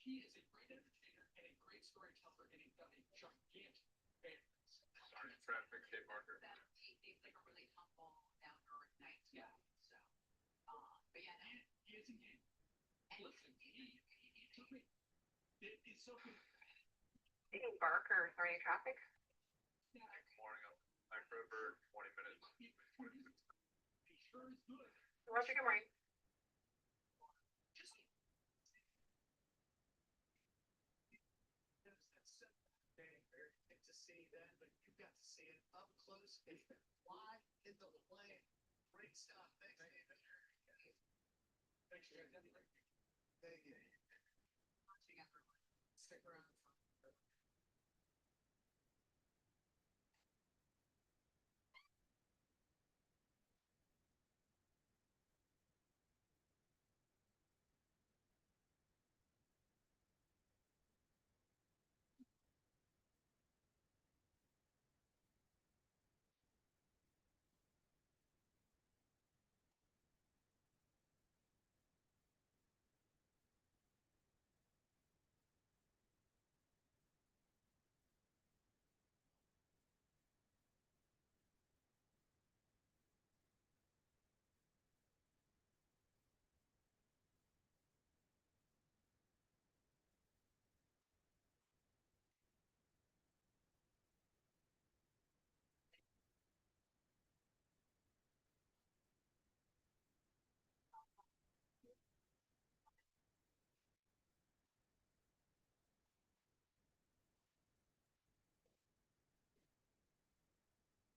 Sorry, traffic, Kate Parker. You can bark or throw any traffic. Morning. I drove for 20 minutes. Roger, good morning.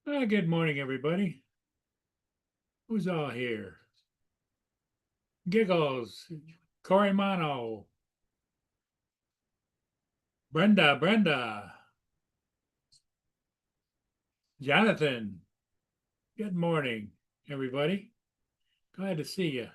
Good morning, everybody. Who's all here? Giggles, Cory Mono, Brenda, Jonathan. Good morning, everybody. Glad to see you.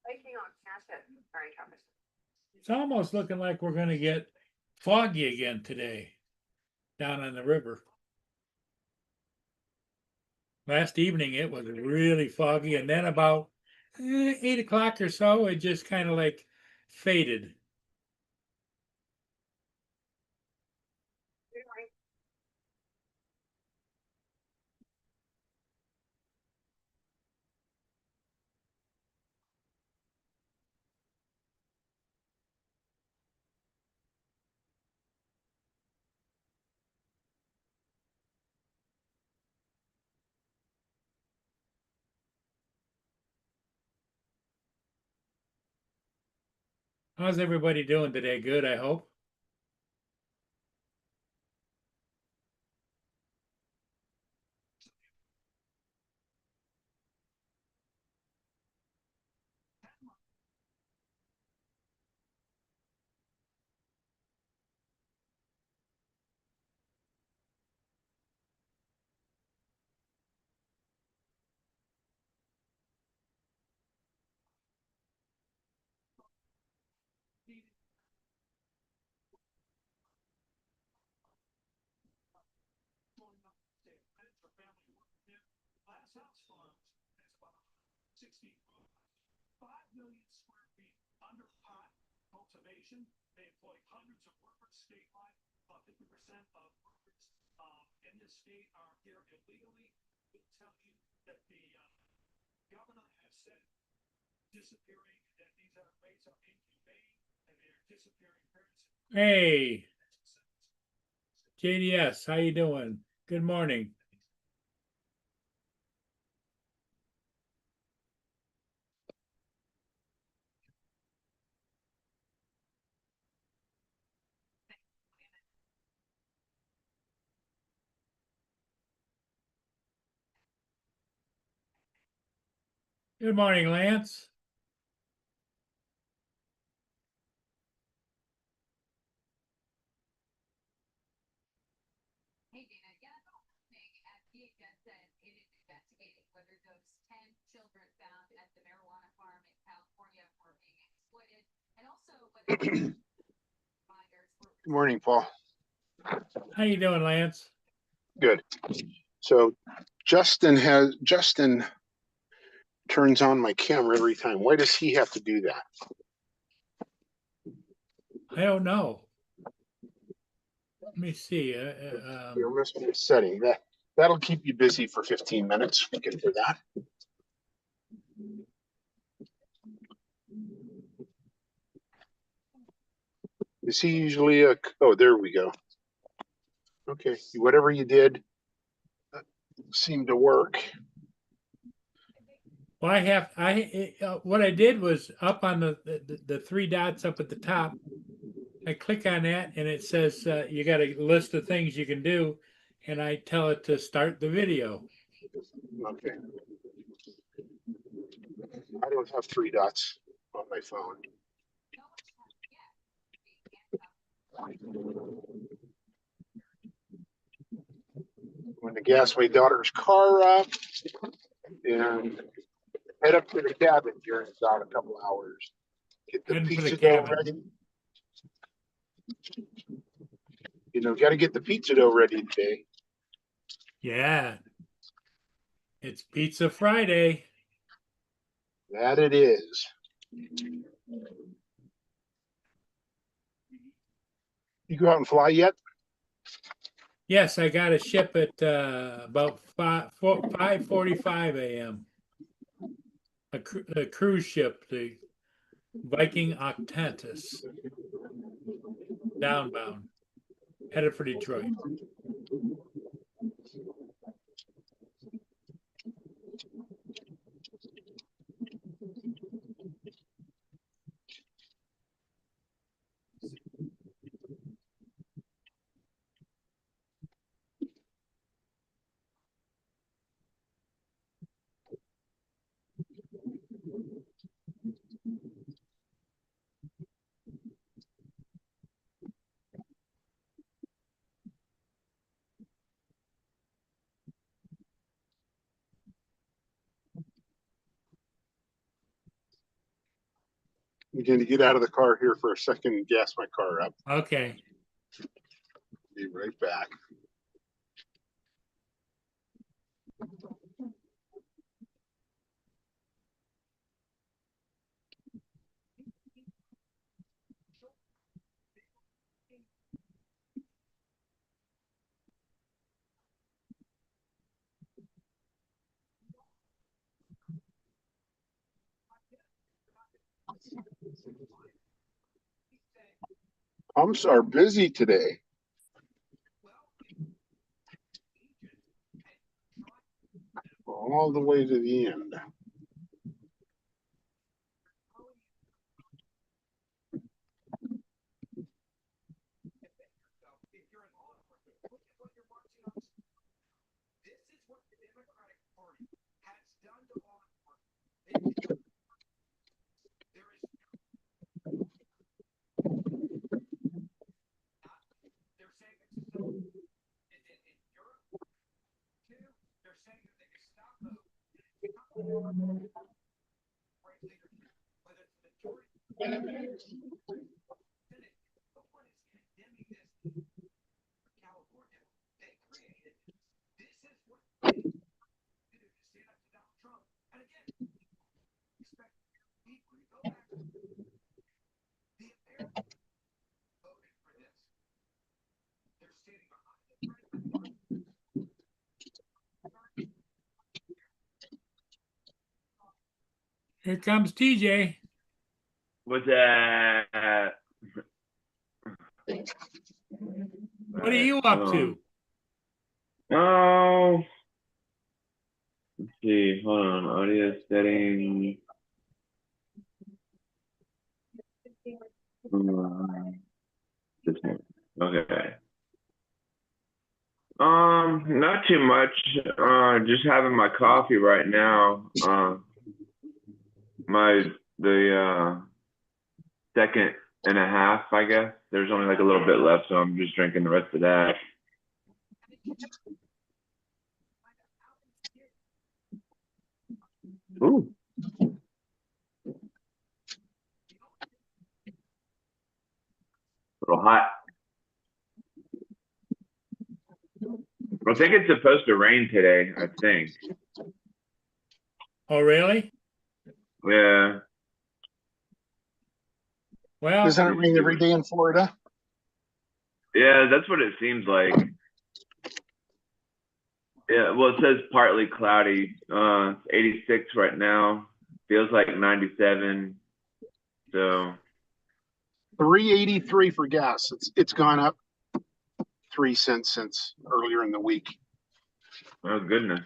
Biking on Canada. Sorry, traffic. It's almost looking like we're going to get foggy again today down on the river. Last evening it was really foggy, and then about 8 o'clock or so, it just kind of like faded. Good morning. How's everybody doing today? Good, I hope. under pot cultivation. They employ hundreds of workers statewide. About 50% of workers in this state are here illegally. Will tell you that the governor has said disappearing, that these rates are inhumane, and they are disappearing parents. Hey, JDS, how you doing? Good morning. Good morning, Lance. Hey, Dana, yeah, the whole thing, as DHS said, it is investigating whether those 10 children found at the marijuana farm in California were being exploited, and also whether providers were. Good morning, Paul. How you doing, Lance? Good. So Justin turns on my camera every time. Why does he have to do that? I don't know. Let me see. You're missing a setting. That'll keep you busy for 15 minutes. We can do that. Is he usually oh, there we go. Okay, whatever you did seemed to work. Well, what I did was up on the three dots up at the top. I click on that and it says you got a list of things you can do, and I tell it to start the video. Okay. I don't have three dots on my phone. I'm going to gas my daughter's car up and head up to the cabin here in about a couple hours. Get the Heading for the pizza dough cabin. ready. You know, got to get the pizza dough ready today. Yeah. It's Pizza Friday. That it is. You go out and fly yet? Yes, I got a ship at about 5:45 a.m. A cruise ship, the Viking Octantis, downbound, headed for Detroit. I'm going to get out of the car here for a second and gas my car up. Okay. Be right back. Pumps are busy today. All the way to the end. Here comes TJ. What's that? What are you up to? Oh, let's see. Hold on. Audio settings. This one. Okay. Not too much. Just having my coffee right now. The second and a half, I guess. There's only like a little bit left, so I'm just drinking the rest of that. Ooh. A little hot. I think it's supposed to rain today, I think. Oh, really? Yeah. Well, Doesn't it rain every day in Florida? Yeah, that's what it seems like. Yeah, well, it says partly cloudy. It's 86 right now. Feels like 97. So 383 for gas. It's gone up 3 cents since earlier in the week. oh goodness.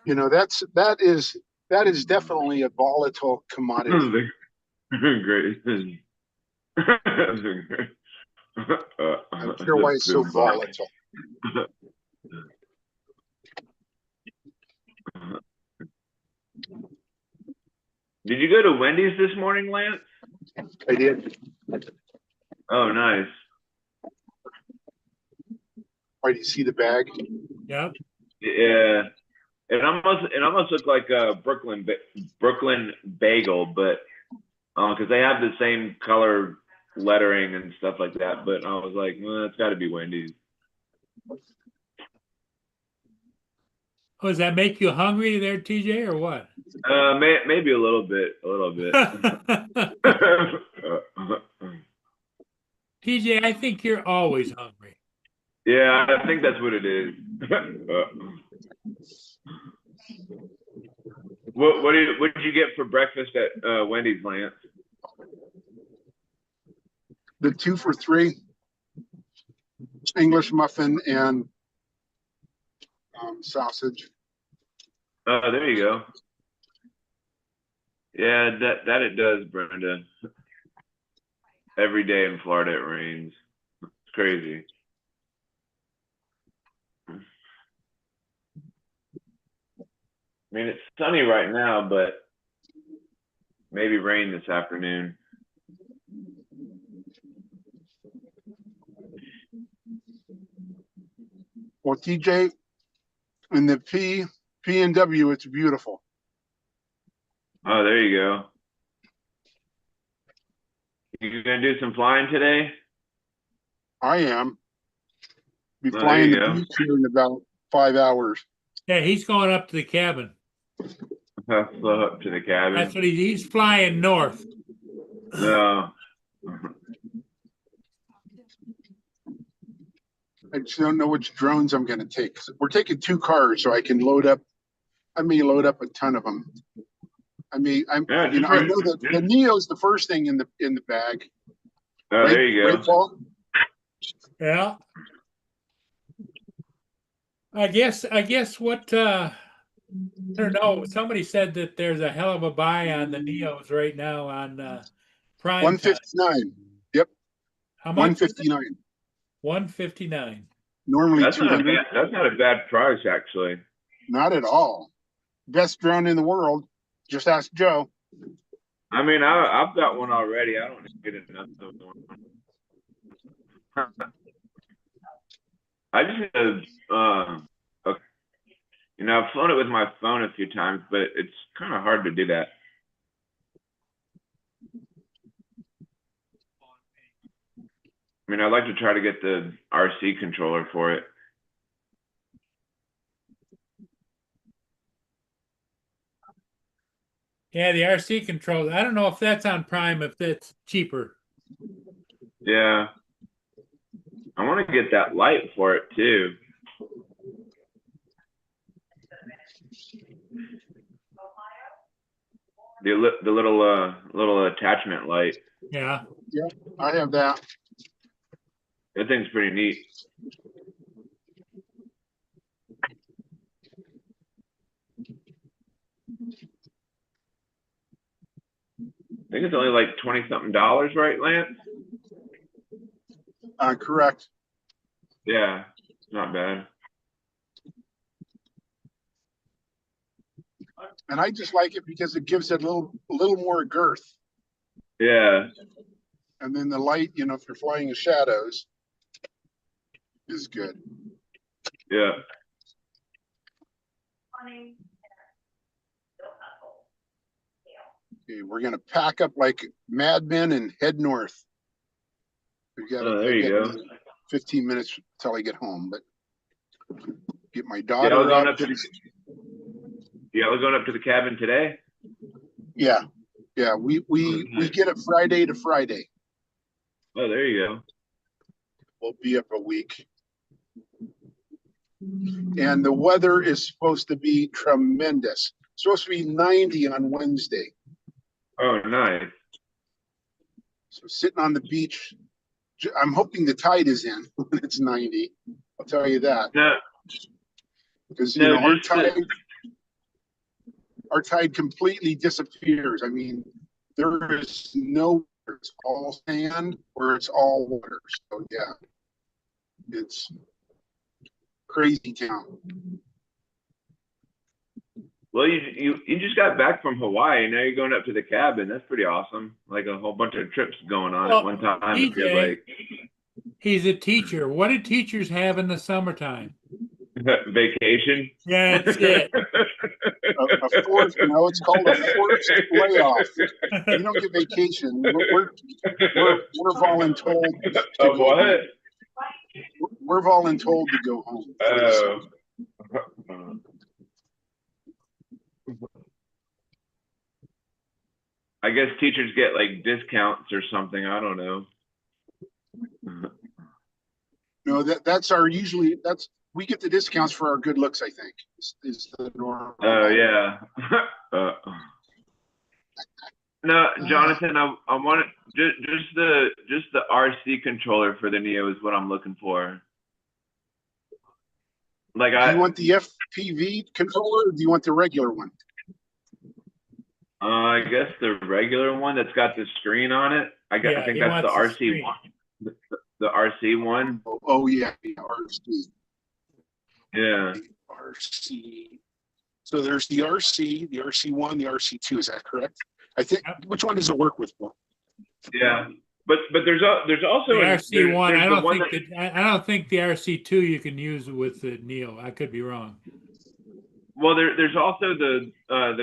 You know, that is definitely a volatile commodity. Great. I'm sure why it's so volatile. Did you go to Wendy's this morning, Lance? I did. Oh, nice. Why do you see the bag? yep. Yeah. It almost looked like a Brooklyn bagel, but because they have the same color lettering and stuff like that. But I was like, well, it's got to be Wendy's. Oh, does that make you hungry there, TJ, or what? Maybe a little bit. TJ, I think you're always hungry. Yeah, I think that's what it is. What did you get for breakfast at Wendy's, Lance? The 2 for $3 English muffin and sausage. Oh, there you go. Yeah, that it does, Brenda. Every day in Florida it rains. It's crazy. I mean, it's sunny right now, but maybe rain this afternoon. Well, TJ, in the P&W, it's beautiful. Oh, there you go. You gonna do some flying today? I am. Be Oh, there flying you the go. beach here in about 5 hours. Yeah, he's going up to the cabin. Flow up to the cabin. That's what he's flying north. No. I just don't know which drones I'm going to take. We're taking 2 cars, so I can load up. I may load up a ton of them. I know that the Neo's the first thing in the bag. Oh, Right? there you go. Right, Paul? Yeah. I guess what I don't know. Somebody said that there's a hell of a buy on the Neos right now on Prime. 159. Yep. How much? 159. 159. Normally That's not 200. that's not a bad price, actually. Not at all. Best drone in the world. Just ask Joe. I mean, I've got one already. I don't need to get another one. I just need to, I've flown it with my phone a few times, but it's kind of hard to do that. I mean, I'd like to try to get the RC controller for it. Yeah, the RC controller. I don't know if that's on Prime, if that's cheaper. Yeah. I want to get that light for it too. The little attachment light. Yeah. I have that. That thing's pretty neat. I think it's only like $20-something, right, Lance? Correct. Yeah, not bad. And I just like it because it gives it a little more girth. Yeah. And then the light, you know, if you're flying in shadows, is good. Yeah. Okay, we're gonna pack up like madmen and head north. We got Oh, there you go. 15 minutes till I get home, but get my Yeah, daughter we're going up. up to the. Yeah, we're going up to the cabin today. Yeah, we get it Friday to Friday. Oh, there you go. We'll be up a week. And the weather is supposed to be tremendous. It's supposed to be 90 on Wednesday. Oh, nice. So sitting on the beach, I'm hoping the tide is in when it's 90. I'll tell you that. No, Because no, our tide completely disappears. I mean, there is no, it's all sand or it's all water. So yeah, it's crazy town. well, you just got back from Hawaii. Now you're going up to the cabin. That's pretty awesome. Like a whole bunch of trips going on at one time. It feels DJ, like. he's a teacher. What do teachers have in the summertime? Vacation. Yeah, that's it. A forced, it's called a forced layoff. You don't get vacation. We're voluntold. Of what? We're voluntold to go home. I guess teachers get like discounts or something. I don't know. No, we get the discounts for our good looks, I think, is the norm. Oh, yeah. No, Jonathan, I want just the RC controller for the Neo is what I'm looking for. Like do you want the FPV controller or do you want the regular one? I guess the regular one that's got the screen on it. I think that's the RC one. The RC one. Oh yeah, RC. Yeah. RC. So there's the RC, the RC1, the RC2. Is that correct? I think. Which one does it work with? Yeah, but there's also the RC1. I don't think the RC2 you can use with the Neo. I could be wrong. Well, there's also the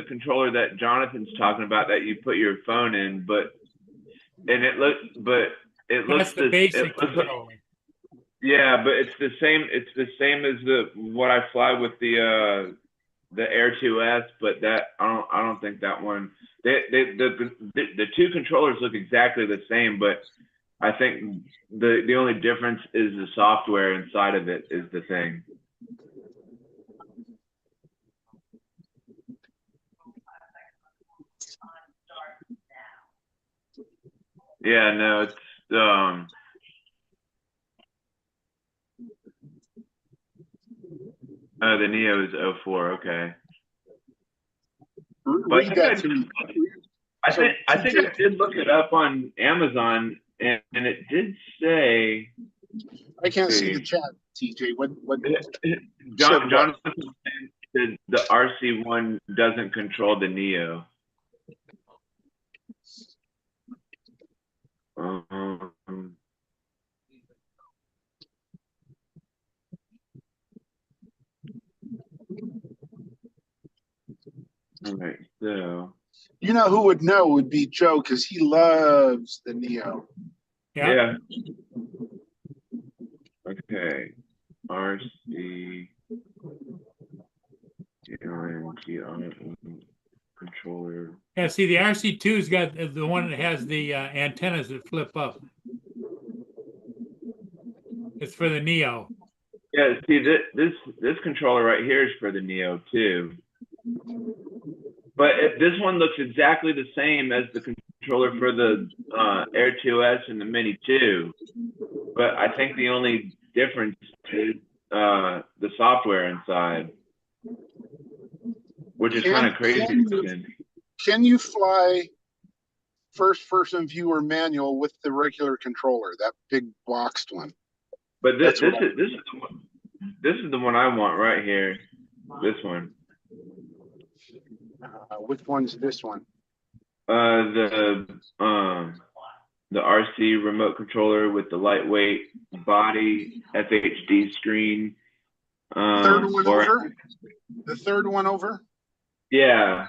controller that Jonathan's talking about that you put your phone in, it looks the basic controller. Yeah, but it's the same. It's the same as what I fly with the Air 2S, but that I don't think that one. The two controllers look exactly the same, but I think the only difference is the software inside of it is the thing. Yeah, no, it's oh, the Neo is 04, okay. Read that to me. I think I did look it up on Amazon and it did say I can't see the chat, TJ. What Jonathan said the RC1 doesn't control the Neo. All right, so you know who would know would be Joe because he loves the Neo. Yeah. Okay. RC controller. Yeah, see, the RC2's got the one that has the antennas that flip up. It's for the Neo. Yeah, see, this controller right here is for the Neo too. But this one looks exactly the same as the controller for the Air 2S and the Mini 2. But I think the only difference is the software inside, which is kind of crazy. Can you fly first person view or manual with the regular controller, that big boxed one? But this is the one I want right here. This one. Which one's this one? The RC remote controller with the lightweight body, FHD screen. Third one over? The third one over? Yeah.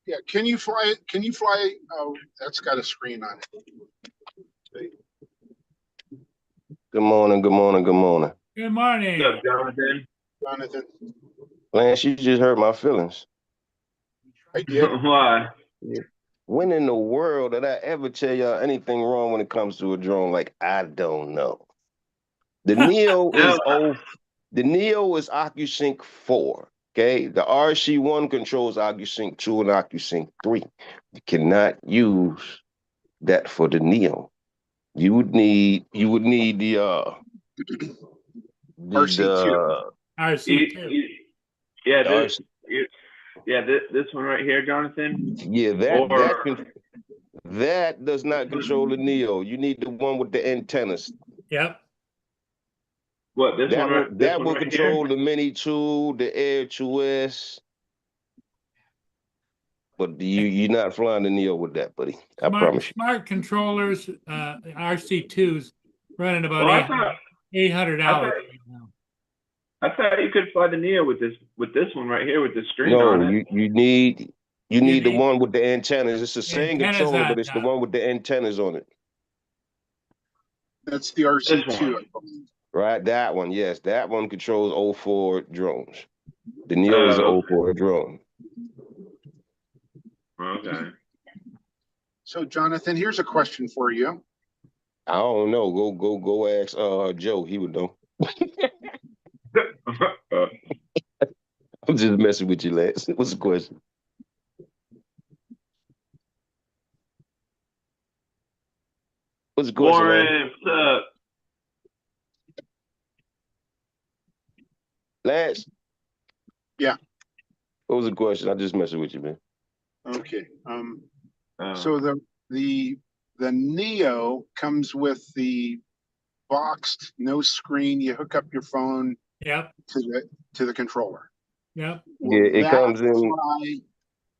Yeah. Can you fly it? Can you fly? Oh, that's got a screen on it. Good morning, good morning, good morning. Good morning. What's up, Jonathan? Jonathan. Lance, you just hurt my feelings. I did. Why? When in the world did I ever tell y'all anything wrong when it comes to a drone? Like, I don't know. The Neo the Neo is OcuSync 4. Okay. The RC1 controls OcuSync 2 and OcuSync 3. You cannot use that for the Neo. You would need the RC2. RC2. Yeah, this one right here, Jonathan. Yeah, that does not control the Neo. You need the one with the antennas. Yep. What this one? That will control the Mini 2, the Air 2S. But you're not flying the Neo with that, buddy. I promise you. Smart controllers, RC2s, running about $800 right now. I thought you could fly the Neo with this one right here with the screen on it. No, you need the one with the antennas. It's the same controller, but it's the one with the antennas on it. That's the RC2. Right, that one. Yes, that one controls 04 drones. The Neo is an 04 drone. Okay. So, Jonathan, here's a question for you. I don't know. Go ask Joe. He would know. I'm just messing with you, Lance. What's the question? What's the question, Warren, what's up? Lance? Yeah. What was the question? I'm just messing with you, man. Okay. So the Neo comes with the boxed, no screen. You hook up your phone. Yep. To the controller. Yep. Yeah, it comes in fly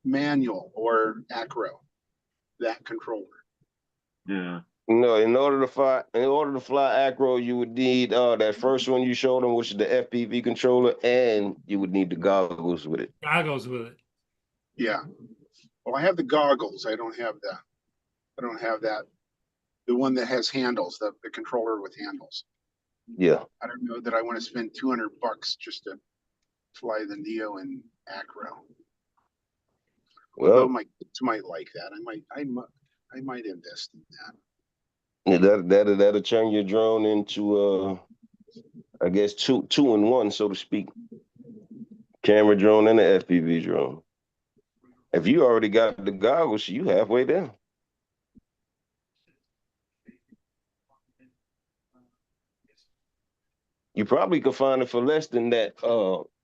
manual or acro. That controller. Yeah. No, in order to fly acro, you would need that first one you showed them, which is the FPV controller, and you would need the goggles with it. Goggles with it. Yeah. Well, I have the goggles. I don't have that. The one that has handles, the controller with handles. Yeah. I don't know that I want to spend $200 just to fly the Neo in acro. Well, although my kids might like that. I might invest in that. Yeah, that'll turn your drone into I guess two in one, so to speak. Camera drone and the FPV drone. If you already got the goggles, you halfway there. You probably could find it for less than that,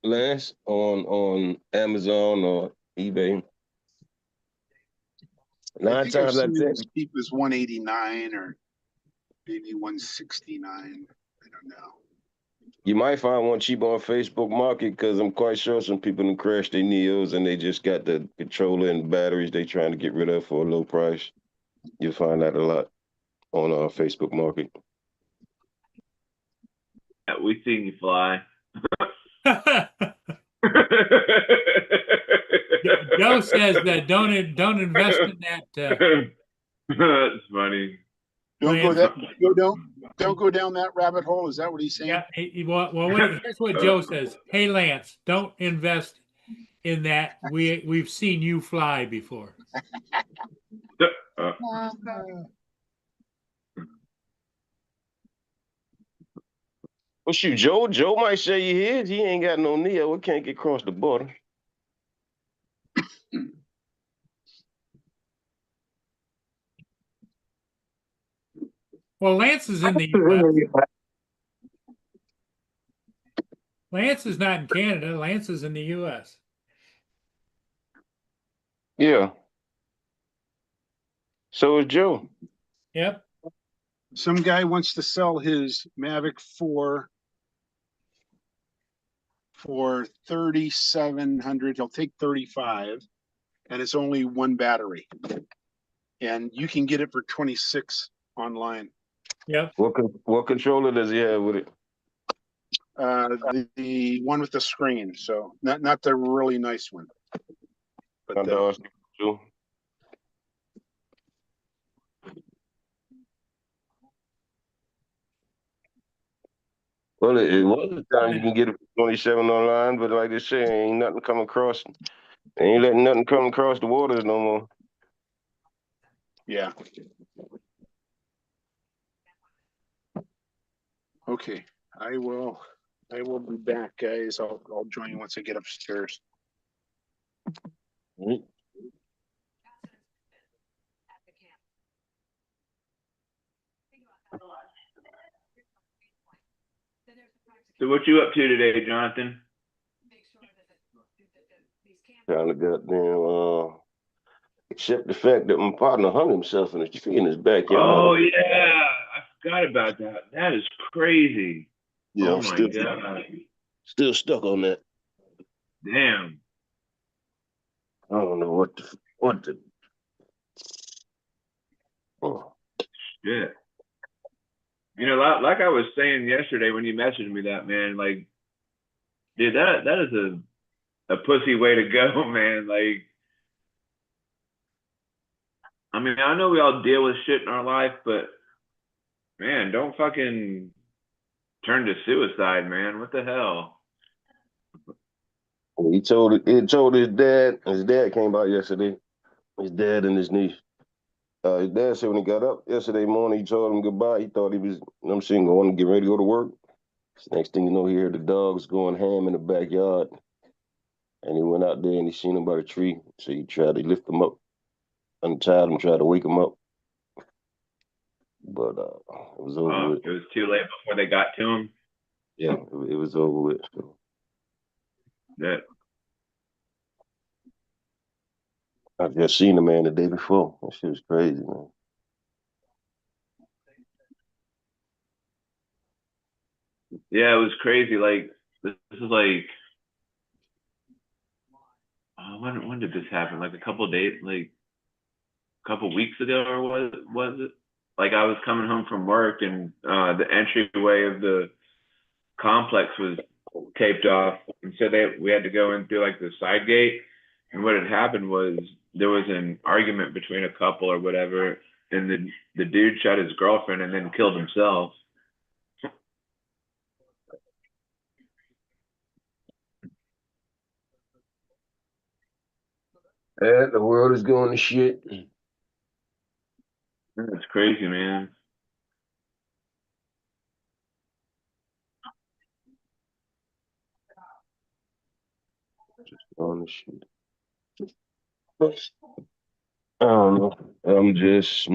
Lance, on Amazon or eBay. I think I've seen it as cheap as $189 or maybe $169. I don't know. You might find one cheap on Facebook Market because I'm quite sure some people can crash their Neos and they just got the controller and batteries they trying to get rid of for a low price. You'll find that a lot on Facebook Market. We seen you fly. Joe says that don't invest in that. That's funny. Don't go down that rabbit hole. Is that what he's saying? Yeah. Here's what Joe says. Hey, Lance, don't invest in that. We've seen you fly before. Well, shoot, Joe might show you his. He ain't got no Neo. We can't get across the border. Well, Lance is in the US. Lance is not in Canada. Lance is in the US. Yeah. So is Joe. Yep. Some guy wants to sell his Mavic 4 for 3,700. He'll take 35, and it's only one battery. And you can get it for 26 online. Yep. What controller does he have with it? The one with the screen, so not the really nice one. But Joe. Well, it was a time you can get it for 27 online, but like they say, ain't nothing coming across. Ain't letting nothing come across the waters no more. Yeah. Okay, I will be back, guys. I'll join you once I get upstairs. Mm-hmm. So what you up to today, Jonathan? Trying to goddamn accept the fact that my partner hung himself in a tree in his backyard. Oh yeah, I forgot about that. That is crazy. Yeah, oh I'm my still, god. Still stuck on that. Damn. I don't know what the. Oh. Shit. You know, like I was saying yesterday when you messaged me that, man, like, dude, that is a pussy way to go, man. Like, I mean, I know we all deal with shit in our life, but man, don't fucking turn to suicide, man. What the hell? He told his dad. His dad came out yesterday. His dad and his niece. His dad said when he got up yesterday morning, he told him goodbye. He thought he was, I'm saying, going to get ready to go to work. So next thing you know, he heard the dogs going ham in the backyard. And he went out there and he seen him by the tree. So he tried to lift him up, untied him, tried to wake him up. But it was over with. It was too late before they got to him. Yeah, it was over with. So. Yeah. I just seen the man the day before. That shit was crazy, man. Yeah, it was crazy. Like, this is like, when did this happen? Like a couple days, like a couple weeks ago, or was it? Like I was coming home from work and the entryway of the complex was taped off, and so we had to go in through like the side gate. And what had happened was there was an argument between a couple or whatever, and the dude shot his girlfriend and then killed himself. Yeah, the world is going to shit. That's crazy, man. Just going to shit. I don't know. I'm just,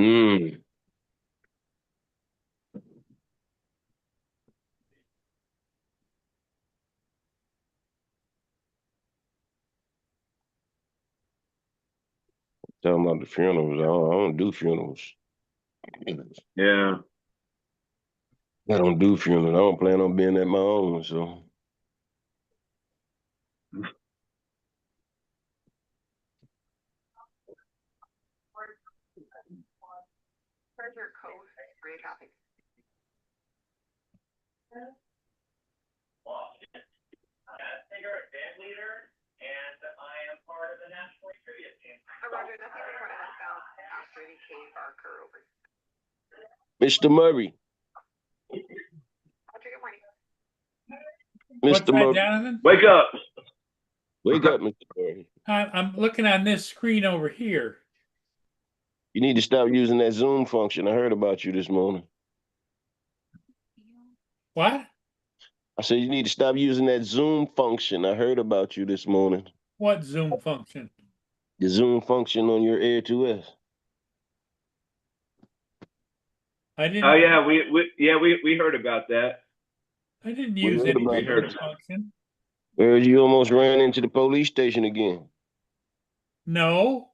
Talking about the funerals. I don't do funerals. Yeah. I don't do funerals. I don't plan on being at my own, so. Where's your code for your copy? You're a band leader, and I am part of the national trivia team. Roger, nothing recorded about Astrid and Katie Barker over. Mr. Murray. Roger, good morning. What's Mr. that, Murray. Jonathan? Wake up. Wake up, Mr. Murray. I'm looking on this screen over here. You need to stop using that Zoom function. I heard about you this morning. What? I said you need to stop using that Zoom function. I heard about you this morning. What Zoom function? The Zoom function on your Air 2S. I didn't. Oh yeah, we heard about that. I didn't We use heard any about Zoom that. function. Where you almost ran into the police station again. No.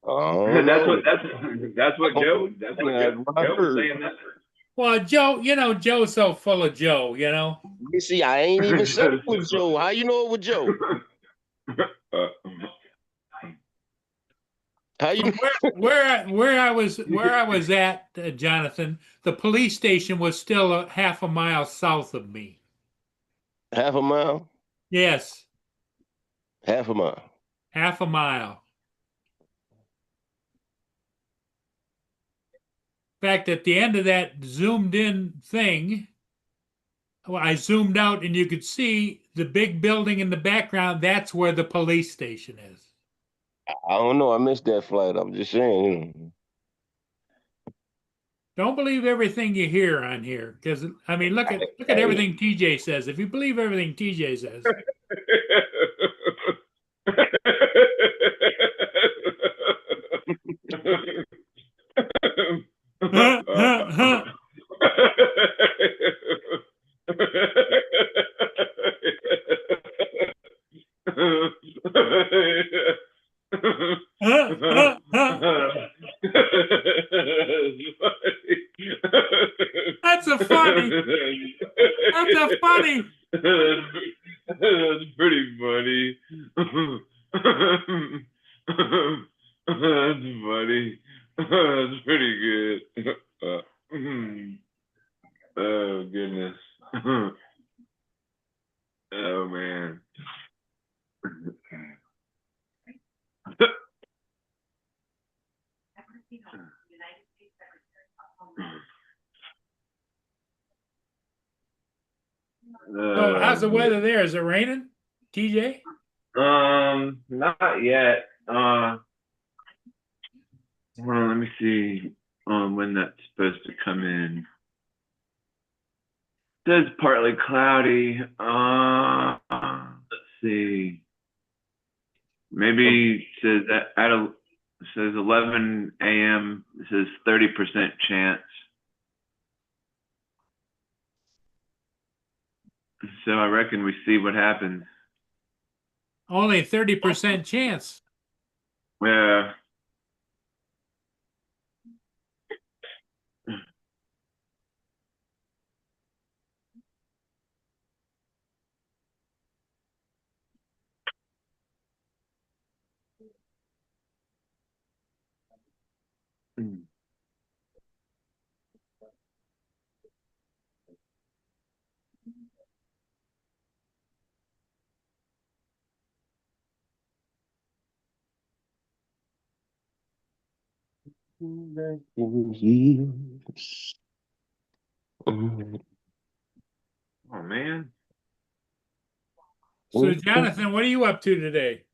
Oh, That's what Joe was saying that. Well, Joe, Joe's so full of Joe, you know. You see, I ain't even said it with Joe. How you know it with Joe? How you? Where I was at, Jonathan, the police station was still a half a mile south of me. Half a mile? Yes, Half a mile. half a mile. In fact, at the end of that zoomed in thing, well, I zoomed out and you could see the big building in the background. That's where the police station is. I don't know. I missed that flight. I'm just saying. Don't believe everything you hear on here, because I mean, look at everything TJ says. If you believe everything TJ says, that's a funny. That's a funny. That's pretty funny. That's funny. That's pretty good. Oh goodness. Oh man. So how's the weather there? Is it raining, TJ? Not yet. Hold on, let me see when that's supposed to come in. It says partly cloudy. Let's see. Maybe it says that it says 11 a.m. It says 30% chance. So I reckon we see what happens. Only 30% chance. Yeah. Oh man. So Jonathan, what are you up to today?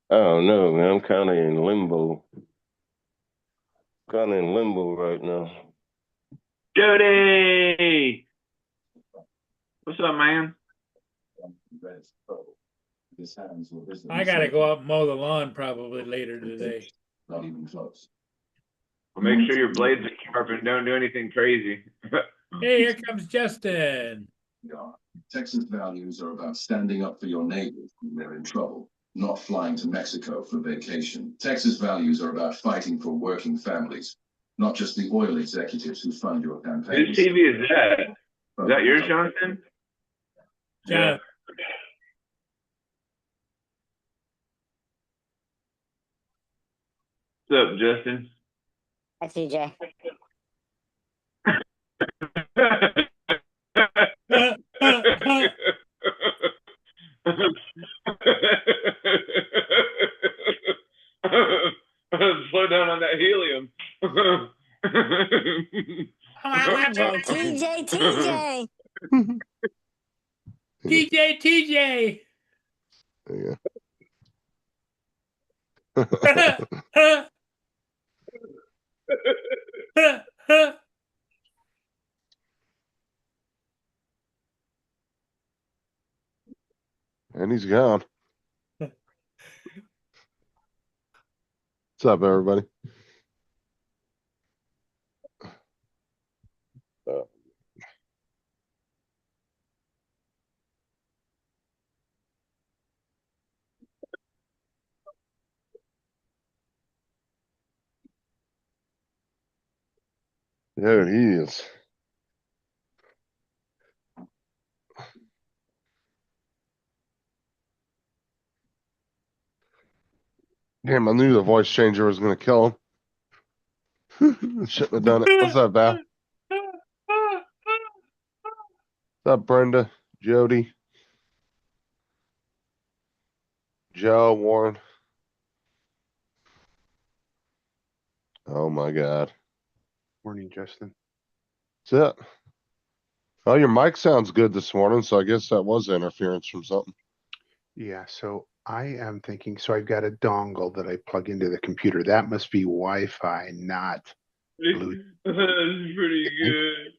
I don't know, man. I'm kind of in limbo. Kind of in limbo right now. Jody! What's up, man? I gotta go out and mow the lawn probably later today. Not even close. Well, make sure your blades are sharp and don't do anything crazy. Hey, here comes Justin. Texas values are about standing up for your neighbors when they're in trouble, not flying to Mexico for vacation. Texas values are about fighting for working families, not just the oil executives who fund your campaigns. Whose TV is that? Is that yours, Jonathan? Yeah. What's up, Justin? Hi, TJ. Slow down on that helium. TJ. TJ. Yeah. And he's gone. What's up, everybody? There he is. Damn, I knew the voice changer was going to kill him. Shouldn't have done it. What's up, Val? What's up, Brenda? Jody? Joe? Warren? Oh, my God. Morning, Justin. What's up? Oh, your mic sounds good this morning, so I guess that was interference from something. Yeah, so I am thinking, so I've got a dongle that I plug into the computer. That must be Wi-Fi, not Bluetooth. That's pretty good.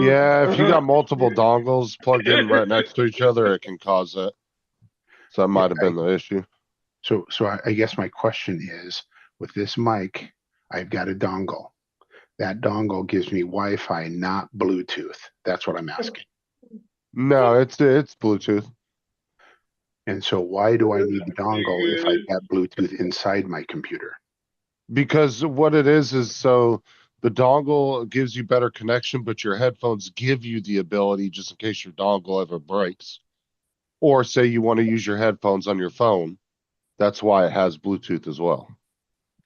Yeah, if you got multiple dongles plugged in right next to each other, it can cause that. So that might have been the issue. So I guess my question is, with this mic, I've got a dongle. That dongle gives me Wi-Fi, not Bluetooth. That's what I'm asking. No, it's Bluetooth. And so why do I need the dongle if I've got Bluetooth inside my computer? Because what it is so the dongle gives you better connection, but your headphones give you the ability just in case your dongle ever breaks. Or say you want to use your headphones on your phone. That's why it has Bluetooth as well.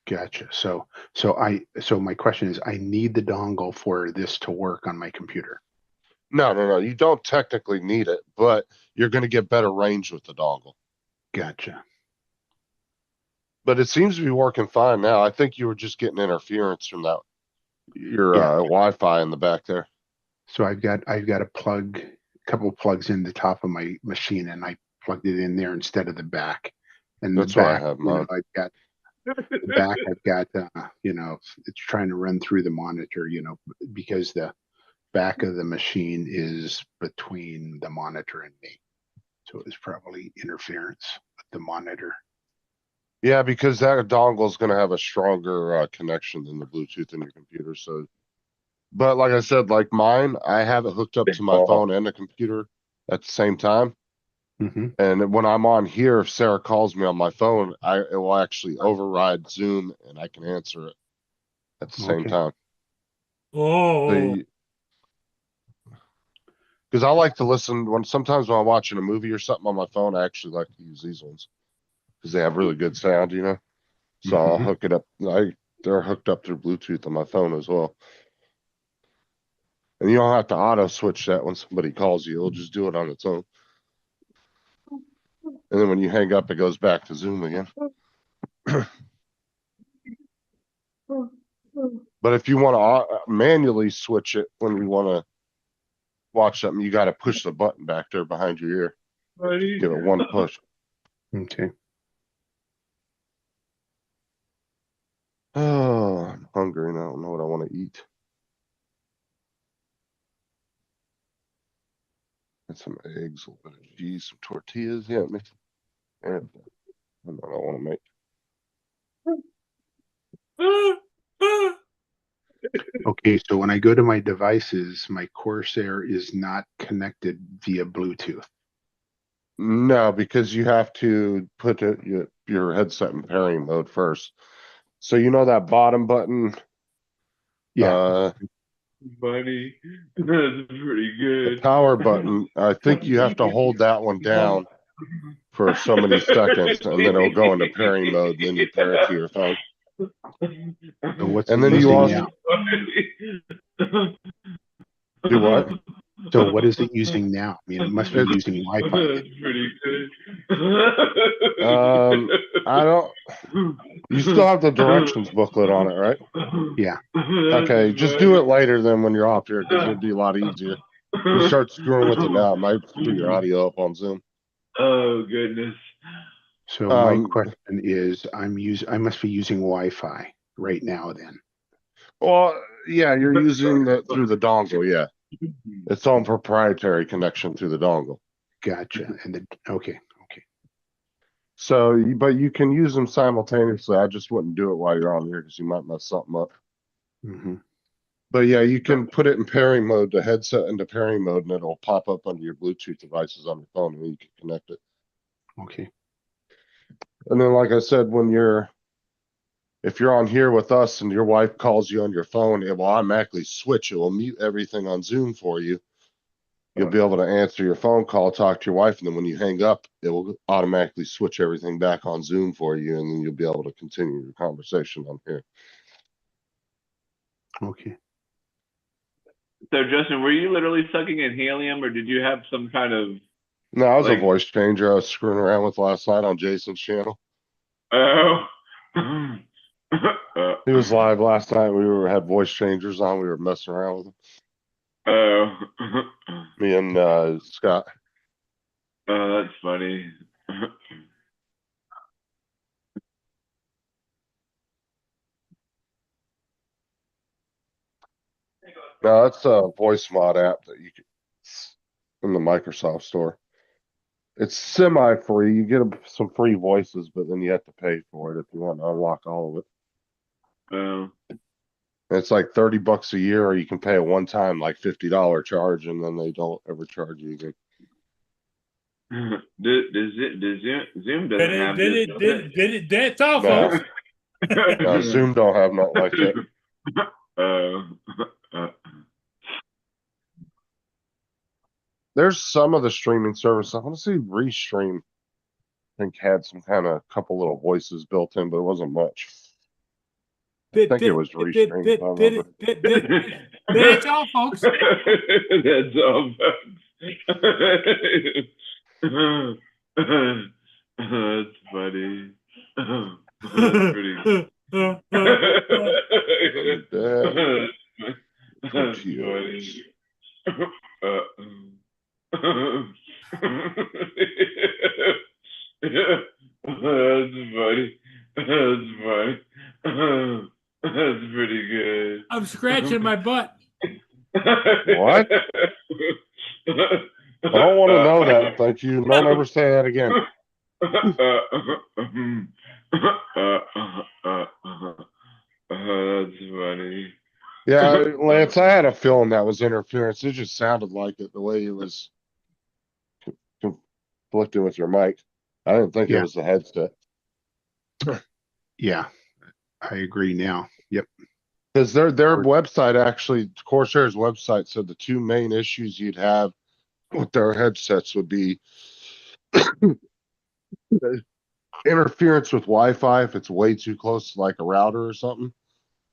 Gotcha. So my question is, I need the dongle for this to work on my computer. No. You don't technically need it, but you're going to get better range with the dongle. Gotcha. But it seems to be working fine now. I think you were just getting interference from your Wi-Fi in the back there. So I've got a couple plugs in the top of my machine, and I plugged it in there instead of the back. And that's the back, why I have mine. I've got the back. I've got it's trying to run through the monitor, because the back of the machine is between the monitor and me. So it's probably interference with the monitor. Yeah, because that dongle is going to have a stronger connection than the Bluetooth in your computer. So, but like I said, like mine, I have it hooked up to my phone and the computer at the same time. Mm-hmm. And when I'm on here, if Sarah calls me on my phone, it will actually override Zoom, and I can answer it at the same time. Oh. Because I like to listen sometimes when I'm watching a movie or something on my phone, I actually like to use these ones because they have really good sound, So I'll hook it up. They're hooked up through Bluetooth on my phone as well. And you don't have to auto switch that when somebody calls you. It'll just do it on its own. And then when you hang up, it goes back to Zoom again. But if you want to manually switch it when we want to watch something, you got to push the button back there behind your ear. Give it one push. Okay. Oh, I'm hungry and I don't know what I want to eat. Got some eggs, a little bit of cheese, some tortillas. Yeah, mix. And I don't know what I want to make. Okay, so when I go to my devices, my Corsair is not connected via Bluetooth. No, because you have to put your headset in pairing mode first. So you know that bottom button? Yeah. Buddy, that's pretty good. The power button, I think you have to hold that one down for so many seconds, and then it'll go into pairing mode, and then you pair it to your phone. So what's And it then you using also now? do what? So what is it using now? I mean, it must be using Wi-Fi. That's pretty good. I don't. You still have the directions booklet on it, right? Yeah. Okay, just do it later then when you're off here, because it'd be a lot easier. You start screwing with it now, it might screw your audio up on Zoom. Oh goodness. So my question is, I must be using Wi-Fi right now then. Well, yeah, you're using through the dongle, yeah. Its own proprietary connection through the dongle. Gotcha. And then, okay. So, but you can use them simultaneously. I just wouldn't do it while you're on here because you might mess something up. Mm-hmm. But yeah, you can put it in pairing mode, the headset into pairing mode, and it'll pop up under your Bluetooth devices on your phone, and you can connect it. Okay. And then, like I said, if you're on here with us and your wife calls you on your phone, it will automatically switch. It will mute everything on Zoom for you. You'll be able to answer your phone call, talk to your wife, and then when you hang up, it will automatically switch everything back on Zoom for you, and then you'll be able to continue your conversation on here. Okay. So Justin, were you literally sucking in helium, or did you have some kind of? No, I was a Like- voice changer I was screwing around with last night on Jason's channel. Oh. He was live last night. We had voice changers on. We were messing around with them. Oh. Me and Scott. Oh, that's funny. No, that's a voice mod app that you can in the Microsoft store. It's semi-free. You get some free voices, but then you have to pay for it if you want to unlock all of it. Oh. It's like $30 a year, or you can pay a one-time like $50 charge, and then they don't ever charge you again. Zoom doesn't have this, does it? That's all, No. folks. No, Zoom don't have nothing like that. There's some of the streaming service. I want to see Restream. I think had some kind of couple little voices built in, but it wasn't much. I think it was Restream. If I remember. That's all, folks. That's all, folks. That's funny. That's pretty good. That's funny. That's funny. That's funny. That's pretty good. I'm scratching my butt. What? I don't want to know that. Thank you. Don't ever say that again. That's funny. Yeah, Lance, I had a feeling that was interference. It just sounded like it the way it was conflicting with your mic. I didn't think it was the headset. Yeah, I agree now. Yep. Because their website actually, Corsair's website said the two main issues you'd have with their headsets would be interference with Wi-Fi if it's way too close to like a router or something.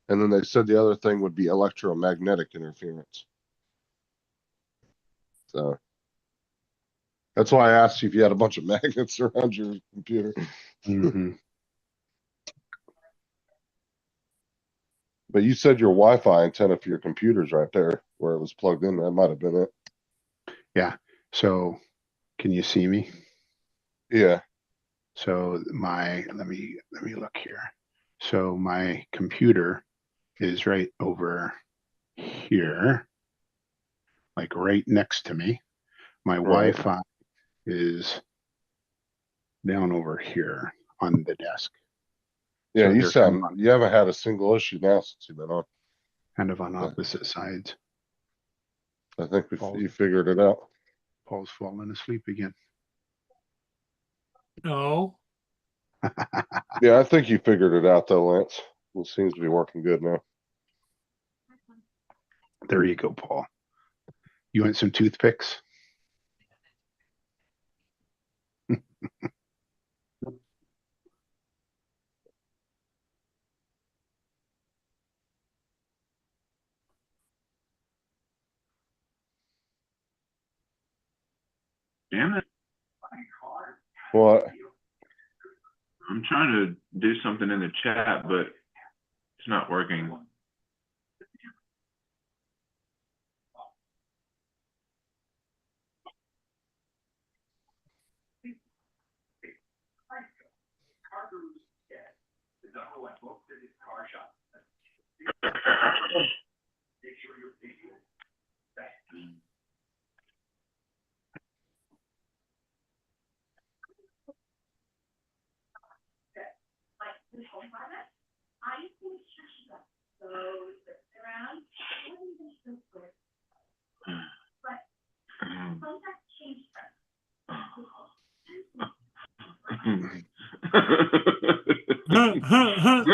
And then they said the other thing would be electromagnetic interference. So that's why I asked you if you had a bunch of magnets around your computer. Mm-hmm. But you said your Wi-Fi antenna for your computer's right there where it was plugged in. That might have been it. Yeah. So can you see me? Yeah. So let me look here. So my computer is right over here, like right next to me. My Wi-Fi is down over here on the desk. Yeah, So you haven't had a single issue now since you've been on. kind of on opposite sides. I think you figured it out. Paul's falling asleep again. No. Yeah, I think you figured it out though, Lance. It seems to be working good now. There you go, Paul. You want some toothpicks? Damn it. What? I'm trying to do something in the chat, but it's not working. Huh, huh, huh.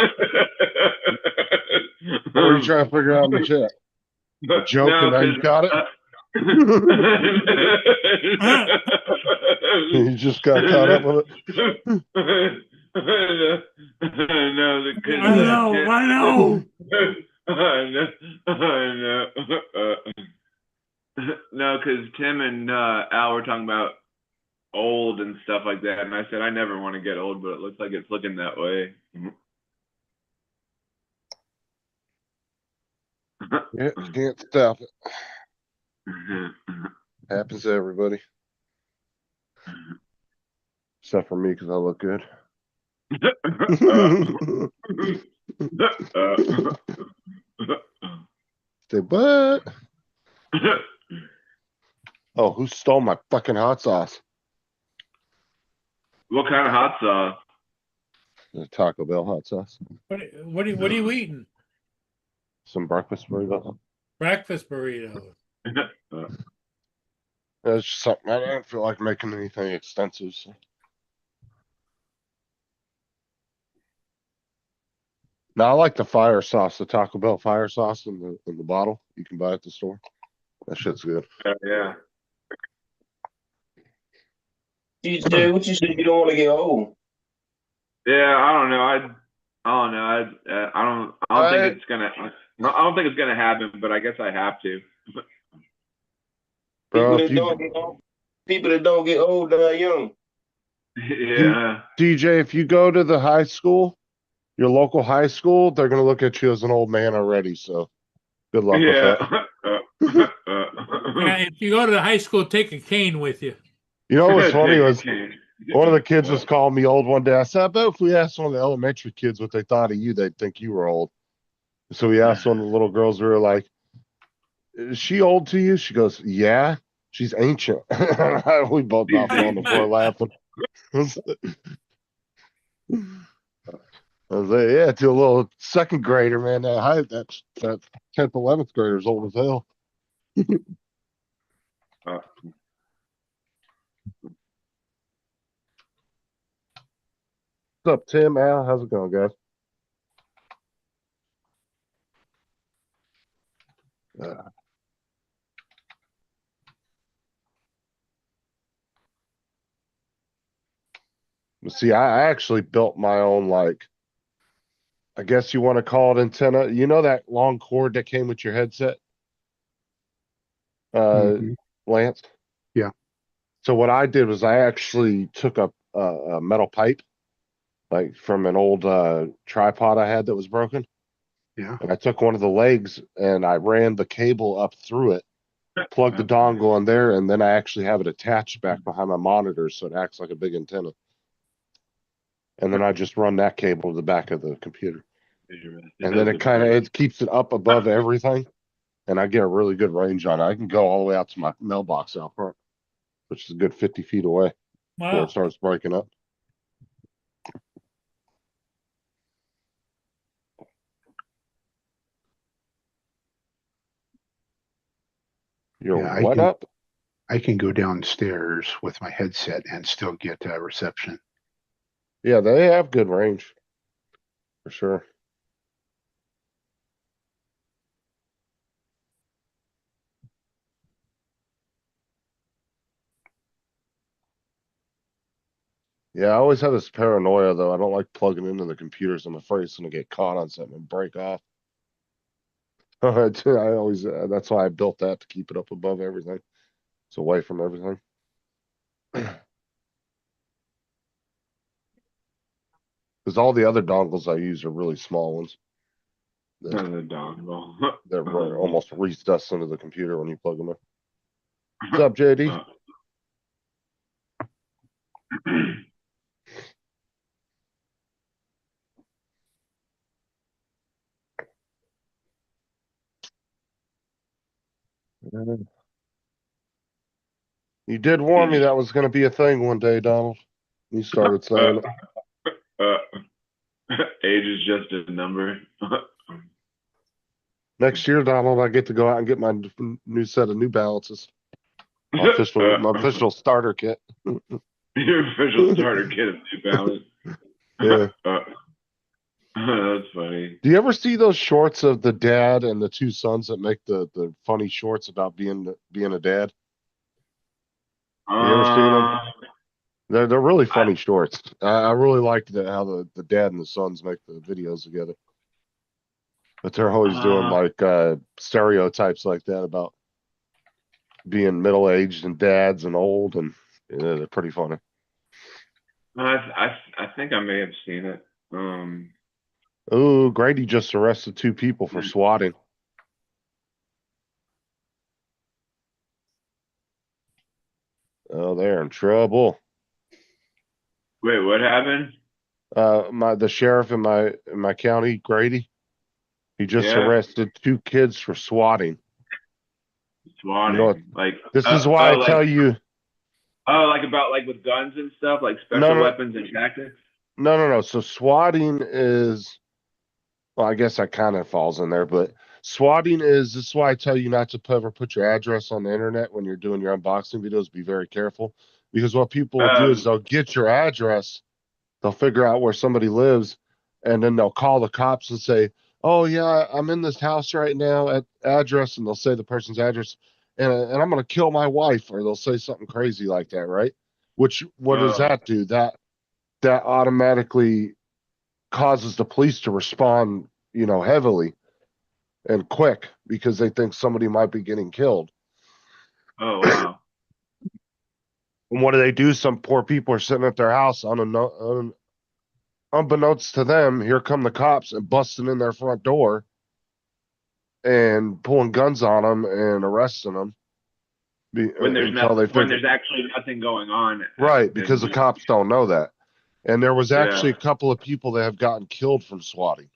What are you trying to figure out in the chat? A joke and now you got it? You just got caught up with it? No, because I know. No, because Tim and Al were talking about old and stuff like that, and I said I never want to get old, but it looks like it's looking that way. Yeah, can't stop it. Happens to everybody. Except for me, because I look good. Say what? Oh, who stole my fucking hot sauce? What kind of hot sauce? The Taco Bell hot sauce. What are you eating? Some breakfast burrito. Breakfast burrito. That's just something I don't feel like making anything extensive. So. No, I like the fire sauce, the Taco Bell fire sauce in the bottle you can buy at the store. That shit's good. Yeah. DJ, what you said you don't want to get old? Yeah, I don't know. I don't think it's gonna. I don't think it's gonna happen, but I guess I have to. Bro, people that don't get old die young. Yeah. DJ, if you go to the high school, your local high school, they're gonna look at you as an old man already. So, good luck with that. Yeah, if you go to the high school, take a cane with you. You know what's funny was one of the kids was calling me old one day. I said, I bet if we asked one of the elementary kids what they thought of you, they'd think you were old. So we asked one of the little girls, we were like, is she old to you? She goes, yeah, she's ancient. We both fell on the floor laughing. I was like, yeah, to a little second grader, man, that 10th, 11th grader is old as hell. What's up, Tim? Al, how's it going, guys? See, I actually built my own, like, I guess you want to call it antenna. You know that long cord that came with your headset? Lance? Yeah. So what I did was I actually took a metal pipe, like from an old tripod I had that was broken. Yeah. And I took one of the legs and I ran the cable up through it, plugged the dongle in there, and then I actually have it attached back behind my monitor so it acts like a big antenna. And then I just run that cable to the back of the computer. And then it keeps it up above everything. And I get a really good range on it. I can go all the way out to my mailbox out front, which is a good 50 feet away before it starts breaking up. Yeah, what up? I can go downstairs with my headset and still get reception. Yeah, they have good range. For sure. Yeah, I always have this paranoia, though. I don't like plugging into the computers. I'm afraid it's going to get caught on something and break off. I always, that's why I built that, to keep it up above everything. It's away from everything. Because all the other dongles I use are really small ones. The dongle. That almost reach dust into the computer when you plug them in. What's up, JD? You did warn me that was going to be a thing one day, Donald. You started saying it. Age is just a number. Next year, Donald, I get to go out and get my new set of New Balances. My official starter kit. Your official starter kit of New Balance. Yeah. That's funny. Do you ever see those shorts of the dad and the two sons that make the funny shorts about being a dad? You ever seen them? They're really funny shorts. I really like how the dad and the sons make the videos together. But they're always doing like stereotypes like that about being middle aged and dads and old, and they're pretty funny. I think I may have seen it. Oh, Grady just arrested 2 people for swatting. Oh, they're in trouble. Wait, what happened? The sheriff in my county, Grady, he just arrested 2 kids for swatting. Swatting, you know, like this is why I tell you. Oh, like about like with guns and stuff, like special weapons and tactics. No. So swatting is, well, I guess that kind of falls in there, but swatting is. This is why I tell you not to ever put your address on the internet when you're doing your unboxing videos. Be very careful, because what people will do is they'll get your address, they'll figure out where somebody lives, and then they'll call the cops and say, "Oh yeah, I'm in this house right now at address," and they'll say the person's address, and I'm gonna kill my wife, or they'll say something crazy like that, right? Which what does that do? That automatically causes the police to respond, heavily and quick, because they think somebody might be getting killed. Oh wow. And what do? Some poor people are sitting at their house unbeknownst to them, here come the cops and busting in their front door and pulling guns on them and arresting them. When there's actually nothing going on. Right, because the cops don't know that. And there was actually a couple of people that have gotten killed from swatting.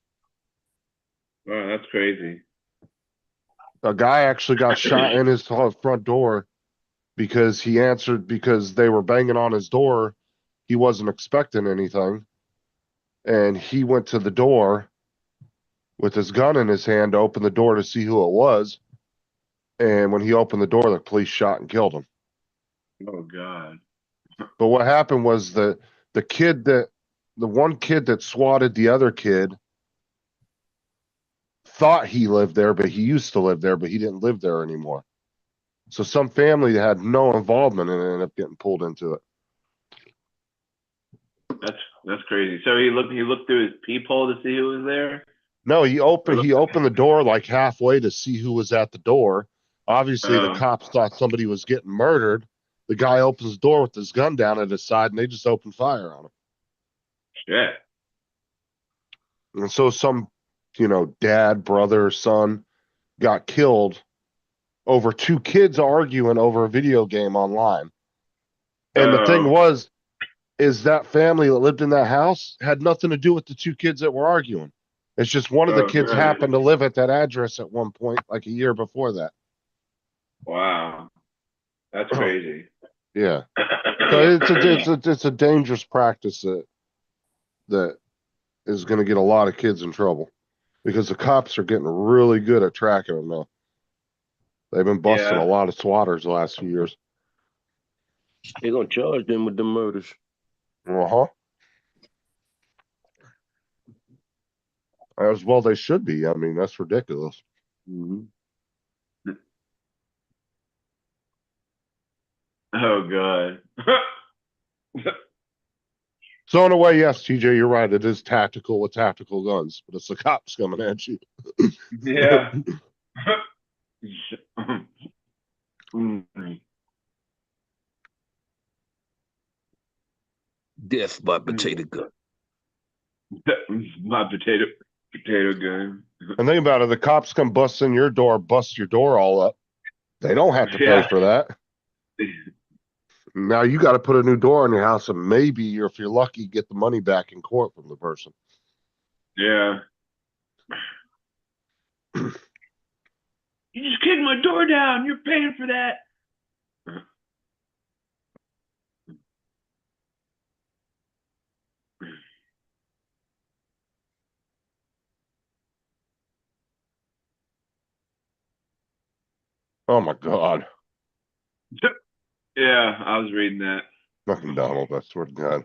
Oh, that's crazy. A guy actually got shot in his front door because he answered, because they were banging on his door. He wasn't expecting anything. And he went to the door with his gun in his hand to open the door to see who it was. And when he opened the door, the police shot and killed him. Oh God. But what happened was the one kid that swatted the other kid thought he lived there, but he used to live there, but he didn't live there anymore. So some family that had no involvement in it ended up getting pulled into it. That's crazy. So he looked through his peephole to see who was there? No, he opened the door like halfway to see who was at the door. Obviously, the cops thought somebody was getting murdered. The guy opens the door with his gun down at his side, and they just opened fire on him. Shit. And so some, dad, brother, son got killed over 2 kids arguing over a video game online. And the thing is that family that lived in that house had nothing to do with the 2 kids that were arguing. It's just one of the kids happened to live at that address at one point, like a year before that. Wow. That's crazy. Yeah. So it's a dangerous practice that is going to get a lot of kids in trouble, because the cops are getting really good at tracking them now. They've been busting a lot of swatters the last few years. They're going to charge them with the murders. Uh-huh. As well they should be. I mean, that's ridiculous. Mm-hmm. Oh God. So in a way, yes, TJ, you're right. It is tactical with tactical guns, but it's the cops coming at you. Yeah. Death by potato gun. My potato gun. And think about it, the cops come bust in your door, bust your door all up. They don't have to pay for that. Now you got to put a new door on your house, and maybe, if you're lucky, get the money back in court from the person. Yeah. You just kicked my door down. You're paying for that. Oh my God. Yeah, I was reading that. Fucking Donald, I swear to God.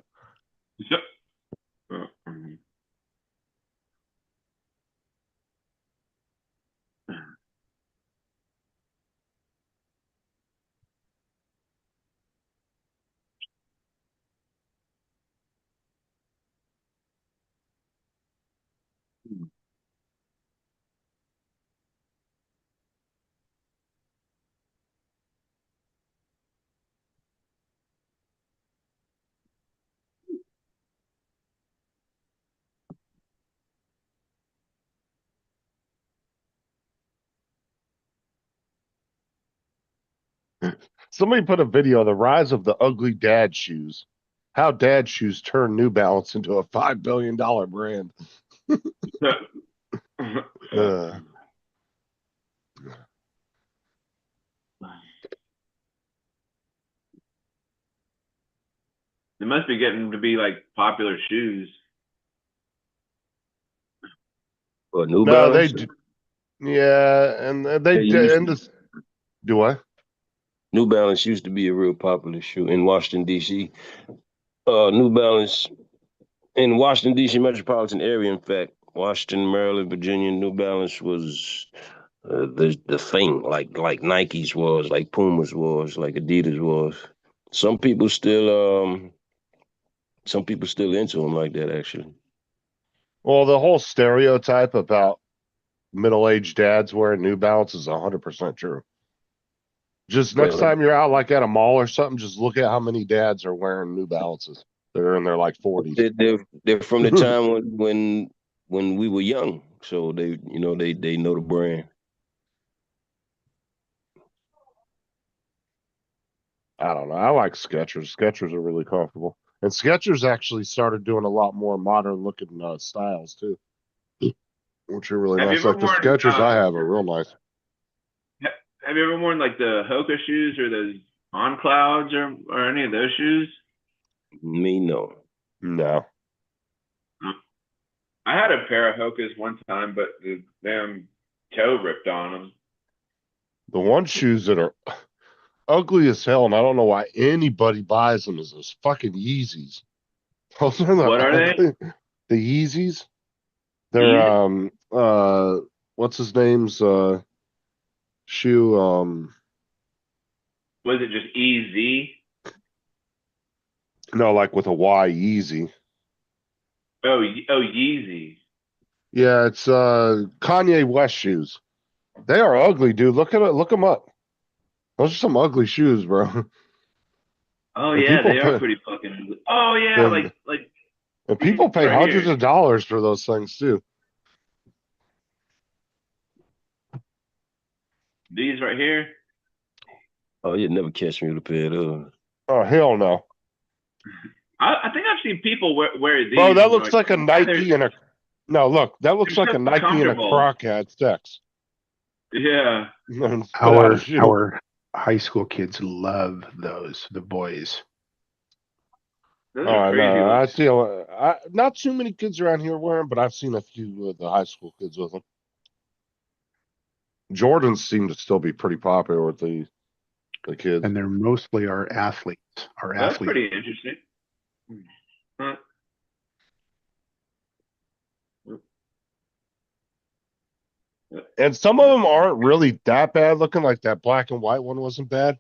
Somebody put a video of the rise of the ugly dad shoes. How dad shoes turned New Balance into a $5 billion brand. They must be getting to be like popular shoes. Or New No, they Balance. do. Yeah, and They used and to- this. Do I? New Balance used to be a real popular shoe in Washington D.C. New Balance in Washington D.C. metropolitan area. In fact, Washington, Maryland, Virginia, New Balance was the thing. Like Nike's was, like Puma's was, like Adidas was. Some people still into them like that actually. Well, the whole stereotype about middle-aged dads wearing New Balance is 100% true. Just next Well, time you're out, like at a mall or something, just look at how many dads are wearing New Balances. They're in their like 40s. they're from the time when we were young, so they know the brand. I don't know. I like Skechers. Skechers are really comfortable, and Skechers actually started doing a lot more modern-looking styles too, which are really Have you nice. ever Like the worn, Skechers I have are real nice. Have you ever worn like the Hoka shoes or those On Clouds or any of those shoes? Me, no. No. I had a pair of Hokas one time, but the damn toe ripped on them. The one shoes that are ugly as hell, and I don't know why anybody buys them, is those fucking Yeezys. Those are the What are they? ugly. The Yeezys. They're what's his name's shoe? Was it just EZ? No, like with a Y, Yeezy. Oh, Yeezy. Yeah, it's Kanye West shoes. They are ugly, dude. Look at it. Look them up. Those are some ugly shoes, bro. Oh And yeah, people they are pay, pretty fucking. Oh yeah, and, like and people pay right hundreds here. of dollars for those things too. These right here. Oh, you'd never catch me with a pair of those. Oh hell no, I think I've seen people wear these. bro. That and looks like a Nike and a no. Look, that looks they're like so a Nike and a comfortable. Croc had sex. Yeah. Our high school kids love those, the boys. Those Oh, are I crazy know. I looks. feel not too many kids around here wear them, but I've seen a few of the high school kids with them. Jordans seem to still be pretty popular with the kids. And they're mostly our athletes. That's pretty interesting. Huh. And some of them aren't really that bad looking. Like that black and white one wasn't bad,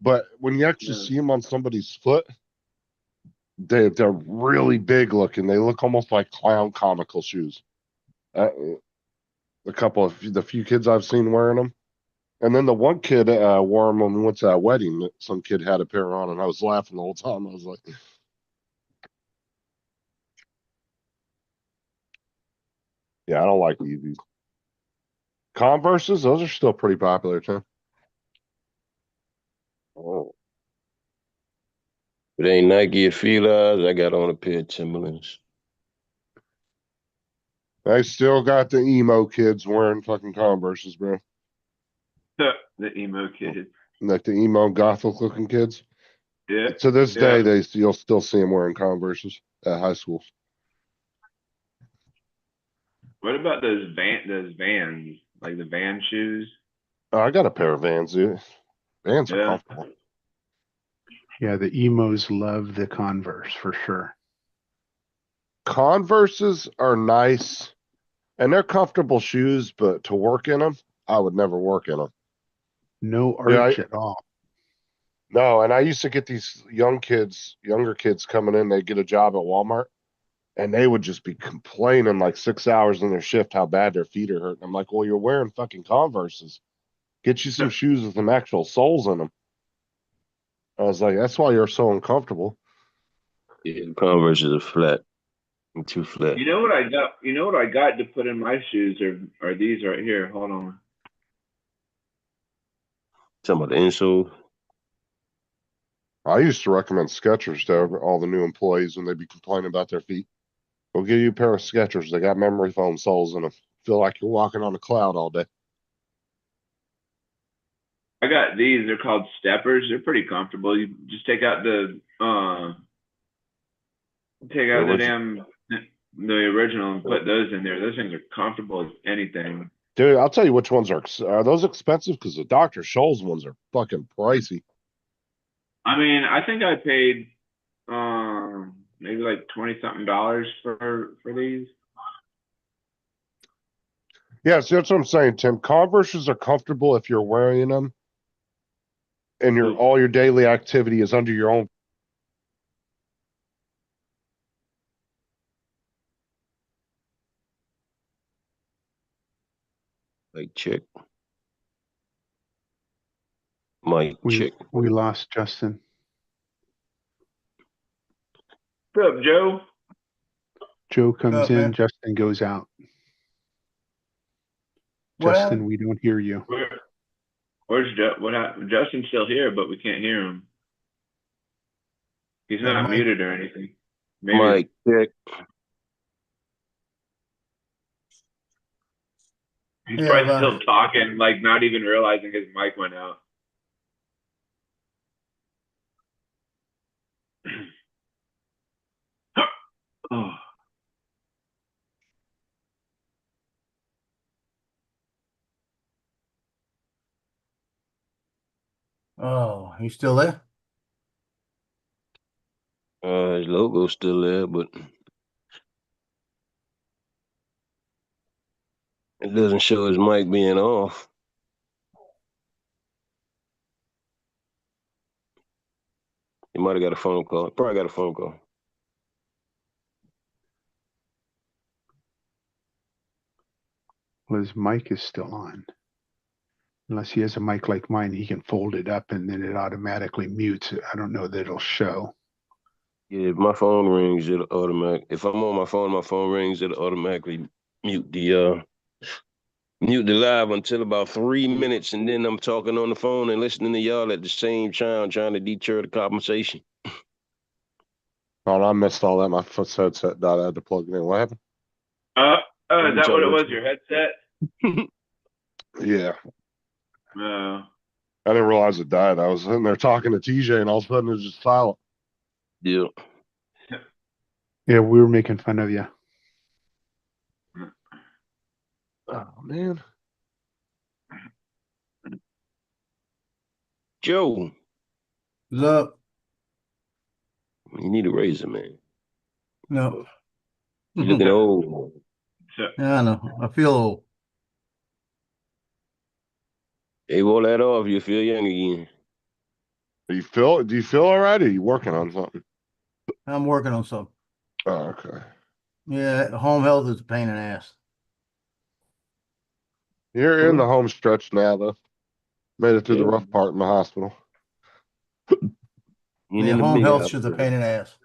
but when you actually see them on somebody's foot, they're really big looking. They look almost like clown comical shoes. A couple of the few kids I've seen wearing them, and then the one kid wore them when we went to that wedding. Some kid had a pair on, and I was laughing the whole time. I was like, "Yeah, I don't like these Converses. Those are still pretty popular too." Oh, if it ain't Nike or Fila, I got on a pair of Timberlands. I still got the emo kids wearing fucking Converses, bro. The emo kids. Like the emo gothic looking kids. Yeah. To this Yeah. day, you'll still see them wearing Converses at high schools. What about those Vans, like the Van shoes? Oh, I got a pair of Vans, dude. Vans are Yeah. comfortable. Yeah, the emos love the Converse for sure. Converses are nice and they're comfortable shoes, but to work in them, I would never work in them. No Yeah, arch at all. No, and I used to get these younger kids coming in, they get a job at Walmart, and they would just be complaining like 6 hours in their shift how bad their feet are hurting. I'm like, well, you're wearing fucking Converses. Get you some shoes with some actual soles in them. I was like, that's why you're so uncomfortable. Yeah, the Converse are flat. And too flat. You know what I got? You know what I got to put in my shoes are these right here. Hold on. Talking about the insole. I used to recommend Skechers to all the new employees when they'd be complaining about their feet. We'll give you a pair of Skechers. They got memory foam soles in them. Feel like you're walking on a cloud all day. I got these. They're called Steppers. They're pretty comfortable. You just take out the the original and put those in there. Those things are comfortable as anything. Dude, I'll tell you which ones are those expensive? Because the Dr. Scholl's ones are fucking pricey. I mean, I think I paid maybe like $20-something for these. Yeah, see, that's what I'm saying, Tim. Converses are comfortable if you're wearing them and all your daily activity is under your own. Like check. Mike, check. We lost Justin. What's up, Joe? Joe comes up, in, man? Justin goes out. What Justin, happened? we don't hear you. Where's what happened? Justin's still here, but we can't hear him. He's not Mike. muted or anything. Maybe. Mike, check. He's Yeah, probably but- still talking, like not even realizing his mic went out. Oh. Oh, you still there? His logo's still there, but it doesn't show his mic being off. He might have got a phone call. Probably got a phone call. Well, his mic is still on. Unless he has a mic like mine, he can fold it up and then it automatically mutes it. I don't know that it'll show. Yeah, if my phone rings, it'll automatic. If I'm on my phone rings, it'll automatically mute the live until about 3 minutes, and then I'm talking on the phone and listening to y'all at the same time, trying to deter the conversation. Oh, I missed all that. My headset died. I had to plug it in. What happened? Is that what it was? Your headset? Yeah. No. I didn't realize it died. I was sitting there talking to TJ and all of a sudden it was just silent. Yeah. Yeah, we were making fun of you. Oh, man. Joe, What's up? you need a razor, man. No. You looking old. Yeah, I know. I feel old. Hey, roll that off. You feel young again. Do you feel all right? Or are you working on something? I'm working on something. Oh, okay. Yeah, home health is a pain in the ass. You're in the home stretch now, though. Made it through the Yeah. rough part in the hospital. Yeah, home health's just a pain in the ass.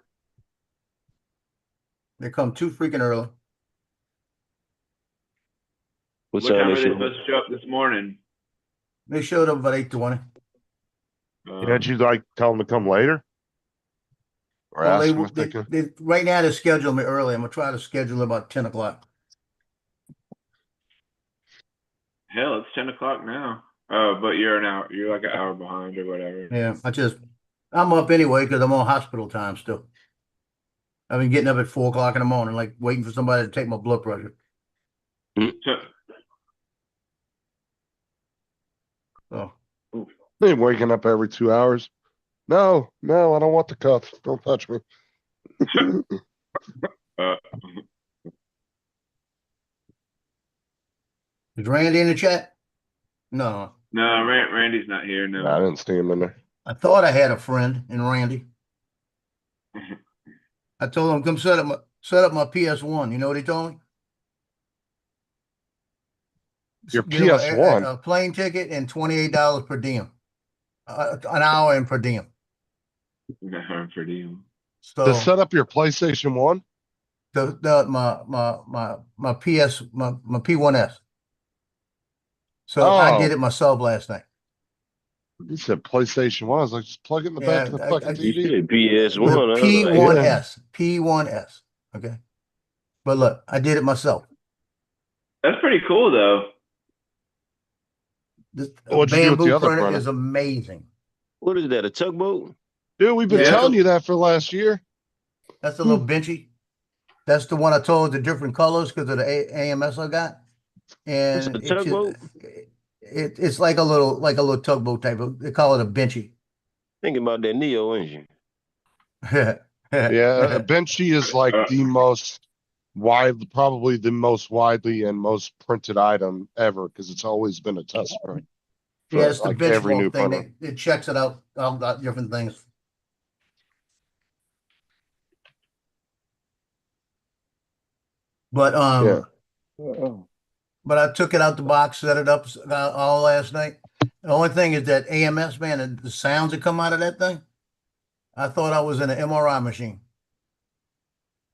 They come too freaking early. What What time time were they they show? supposed to show up this morning? They showed up about 8:20. Can't you like tell them to come later? Or Well, ask them if they can? they right now they're scheduling me early. I'm gonna try to schedule about 10 o'clock. Hell, it's 10 o'clock now. Oh, but you're like an hour behind or whatever. Yeah, I'm up anyway because I'm on hospital time still. I've been getting up at 4 o'clock in the morning, like waiting for somebody to take my blood pressure. So, So They waking up every 2 hours. No, no, I don't want the cuff. Don't touch me. Uh, is Randy in the chat? No. no, Randy's not here. No. I didn't see him in there. I thought I had a friend in Randy. I told him come set up my PS1. You know what he told me? Your Get him PS1? a plane ticket and $28 per diem, an hour in per diem. Per diem. So To set up your PlayStation 1? my P1S. So I did it myself last night. You said PlayStation 1. I was like, just plug it in the back of the fucking TV. PS1. P1S. P1S. Okay. But look, I did it myself. That's pretty cool, though. This What'd you do with bamboo the other printer printer? is amazing. What is that? A tugboat? Dude, we've been Yeah. telling you that for last year. That's the little benchy. That's the one I told the different colors because of the AMS I got. It's And a tugboat? it's like a little tugboat type of, they call it a benchy. Thinking about that Neo engine. Yeah, a Benchy is like the most probably the most widely and most printed item ever because it's always been a test print. Yeah, it's the like every new benchmark thing. printer. It checks it out, all about different things. But but I took it out the box, set it up all last night. The only thing is that AMS, man, and the sounds that come out of that thing, I thought I was in an MRI machine.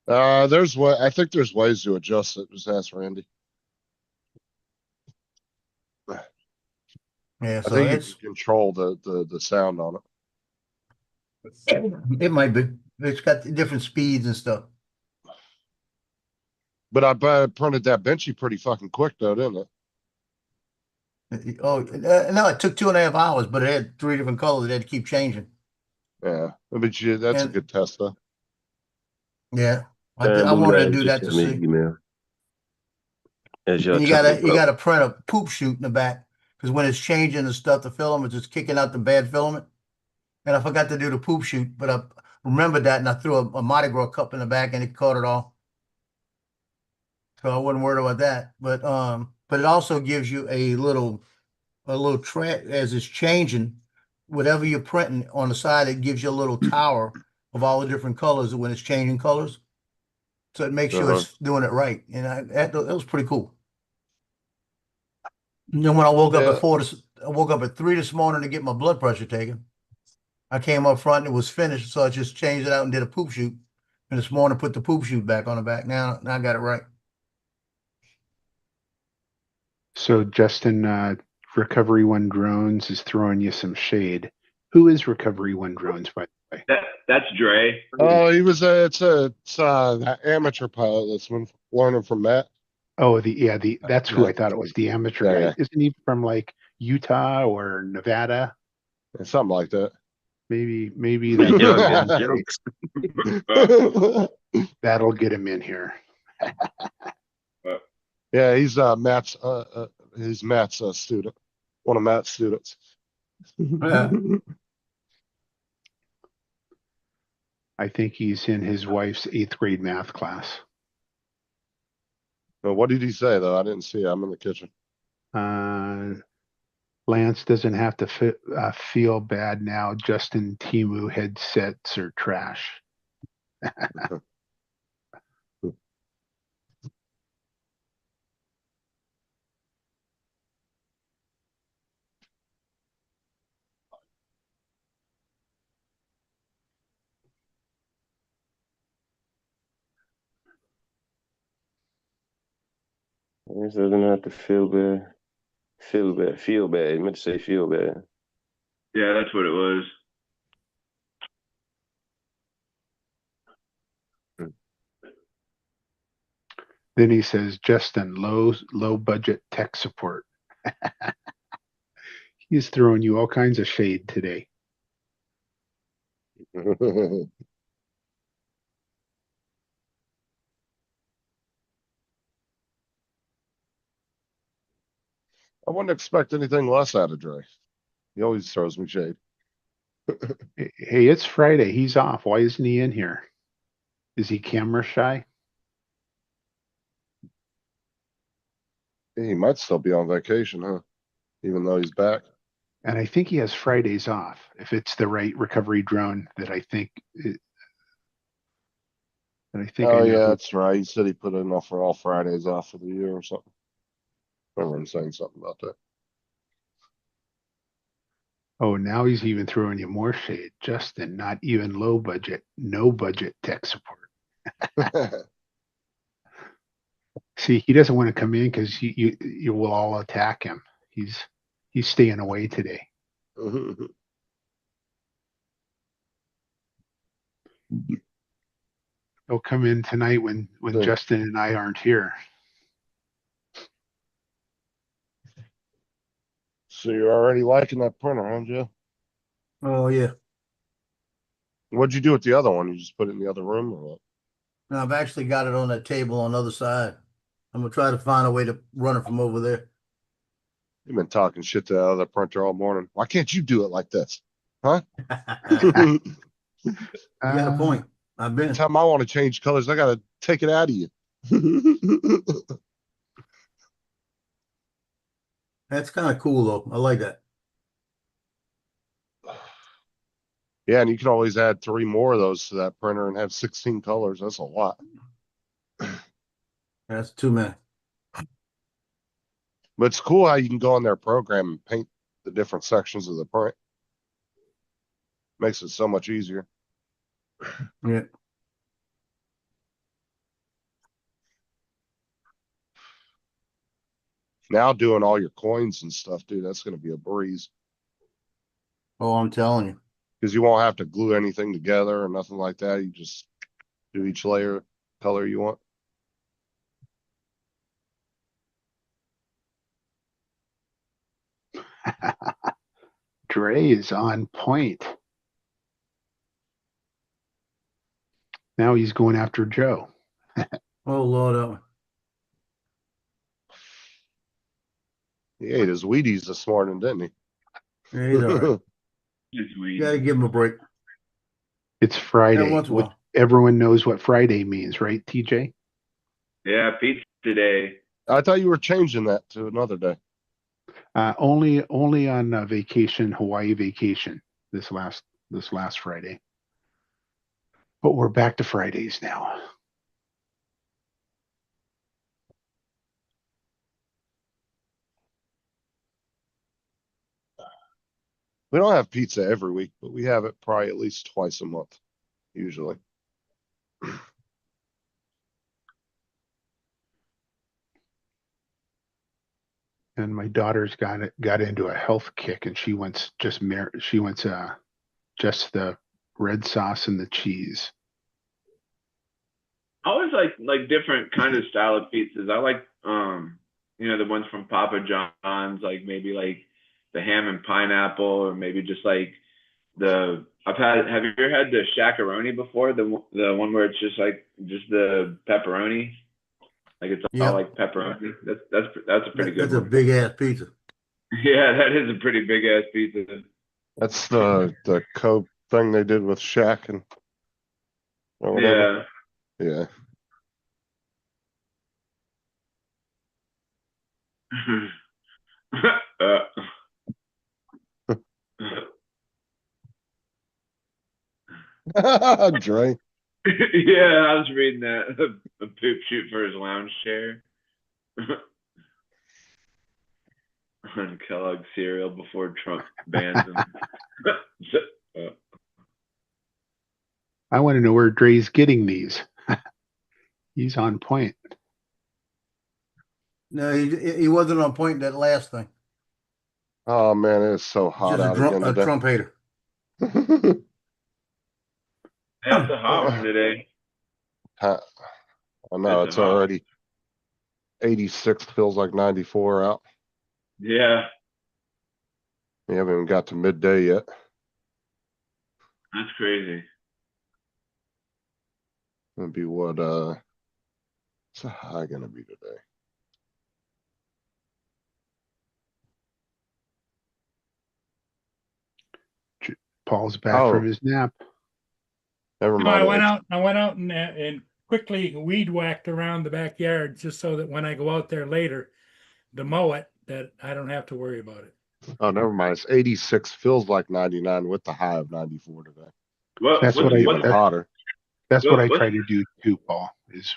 I think there's ways to adjust it. Just ask Randy. Yeah, I so think you can control the sound on it. it might be. It's got different speeds and stuff. But I printed that Benchy pretty fucking quick though, didn't it? Oh, no, it took 2.5 hours, but it had 3 different colors. It had to keep changing. Yeah, but that's a good test though. Yeah, I wanted to do that to see. Email. And you gotta print a poop chute in the back because when it's changing the stuff, the filament is kicking out the bad filament. And I forgot to do the poop chute, but I remembered that and I threw a Mardi Gras cup in the back and it caught it all. So I wasn't worried about that. But it also gives you a little track as it's changing. Whatever you're printing on the side, it gives you a little tower of all the different colors when it's changing colors. So it makes sure it's doing it right. And that was pretty cool. And then when I woke up I woke up at 3 this morning to get my blood pressure taken. I came up front and it was finished, so I just changed it out and did a poop chute. And this morning put the poop chute back on the back. Now I got it right. So Justin, Recovery One Drones is throwing you some shade. Who is Recovery One Drones, by the way? That's Dre. Oh, he was it's an amateur pilot that's been learning from Matt. Oh, that's who I thought it was, the amateur guy. Yeah. Isn't he from like Utah or Nevada? Something like that. Maybe that'll get him in here. Yeah, he's Matt's student. One of Matt's students. I think he's in his wife's 8th grade math class. Well, what did he say though? I didn't see it. I'm in the kitchen. Lance doesn't have to feel bad now. Justin Temu headsets are trash. It doesn't have to feel bad. Feel bad. You meant to say feel bad. Yeah, that's what it was. Then he says, Justin, low budget tech support. He's throwing you all kinds of shade today. I wouldn't expect anything less out of Dre. He always throws me shade. Hey, it's Friday. He's off. Why isn't he in here? Is he camera shy? He might still be on vacation, huh? Even though he's back. And I think he has Fridays off. If it's the right recovery drone that I think. Oh yeah, that's right. He said he put in for all Fridays off for the year or something. I remember him saying something about that. Oh, now he's even throwing you more shade. Justin, not even low budget, no budget tech support. See, he doesn't want to come in because you will all attack him. He's staying away today. He'll come in tonight when Justin and I aren't here. So you're already liking that printer, huh, Joe? Oh yeah. What'd you do with the other one? You just put it in the other room or what? No, I've actually got it on that table on the other side. I'm gonna try to find a way to run it from over there. You've been talking shit to the other printer all morning. Why can't you do it like this? Huh? You got a point. I've been. Every time I want to change colors, I gotta take it out of you. That's kind of cool though. I like that. Yeah, and you can always add 3 more of those to that printer and have 16 colors. That's a lot. That's too many. But it's cool how you can go on their program and paint the different sections of the print. Makes it so much easier. Yeah. Now doing all your coins and stuff, dude, that's going to be a breeze. Oh, I'm telling you. Because you won't have to glue anything together or nothing like that. You just do each layer color you want. Dre is on point. Now he's going after Joe. Oh Lord. He ate his Wheaties this morning, didn't he? Yeah, he's all right. You gotta give him a break. It's Friday. Every once in a while. Everyone knows what Friday means, right, TJ? Yeah, pizza day. I thought you were changing that to another day. Only on vacation, Hawaii vacation this last Friday. But we're back to Fridays now. We don't have pizza every week, but we have it probably at least twice a month, usually. And my daughter's got into a health kick, and she wants just the red sauce and the cheese. I always like different kind of style of pizzas. I like the ones from Papa John's, like maybe like the ham and pineapple, or maybe just like have you ever had the Shaq-a-Roni before? The one where it's just the pepperoni, like it's all like pepperoni. That's a pretty good. That's a big ass pizza. Yeah, that is a pretty big ass pizza. That's the Coke thing they did with Shaq and or whatever. Yeah. Dre. Yeah, I was reading that. A poop shoot for his lounge chair. On Kellogg's cereal before Trump bans him. I want to know where Dre's getting these. He's on point. No, he wasn't on point in that last thing. Oh man, it's so hot out again today. A Trump hater. That's a hot one today. I know it's already 86. Feels like 94 out. Yeah. We haven't even got to midday yet. That's crazy. Gonna be what? What's the high gonna be today? Paul's back Oh. from his nap. Never No, mind. I went out and quickly weed whacked around the backyard just so that when I go out there later to mow it, that I don't have to worry about it. Oh, never mind. It's 86. Feels like 99 with the high of 94 today. That's what Even hotter. That's what I try to do too, Paul, is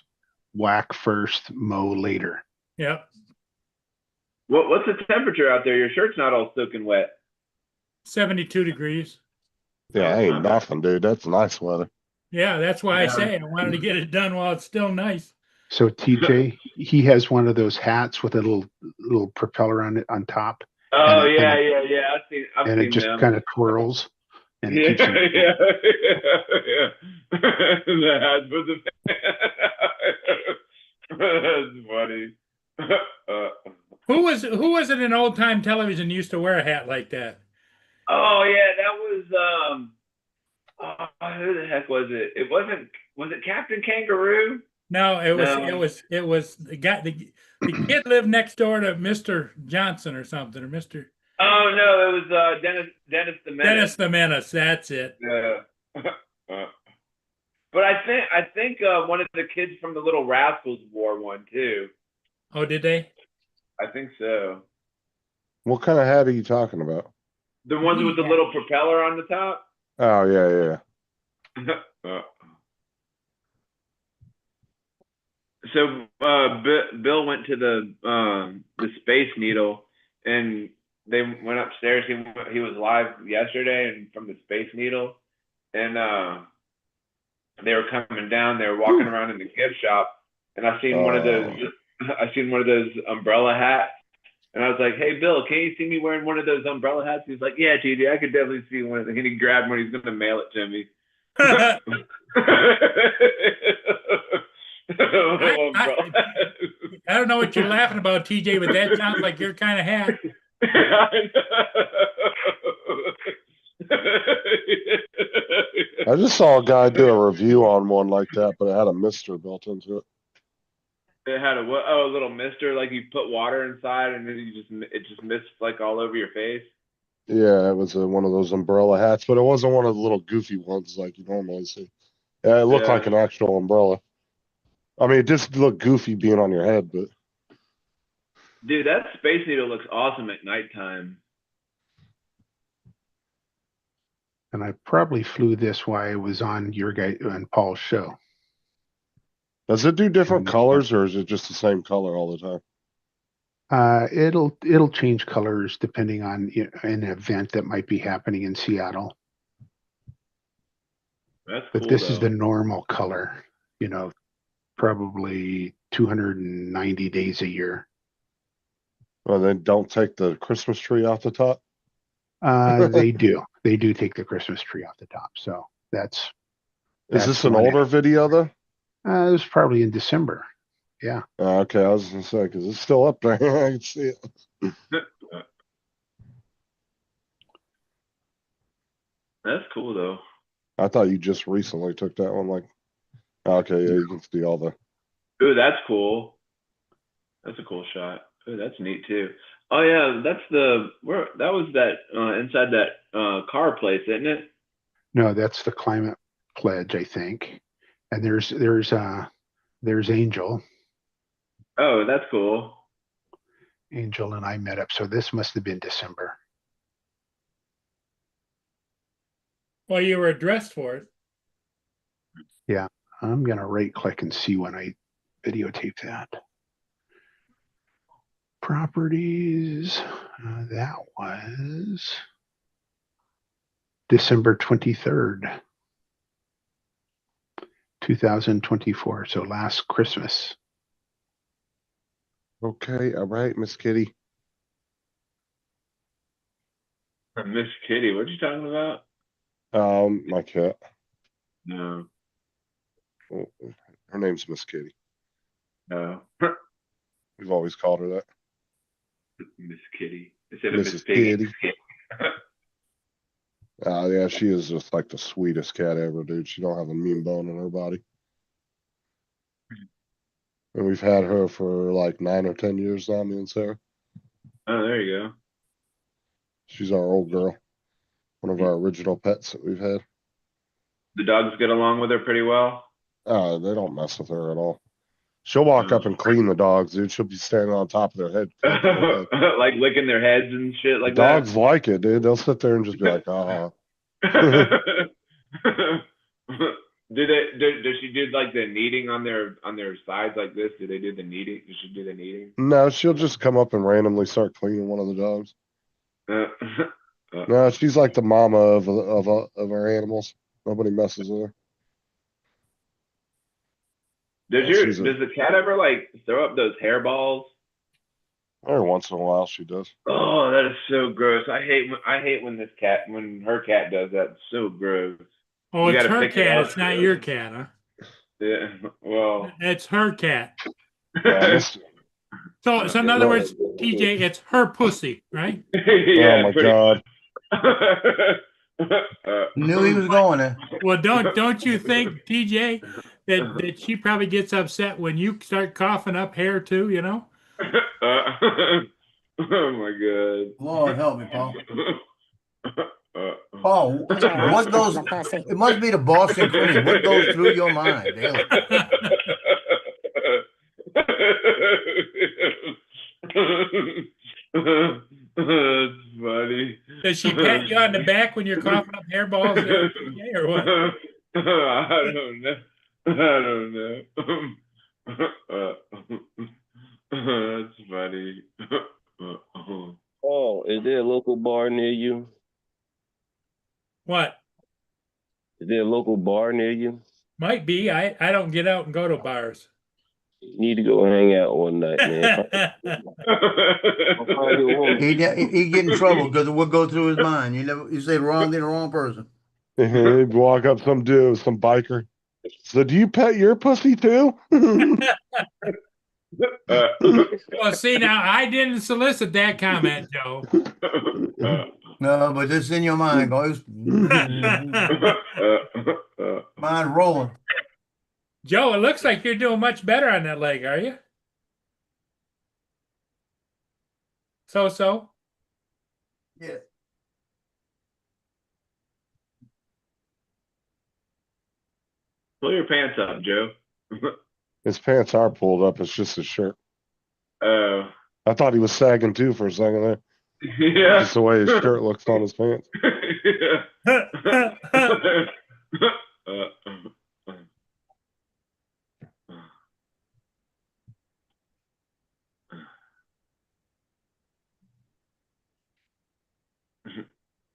whack first, mow later. Yeah. What's the temperature out there? Your shirt's not all soaking wet. 72 degrees. Yeah, ain't nothing, dude. That's nice weather. Yeah, that's why I say I wanted to get it done while it's still nice. So TJ, he has one of those hats with a little propeller on it on top. Oh, and yeah. I've and seen it just them. kind of twirls. And it keeps him yeah. That's what that's funny. Who was it in old time television used to wear a hat like that? Oh yeah, that was who the heck was it? Was it Captain Kangaroo? No, it was the guy the kid lived next door to Mr. Johnson or something, or Mr. Oh no, it was Dennis the Menace. Dennis the Menace, that's it. Yeah. But I think one of the kids from the Little Rascals wore one too. Oh, did they? I think so. What kind of hat are you talking about? The ones with the little propeller on the top. Oh, yeah. So Bill went to the Space Needle, and they went upstairs. He was live yesterday, and from the Space Needle, and they were coming down. They were walking around in the gift shop, and I seen one of those umbrella hats, and I was like, "Hey, Bill, can you see me wearing one of those umbrella hats?" He's like, "Yeah, TJ, I could definitely see one." And he grabbed one. He's gonna mail it to me. I don't know what you're laughing about, TJ, but that sounds like your kind of hat. I just saw a guy do a review on one like that, but it had a mister built into it. It had a little mister, like you put water inside and then it just mist like all over your face. Yeah, it was one of those umbrella hats, but it wasn't one of the little goofy ones like you normally see. Yeah, it looked like an actual umbrella. I mean, it just looked goofy being on your head, but. Dude, that Space Needle looks awesome at nighttime. And I probably flew this while I was on Paul's show. Does it do different colors, or is it just the same color all the time? It'll change colors depending on an event that might be happening in Seattle. That's but cool, this is the normal color, probably 290 days a year. Well, then don't take the Christmas tree off the top. They do take the Christmas tree off the top. So that's this an older video though? It was probably in December. Yeah. Okay, I was gonna say because it's still up there. I can see it. That's cool though. I thought you just recently took that one. Like, okay, yeah, you can see all the. Ooh, that's cool. That's a cool shot. Ooh, that's neat too. Oh yeah, that's that was inside that car place, isn't it? No, that's the Climate Pledge, I think. And there's Angel. Oh, that's cool. Angel and I met up, so this must have been December. Well, you were dressed for it. Yeah, I'm gonna right click and see when I videotape that. Properties. That was December 23rd, 2024. So last Christmas. Okay, all right, Miss Kitty. Miss Kitty, what are you talking about? My cat. No. Her name's Miss Kitty. No. We've always called her that. Miss Kitty. Instead of Miss Kitty. Piggy. Yeah, she is just like the sweetest cat ever, dude. She don't have a mean bone in her body. And we've had her for like 9 or 10 years now, me and Sarah. Oh, there you go. She's our old girl. One of our original pets that we've had. The dogs get along with her pretty well. They don't mess with her at all. She'll walk up and clean the dogs, dude. She'll be standing on top of their head. Like licking their heads and shit like Dogs like it, dude. They'll sit there and just be like, oh. that. Does she do like the kneading on their sides like this? Do they do the kneading? Does she do the kneading? No, she'll just come up and randomly start cleaning one of the dogs. No, she's like the mama of our animals. Nobody messes with her. Does the cat ever like throw up those hairballs? Every once in a while, she does. Oh, that is so gross. I hate when her cat does that. It's so gross. Oh, You it's gotta her pick it cat. up. It's not your cat, huh? Yeah. Well. It's her cat. Yeah, So in other words, TJ, it's her pussy, right? Yeah, oh my god. Knew he was going there. Well, don't you think, TJ, that she probably gets upset when you start coughing up hair too? You know. Oh my god. Lord help me, Paul. Paul, what goes? It must be the Boston cream. What goes through your mind daily? That's funny. Does she pat you on the back when you're coughing up hairballs there, TJ, or what? I don't know. That's funny. Oh, is there a local bar near you? What? Is there a local bar near you? Might be. I don't get out and go to bars. You need to go hang out one night, man. He get in trouble because of what goes through his mind. You say the wrong thing to the wrong person. He'd walk up some dude, some biker. So, do you pet your pussy too? Well, see, now I didn't solicit that comment, Joe. No, but it's in your mind, guys. Mind rolling. Joe, it looks like you're doing much better on that leg, are you? So? Yeah. Pull your pants up, Joe. His pants are pulled up. It's just his shirt. Oh. I thought he was sagging too for a second there. Yeah. Just the way his shirt looks on his pants.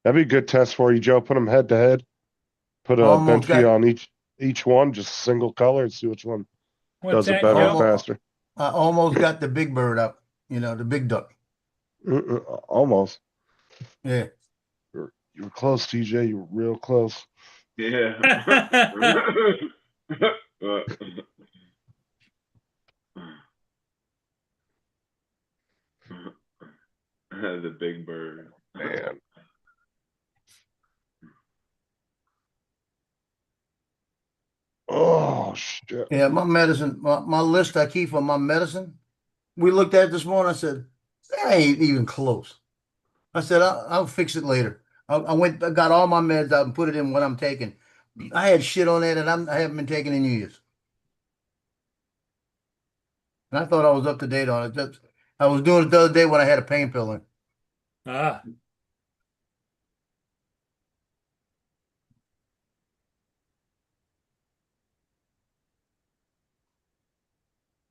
That'd be a good test for you, Joe. Put them head to head. Put a Almost Benfy got- on each one, just a single color, and see which one What's does it that, better and Joe? faster. I almost got the big bird up. The big duck. Almost. Yeah. You were close, TJ. You were real close. Yeah. The big bird. Man. Oh shit. Yeah, my medicine, my list I keep for my medicine. We looked at it this morning. I said, that ain't even close. I said, I'll fix it later. I got all my meds out and put it in what I'm taking. I had shit on that and I haven't been taking in years. And I thought I was up to date on it. I was doing it the other day when I had a pain pill in. Ah.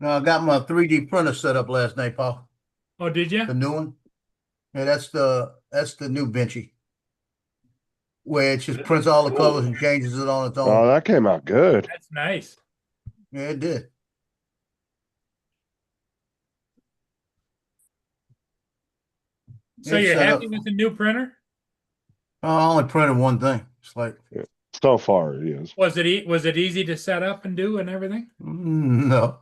Now I got my 3D printer set up last night, Paul. Oh, did you? The new one. Yeah, that's the new Benchy. Where it just prints all the colors and changes it on its own. Oh, that came out good. That's nice. Yeah, it did. So It's you're set happy up. with the new printer? I only printed one thing. It's like, So far, it is. Was it easy to set up and do and everything? no.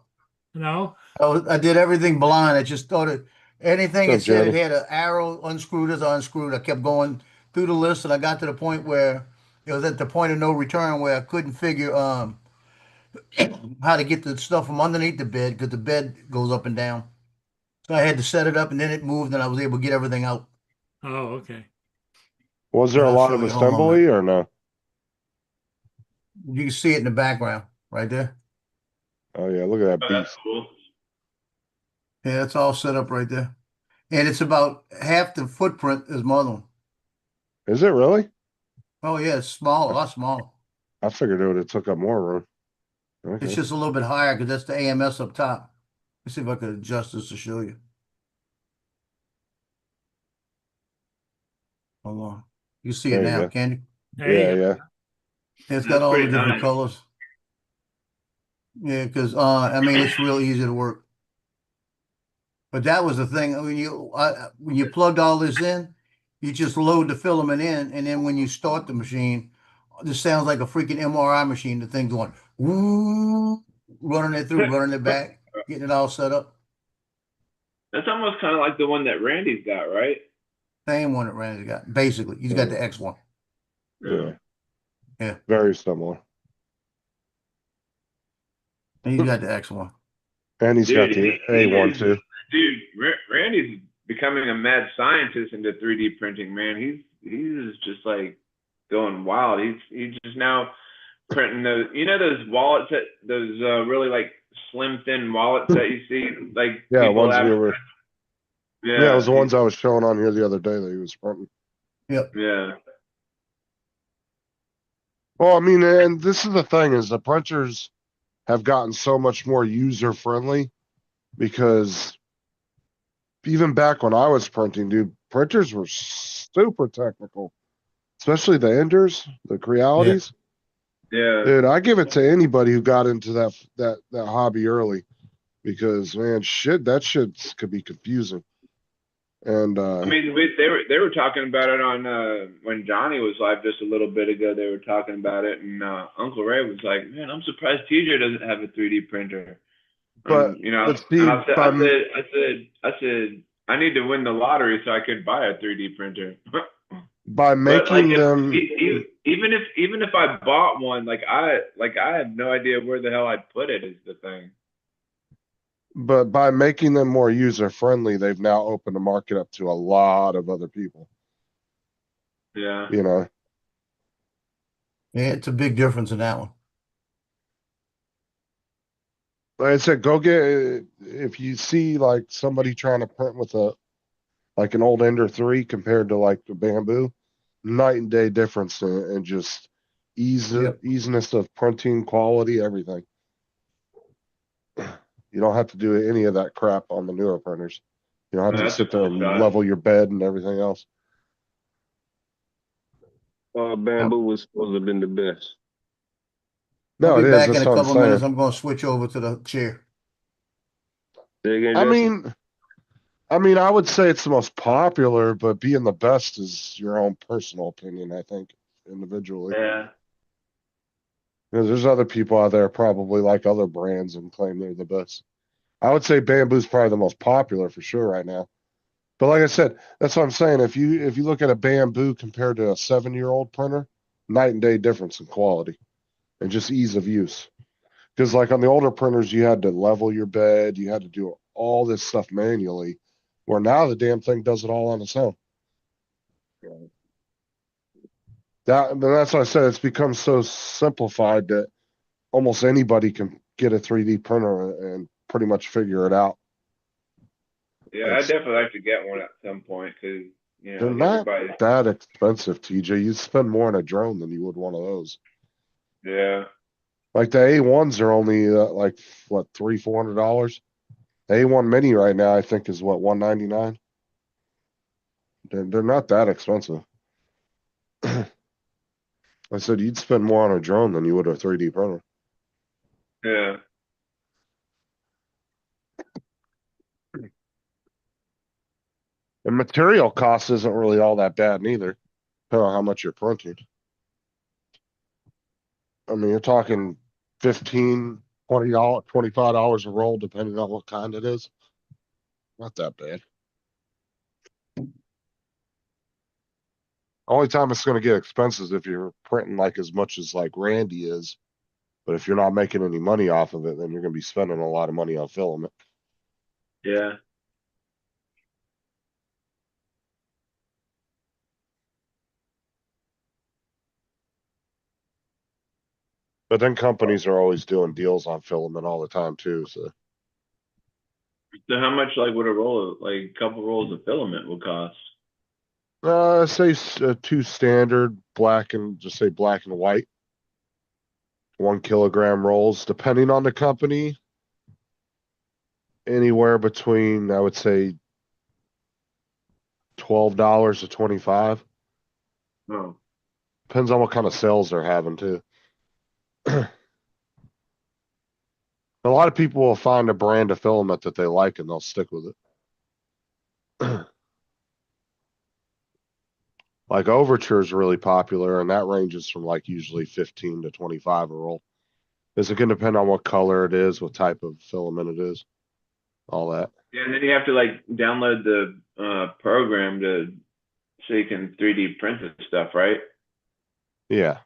No. I did everything blind. I just started anything So it said it jealous. had an arrow unscrewed as unscrewed. I kept going through the list and I got to the point where it was at the point of no return where I couldn't figure how to get the stuff from underneath the bed because the bed goes up and down. So I had to set it up and then it moved and I was able to get everything out. Oh, okay. Was there And a I'll lot show of you. Hold on a assembly minute. or no? You can see it in the background right there. Oh yeah, look at that Oh, that's beast. cool. Yeah, it's all set up right there. And it's about half the footprint as my other one. Is it really? Oh yeah, it's small, a lot smaller. I figured it would have took up more room. It's Okay. just a little bit higher because that's the AMS up top. Let's see if I could adjust this to show you. Hold on. You see it There you now, go. can you? There you Yeah, go. yeah. It's That's got all the pretty different nice. colors. Yeah, because I mean it's real easy to work. But that was the thing when you plugged all this in, you just load the filament in, and then when you start the machine, this sounds like a freaking MRI machine. The thing going woo, running it through, running it back, getting it all set up. That's almost kind of like the one that Randy's got, right? Same one that Randy got. Basically, he's got the X1. Yeah. Yeah. Very similar. And he's got the X1. And he's got the A1 too. Dude, Randy's becoming a mad scientist into 3D printing, man. He's just like going wild. He's just now printing those, those wallets those really like slim thin wallets that you see, like Yeah, people ones have. you were. Yeah, it was the ones I was showing on here the other day that he was printing. Yep. Yeah. Well, I mean, and this is the thing is the printers have gotten so much more user friendly because even back when I was printing, dude, printers were super technical, especially the Enders, the Crealities. Yeah. Dude, I give it to anybody who got into that hobby early because man, that shit could be confusing. And I mean, they were talking about it on when Johnny was live just a little bit ago. They were talking about it, and Uncle Ray was like, "Man, I'm surprised TJ doesn't have a 3D printer." But see, and I said, I need to win the lottery so I could buy a 3D printer. by making them, even if I bought one, like I have no idea where the hell I'd put it. Is the thing. but by making them more user friendly, they've now opened the market up to a lot of other people. Yeah. You know. Yeah, it's a big difference in that one. Like I said, go get if you see like somebody trying to print with like an old Ender 3 compared to like the Bamboo, night and day difference in just easiness of printing, quality, everything. You don't have to do any of that crap on the newer printers. You don't have to sit there and level your bed and everything else. Bamboo was supposed to have been the best. No, I'll be it is. back in That's a what I'm couple minutes. saying. I'm going to switch over to the chair. I mean, I would say it's the most popular, but being the best is your own personal opinion, I think, individually. Yeah. Because there's other people out there probably like other brands and claim they're the best. I would say Bamboo's probably the most popular for sure right now. But like I said, that's what I'm saying. If you look at a Bamboo compared to a 7-year-old printer, night and day difference in quality and just ease of use. Because like on the older printers, you had to level your bed, you had to do all this stuff manually, where now the damn thing does it all on its own. That's what I said. It's become so simplified that almost anybody can get a 3D printer and pretty much figure it out. Yeah, I'd definitely like to get one at some point because they're not that expensive, TJ. You spend more on a drone than you would one of those. Yeah. Like the A1s are only like what $300-400. The A1 Mini right now I think is what $199. They're not that expensive. I said you'd spend more on a drone than you would a 3D printer. Yeah. And material cost isn't really all that bad neither, depending on how much you're printing. I mean, you're talking $15, $20, $25 a roll, depending on what kind it is. Not that bad. Only time it's going to get expensive is if you're printing like as much as like Randy is. But if you're not making any money off of it, then you're going to be spending a lot of money on filament. Yeah. But then companies are always doing deals on filament all the time too. So So how much like would a roll of like a couple rolls of filament would cost? say two standard black and just say black and white, 1 kilogram rolls, depending on the company. Anywhere between, I would say, $12 to 25. Oh, Depends on what kind of sales they're having too. A lot of people will find a brand of filament that they like and they'll stick with it. Like Overture is really popular, and that ranges from like usually 15 to 25 a roll. Because it can depend on what color it is, what type of filament it is, all that. yeah, and then you have to like download the program to so you can 3D print the stuff, right? Yeah.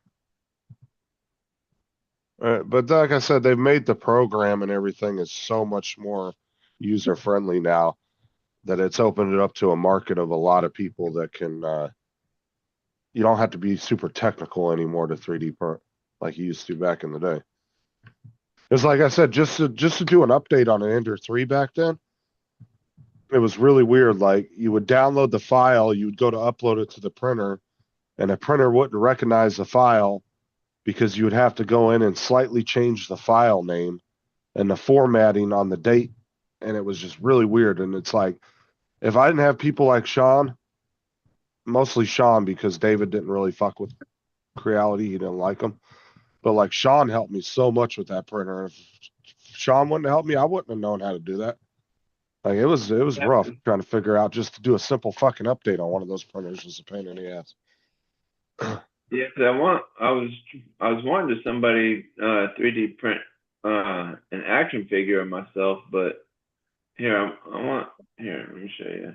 But like I said, they've made the program and everything is so much more user friendly now that it's opened it up to a market of a lot of people that can. You don't have to be super technical anymore to 3D print like you used to back in the day. It's like I said, just to do an update on an Ender 3 back then, it was really weird. Like you would download the file, you would go to upload it to the printer, and the printer wouldn't recognize the file because you would have to go in and slightly change the file name and the formatting on the date. And it was just really weird. And it's like, if I didn't have people like Sean, mostly Sean, because David didn't really fuck with Creality, he didn't like them. But like Sean helped me so much with that printer. If Sean wouldn't help me, I wouldn't have known how to do that. Like it was rough trying to figure out just to do a simple fucking update on one of those printers was a pain in the ass. Yeah, 'cause I was wanting to somebody 3D print an action figure of myself, but here let me show you.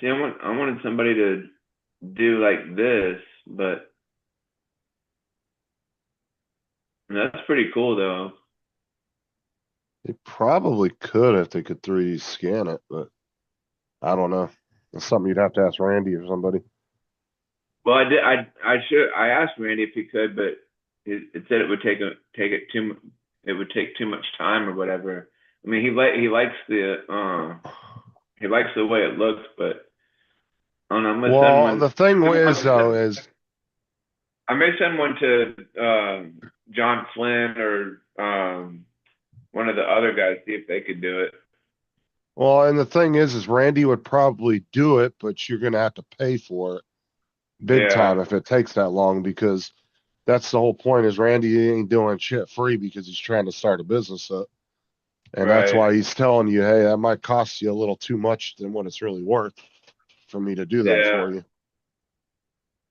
See, I wanted somebody to do like this, but that's pretty cool though. They probably could if they could 3D scan it, but I don't know. That's something you'd have to ask Randy or somebody. Well, I did. I asked Randy if he could, but it said it would take too much time or whatever. I mean, he likes the way it looks, but I don't know. I'm gonna send Well, one. the thing is though is I may send one to John Flynn or one of the other guys, see if they could do it. well, and the thing is Randy would probably do it, but you're gonna have to pay for it big time if it takes that long, because that's the whole point is Randy ain't doing shit free because he's trying to start a business up. And that's why he's telling you, hey, that might cost you a little too much than what it's really worth for me to do that for you.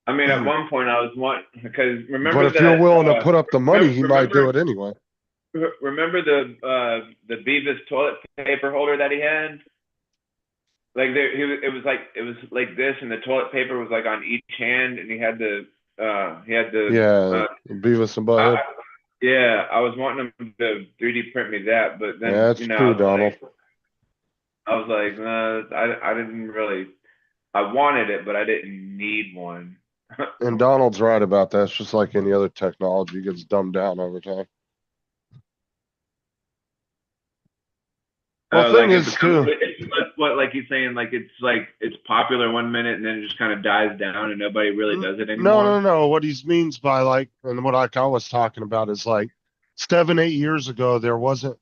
I mean, at one point I was because remember. But if you're willing to put up the money, he might do it anyway. Remember the Beavis toilet paper holder that he had? Like it was like this, and the toilet paper was like on each hand, and he had the Beavis and Butthead. Yeah, I was wanting him to 3D print me that, but then that's true, Donald. I was like, I didn't really. I wanted it, but I didn't need one. And Donald's right about that. It's just like any other technology, it gets dumbed down over time. Well, the thing is too. It's what like he's saying, like it's popular one minute and then it just kind of dies down and nobody really does it anymore. No. What he means by like, and what I was talking about is like 7-8 years ago, there wasn't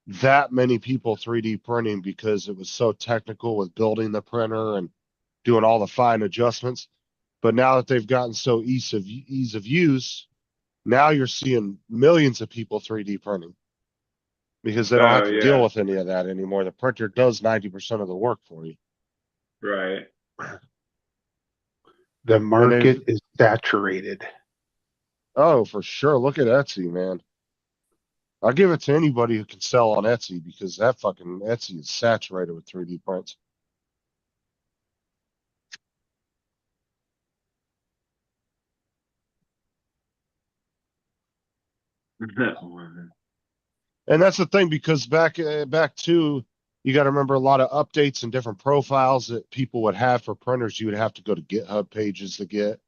that many people 3D printing because it was so technical with building the printer and doing all the fine adjustments. But now that they've gotten so ease of use, now you're seeing millions of people 3D printing because they don't have to deal with any of that anymore. The printer does 90% of the work for you. Right. The market is saturated. Oh, for sure. Look at Etsy, man. I'll give it to anybody who can sell on Etsy because that fucking Etsy is saturated with 3D prints. And that's the thing, because back to you got to remember a lot of updates and different profiles that people would have for printers. You would have to go to GitHub pages to get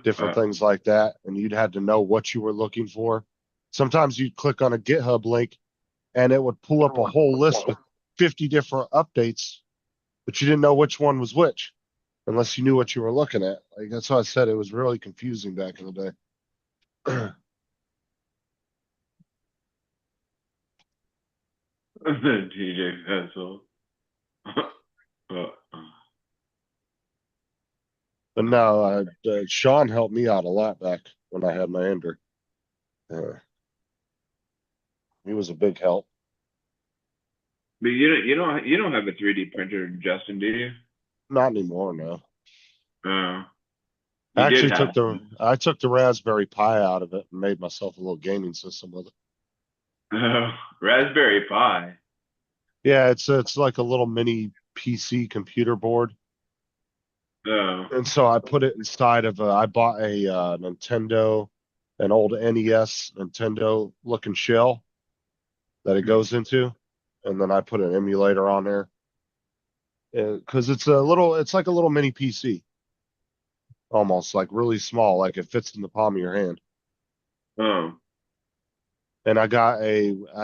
different things like that. And you'd had to know what you were looking for. Sometimes you'd click on a GitHub link and it would pull up a whole list with 50 different updates, but you didn't know which one was which unless you knew what you were looking at. Like that's why I said it was really confusing back in the day. TJ Pencil. But no, Sean helped me out a lot back when I had my Ender. He was a big help. But you don't have a 3D printer, Justin, do you? Not anymore, no. Oh. I actually took the Raspberry Pi out of it and made myself a little gaming system with it. Oh, Raspberry Pi. Yeah, it's like a little mini PC computer board. Oh. And so I put it inside of I bought a Nintendo, an old NES Nintendo looking shell that it goes into, and then I put an emulator on there. Because it's like a little mini PC. Almost like really small, like it fits in the palm of your hand. Oh. And I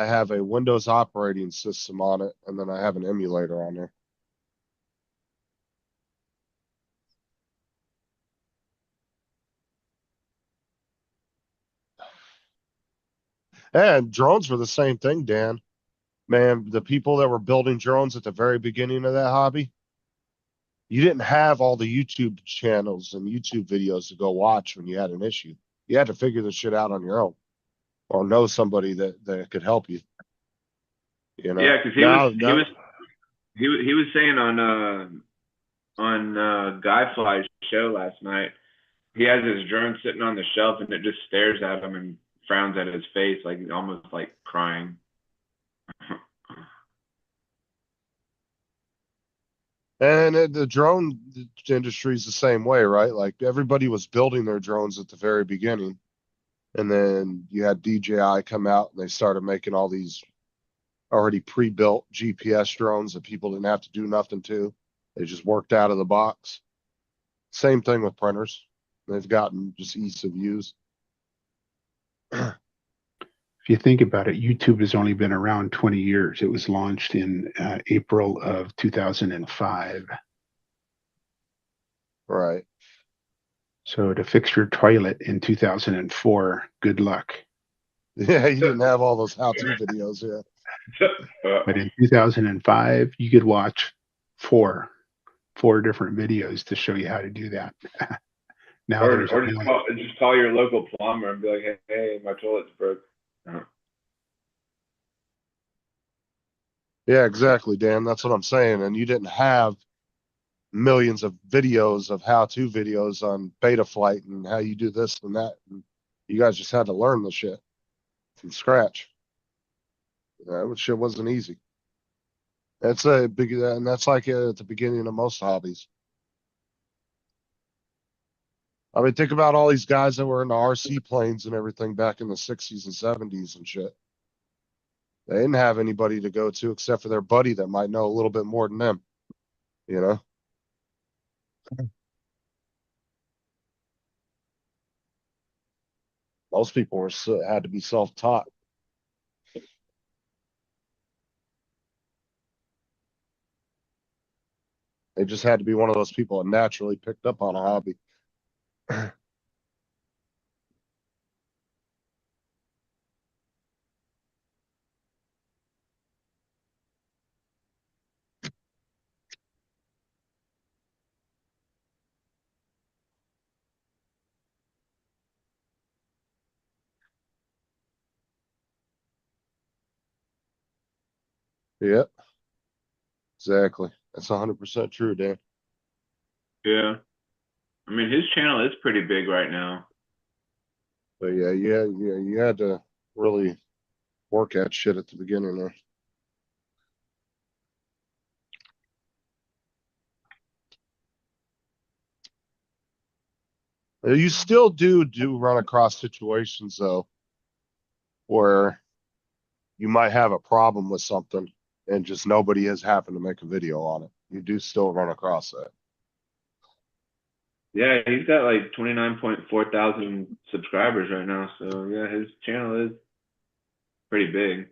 have a Windows operating system on it, and then I have an emulator on there. And drones were the same thing, Dan. Man, the people that were building drones at the very beginning of that hobby, you didn't have all the YouTube channels and YouTube videos to go watch when you had an issue. You had to figure this shit out on your own or know somebody that could help you. You know? Yeah, because he was saying on Guy Fly's show last night, he has his drone sitting on the shelf and it just stares at him and frowns at his face, like almost like crying. And the drone industry is the same way, right? Like everybody was building their drones at the very beginning. And then you had DJI come out and they started making all these already pre-built GPS drones that people didn't have to do nothing to. They just worked out of the box. Same thing with printers. They've gotten just ease of use. If you think about it, YouTube has only been around 20 years. It was launched in April of 2005. Right. So to fix your toilet in 2004, good luck. Yeah, you didn't have all those how-to videos yet. But in 2005, you could watch four different videos to show you how to do that. Now or just call your local plumber and be like, hey, my toilet's broke. Yeah, exactly, Dan. That's what I'm saying. And you didn't have millions of videos of how-to videos on Betaflight and how you do this and that. And you guys just had to learn the shit from scratch. That shit wasn't easy. That's and that's like at the beginning of most hobbies. I mean, think about all these guys that were in the RC planes and everything back in the 60s and 70s and shit. They didn't have anybody to go to except for their buddy that might know a little bit more than them, you know? Most people had to be self-taught. They just had to be one of those people that naturally picked up on a hobby. Yep. Exactly. That's 100% true, Dan. Yeah. I mean, his channel is pretty big right now. But yeah, you had to really work at shit at the beginning there. You still do run across situations though where you might have a problem with something and just nobody has happened to make a video on it. You do still run across that. Yeah, he's got like 29.4 thousand subscribers right now. So yeah, his channel is pretty big.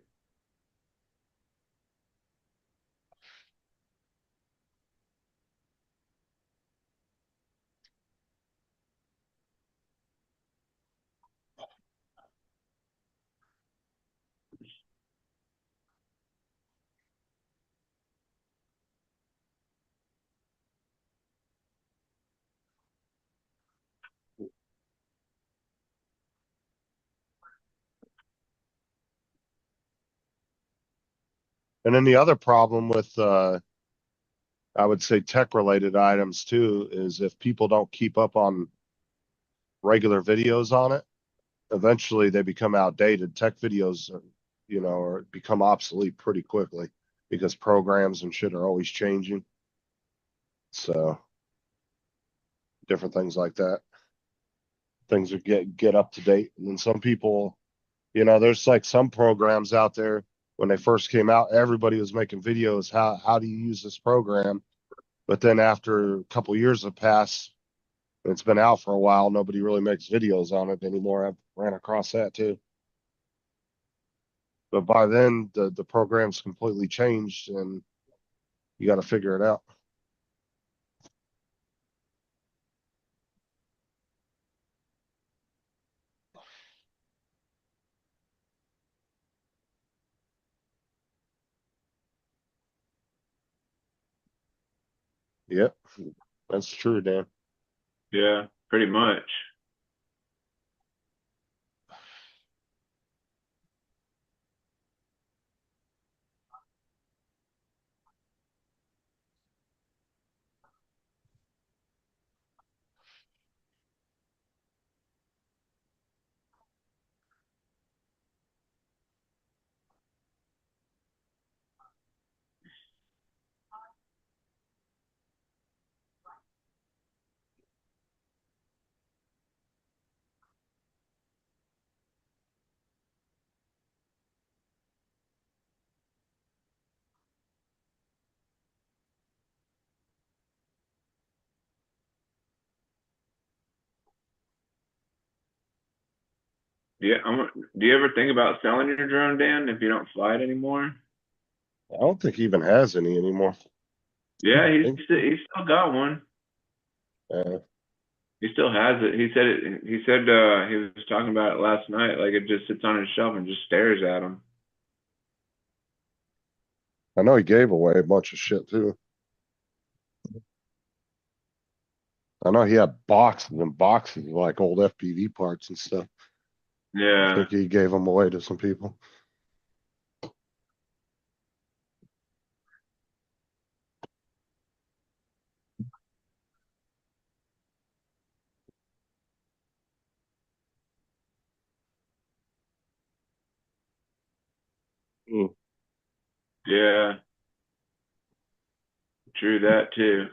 And then the other problem with, I would say tech related items too, is if people don't keep up on regular videos on it, eventually they become outdated. Tech videos, or become obsolete pretty quickly because programs and shit are always changing. So different things like that. Things are get up to date. And then some people, there's like some programs out there when they first came out, everybody was making videos. How do you use this program? But then after a couple of years have passed, it's been out for a while. Nobody really makes videos on it anymore. I've ran across that too. But by then, the program's completely changed, and you got to figure it out. Yep, that's true, Dan. Yeah, pretty much. Yeah, do you ever think about selling your drone, Dan, if you don't fly it anymore? I don't think he even has any anymore. Yeah, he's still got one. He still has it. He said he was talking about it last night. Like it just sits on his shelf and just stares at him. I know he gave away a bunch of shit too. I know he had boxes and boxes of like old FPV parts and stuff. Yeah. I think he gave them away to some people. Mm. Yeah. True that too.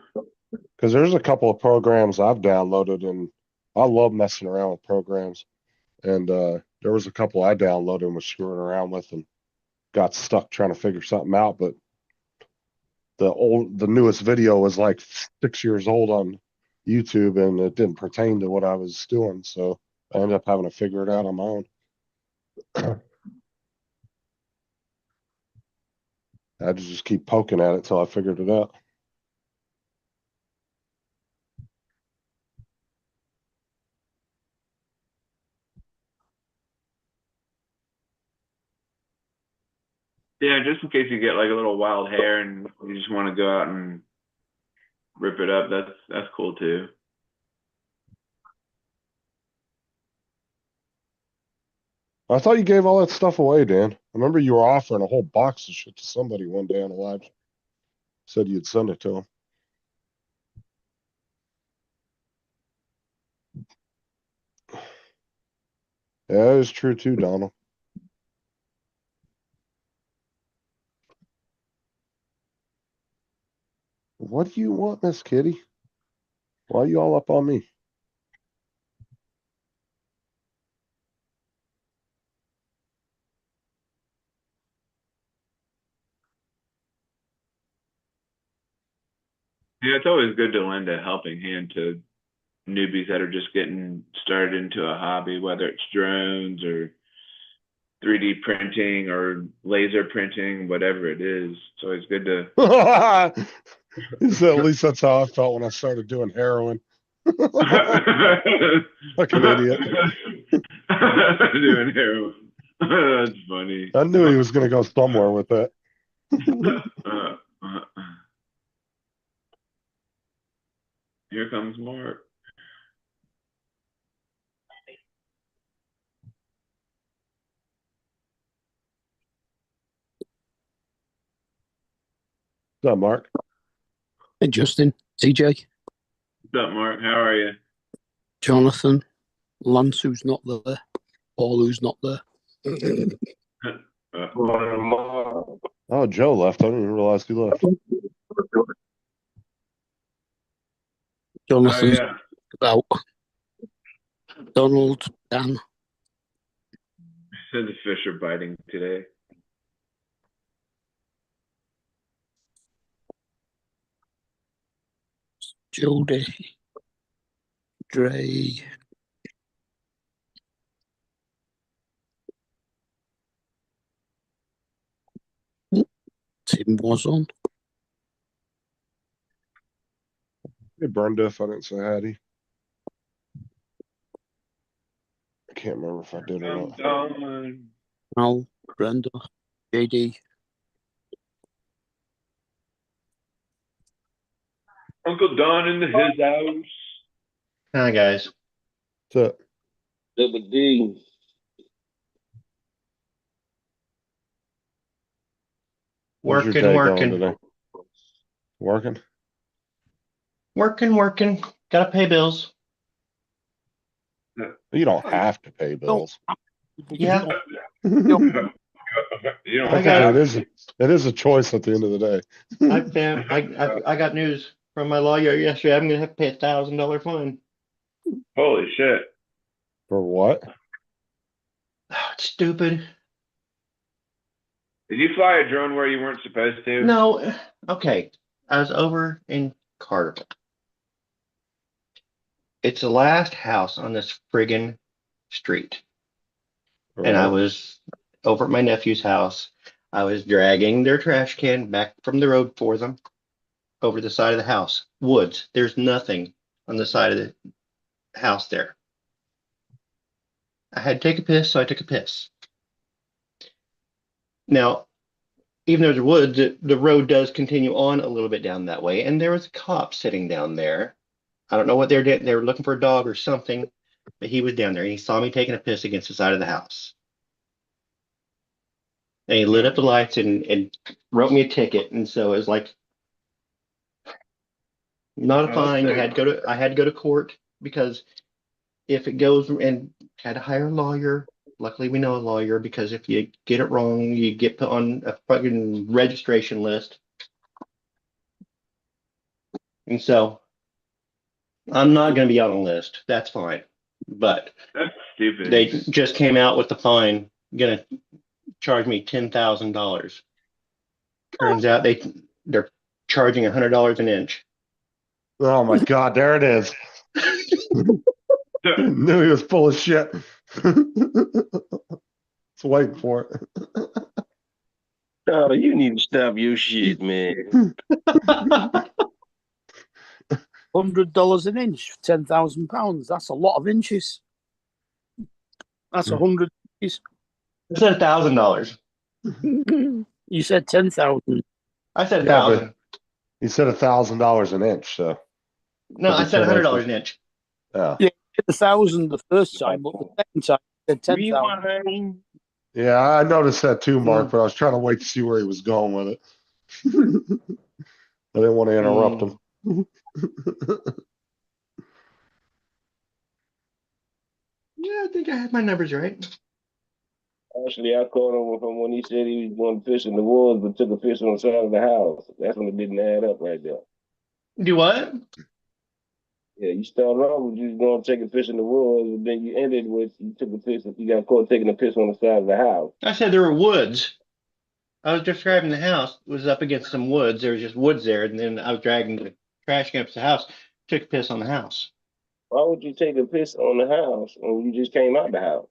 Because there's a couple of programs I've downloaded, and I love messing around with programs. And there was a couple I downloaded and was screwing around with and got stuck trying to figure something out. But the newest video was like 6 years old on YouTube, and it didn't pertain to what I was doing. So I ended up having to figure it out on my own. I had to just keep poking at it till I figured it out. Yeah, just in case you get like a little wild hair and you just want to go out and rip it up, that's cool too. I thought you gave all that stuff away, Dan. I remember you were offering a whole box of shit to somebody one day on a live. Said you'd send it to him. Yeah, that is true too, Donald. What do you want, Miss Kitty? Why are you all up on me? Yeah, it's always good to lend a helping hand to newbies that are just getting started into a hobby, whether it's drones or 3D printing or laser printing, whatever it is. It's always good to. So at least that's how I felt when I started doing heroin. Like an idiot. Doing heroin. That's funny. I knew he was going to go somewhere with that. Here comes Mark. What's up, Mark? Hey, Justin, TJ. What's up, Mark? How are you? Jonathan, Lance, who's not there, Paul, who's not there. Oh, Joe left. I didn't even realize he left. Jonathan's about. Donald, Dan. Said the fish are biting today. Jody, Dre. Tim was on. Hey, Brenda, if I didn't say Hattie. I can't remember if I did or not. Al, Brenda, JD. Uncle Don in his house. Hi, guys. What's up? Double D. How's your day going today? Working? Working. Gotta pay bills. You don't have to pay bills. Yeah. It is a choice at the end of the day. I got news from my lawyer yesterday. I'm gonna have to pay $1,000 fine. Holy shit. For what? Oh, it's stupid. Did you fly a drone where you weren't supposed to? No. Okay. I was over in Carterville. It's the last house on this friggin' street. And I was over at my nephew's house. I was dragging their trash can back from the road for them over the side of the house. Woods. There's nothing on the side of the house there. I had to take a piss, so I took a piss. Now, even though there's woods, the road does continue on a little bit down that way, and there was a cop sitting down there. I don't know what they were doing. They were looking for a dog or something, but he was down there, and he saw me taking a piss against the side of the house. And he lit up the lights and wrote me a ticket, and so it was like not a fine. I had to go to court because if it goes, and had to hire a lawyer. Luckily, we know a lawyer, because if you get it wrong, you get put on a fucking registration list. And so I'm not going to be on a list. That's fine. But that's stupid. They just came out with the fine, going to charge me $10,000. Turns out they're charging $100 an inch. Oh my God, there it is. Knew he was full of shit. It's waiting for it. Oh, you need to stop your shit, man. $100 an inch, £10,000. That's a lot of inches. That's 100 inches. I said $1,000. You said 10,000. I said 1,000. You said $1,000 an inch, so. No, I said $100 an inch. Yeah. Yeah, 1,000 the first time, but the second time you said 10,000. Yeah, I noticed that too, Mark, but I was trying to wait to see where he was going with it. I didn't want to interrupt him. Yeah, I think I had my numbers right. Actually, I caught him with him when he said he was going to fish in the woods, but took a fish on the side of the house. That's when it didn't add up right there. Do what? Yeah, you started off with you was going to take a fish in the woods, and then you ended with you took a fish. You got caught taking a piss on the side of the house. I said there were woods. I was describing the house. It was up against some woods. There was just woods there, and then I was dragging the trash can up to the house, took a piss on the house. Why would you take a piss on the house when you just came out the house?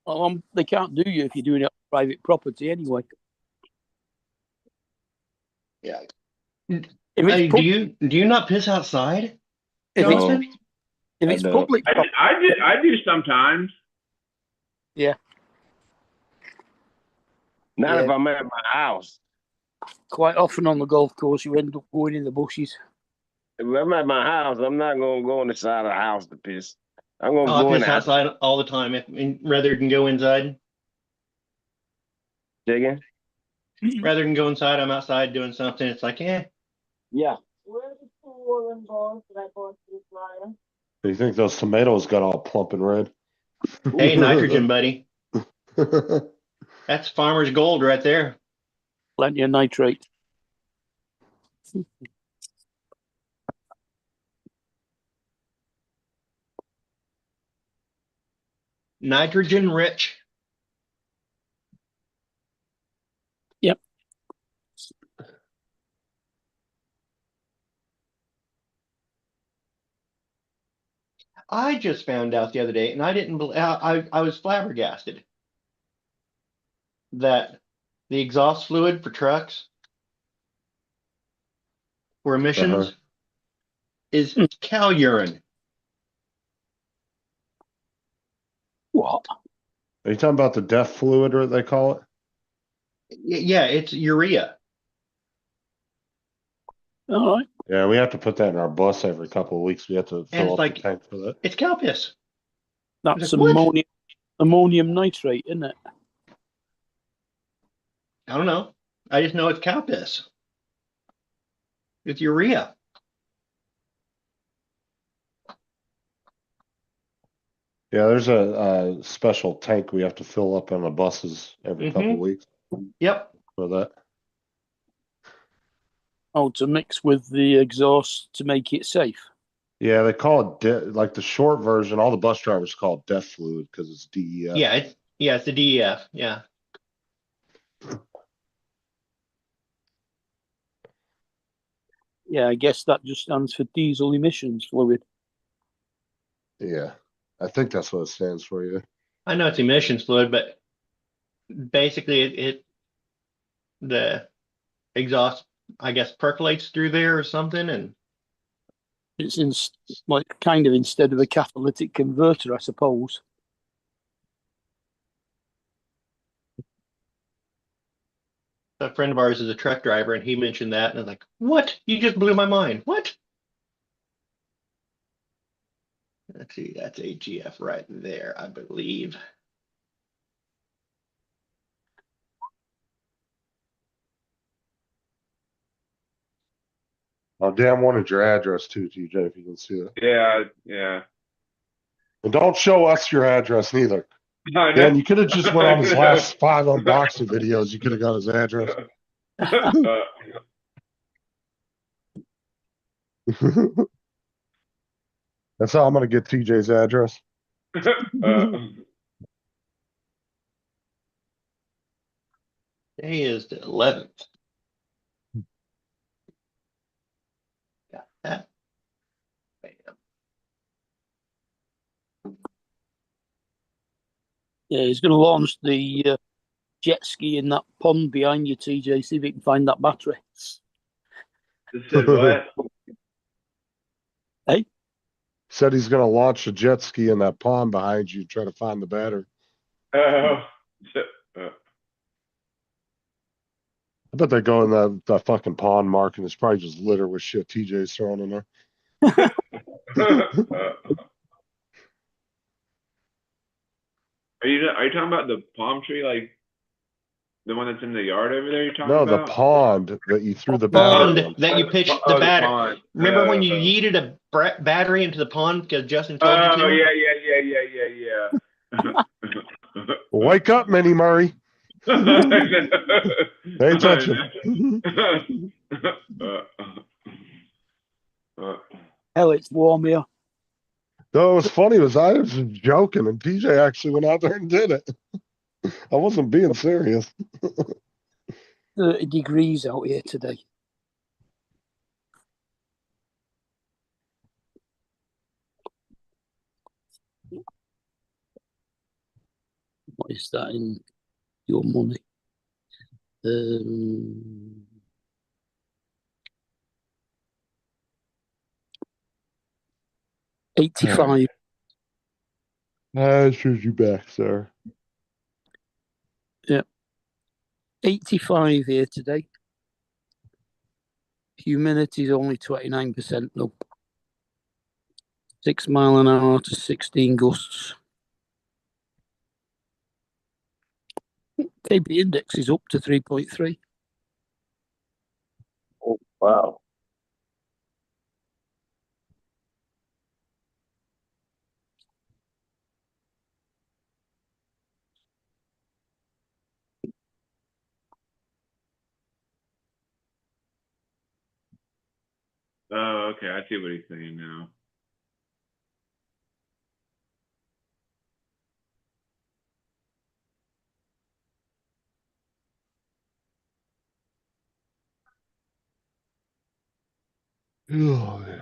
Well, they can't do you if you're doing it on private property anyway. Yeah. If Hey, it's do you not piss outside? If it's, Jonathan? if I it's don't. public, I do sometimes. yeah, Not Yeah. if I'm at my house. quite often on the golf course you end up going in the bushes. If I'm at my house, I'm not gonna go on the side of the house to piss. I'm gonna Oh, I go in piss the house. outside all the time rather than go inside. Say again? Rather than go inside, I'm outside doing something. It's like, Yeah. Where's the pool and balls that I bought you, Brian? Do you think those tomatoes got all plump and red? hey, nitrogen, buddy. That's farmer's gold right there. Plenty of nitrate. Nitrogen rich. Yep. I just found out the other day, and I didn't believe, I was flabbergasted that the exhaust fluid for trucks for emissions is cow urine. What? Are you talking about the death fluid, or they call it? Yeah, it's urea. All right. Yeah, we have to put that in our bus every couple of weeks. We have to And fill it's up like, the tank for that. it's cow piss. That's Like, what? ammonium nitrate, isn't it? I don't know. I just know it's cow piss. It's urea. Yeah, there's a special tank we have to fill up on the buses every couple of weeks Yep. for that. Oh, to mix with the exhaust to make it safe. Yeah, they call it like the short version. All the bus drivers call it death fluid because it's DEF. Yeah, it's the DEF. Yeah. Yeah, I guess that just stands for diesel emissions fluid. Yeah, I think that's what it stands for. Yeah. I know it's emissions fluid, but basically the exhaust, I guess, percolates through there or something, and It's like kind of instead of a catalytic converter, I suppose. a friend of ours is a truck driver, and he mentioned that, and I was like, "What? You just blew my mind. What?" Let's see, that's AGF right there, I believe. Oh, damn, wanted your address too, TJ, if you can see that. Yeah. And don't show us your address neither. No, no. Dan, you could have just went on his last 5 unboxing videos. You could have got his address. That's how I'm going to get TJ's address. Today is the 11th. Got that. Bam. Yeah, he's going to launch the jet ski in that pond behind you, TJ. See if he can find that battery. This is what? Hey? Said he's going to launch a jet ski in that pond behind you, try to find the battery. Oh. I bet they go in that fucking pond, Mark, and it's probably just litter with shit TJ's throwing in there. Are you talking about the palm tree, like the one that's in the yard over there? You're talking No, about? the pond that you threw the battery Pond in. that you pitched Oh, the the battery. pond. Remember when you yeeted a battery into the pond because Justin told you to? Oh, yeah. Wake up, Minnie Murray. Pay attention. Hell, it's warm here. No, it was funny. Was I was just joking, and TJ actually went out there and did it. I wasn't being serious. 30 degrees out here today. What is that in your money? 85. Shows you back, sir. Yeah. 85 here today. Humidity is only 29% though. 6 mile an hour to 16 gusts. KB index is up to 3.3. Oh, wow. Oh, okay. I see what he's saying now. Oh, yeah.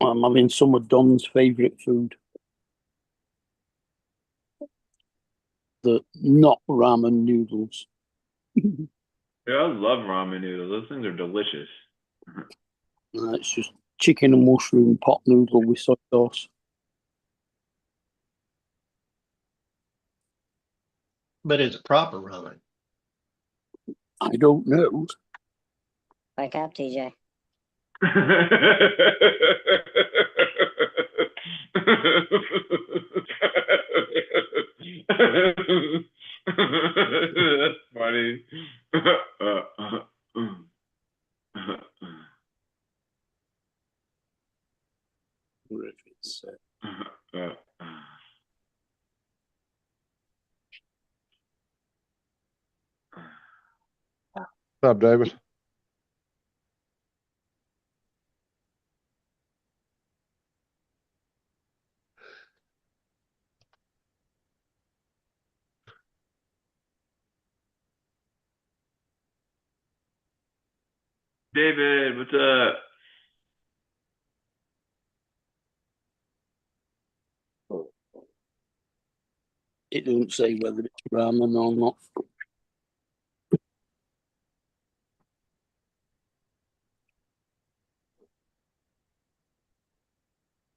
I'm having some of Don's favourite food. The not ramen noodles. Yeah, I love ramen noodles. Those things are delicious. It's just chicken and mushroom pot noodle with soy sauce. But it's proper ramen. I don't know. Wake up, TJ. That's funny. What's up, David? David, what's up? It doesn't say whether it's ramen or not.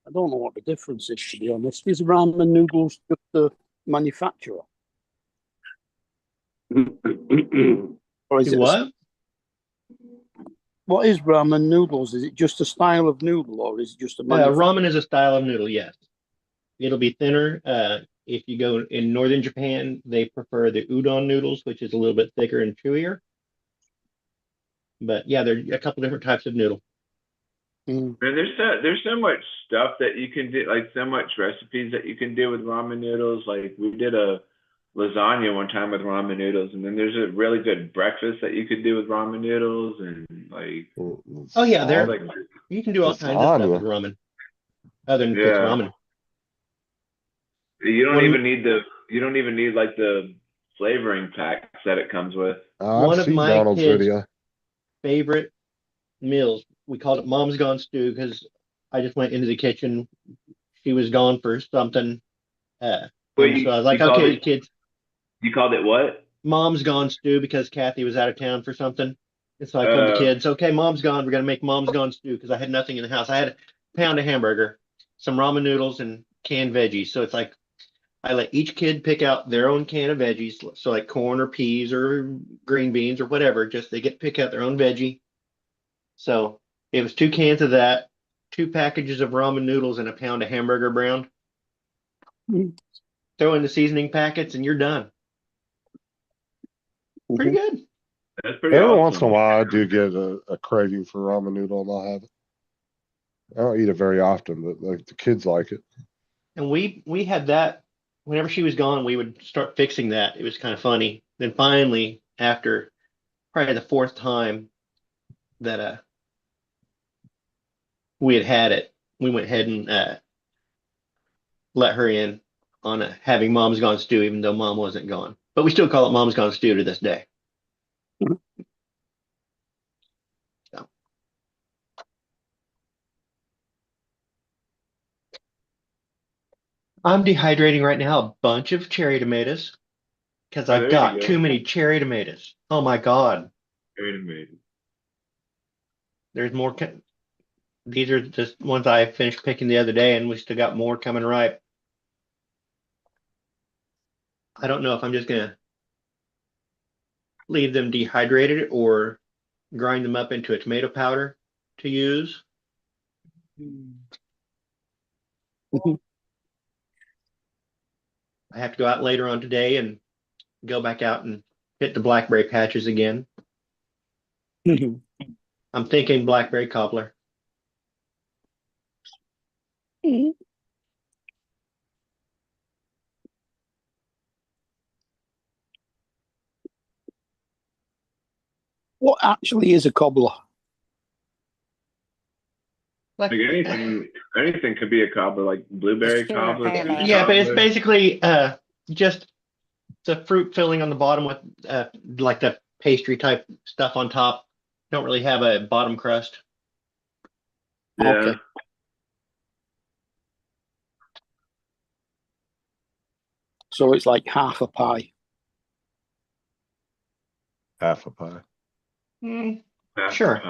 I don't know what the difference is, to be honest. Is ramen noodles just the manufacturer? Or is it what? What is ramen noodles? Is it just a style of noodle, or is it just a ramen is a style of noodle, yes. It'll be thinner. If you go in northern Japan, they prefer the udon noodles, which is a little bit thicker and chewier. But yeah, there are a couple different types of noodle. Man, there's so much stuff that you can do, like so much recipes that you can do with ramen noodles. Like we did a lasagna one time with ramen noodles, and then there's a really good breakfast that you could do with ramen noodles, and like Oh yeah, there you can do all kinds of stuff with ramen. Other than just ramen. You don't even need like the flavoring packs that it comes with. One of my kids' favorite meals, we called it Mom's Gone Stew because I just went into the kitchen. She was gone for something. So I was like, okay, kids. You called it what? Mom's Gone Stew because Kathy was out of town for something. And so I told the kids, okay, Mom's gone. We're going to make Mom's Gone Stew because I had nothing in the house. I had a pound of hamburger, some ramen noodles, and canned veggies. So it's like I let each kid pick out their own can of veggies. So like corn or peas or green beans or whatever. Just they get to pick out their own veggie. So it was 2 cans of that, 2 packages of ramen noodles, and a pound of hamburger brown. Throw in the seasoning packets, and you're done. Pretty good. That's pretty Every awesome. once in a while, I do get a craving for ramen noodle, and I'll have it. I don't eat it very often, but like the kids like it. And we had that whenever she was gone. We would start fixing that. It was kind of funny. Then finally, after probably the 4th time that we had it, we went ahead and let her in on having Mom's Gone Stew, even though Mom wasn't gone. But we still call it Mom's Gone Stew to this day. So. I'm dehydrating right now a bunch of cherry tomatoes because I've got too many cherry tomatoes. Oh my God. Cherry tomatoes. There's more. These are just ones I finished picking the other day, and we still got more coming ripe. I don't know if I'm just gonna leave them dehydrated or grind them up into a tomato powder to use. I have to go out later on today and go back out and hit the blackberry patches again. I'm thinking blackberry cobbler. What actually is a cobbler? Like anything could be a cobbler, like blueberry cobbler. Yeah, but it's basically just the fruit filling on the bottom with like the pastry type stuff on top. Don't really have a bottom crust. Yeah. Okay. So it's like half a pie. Half a pie. Sure.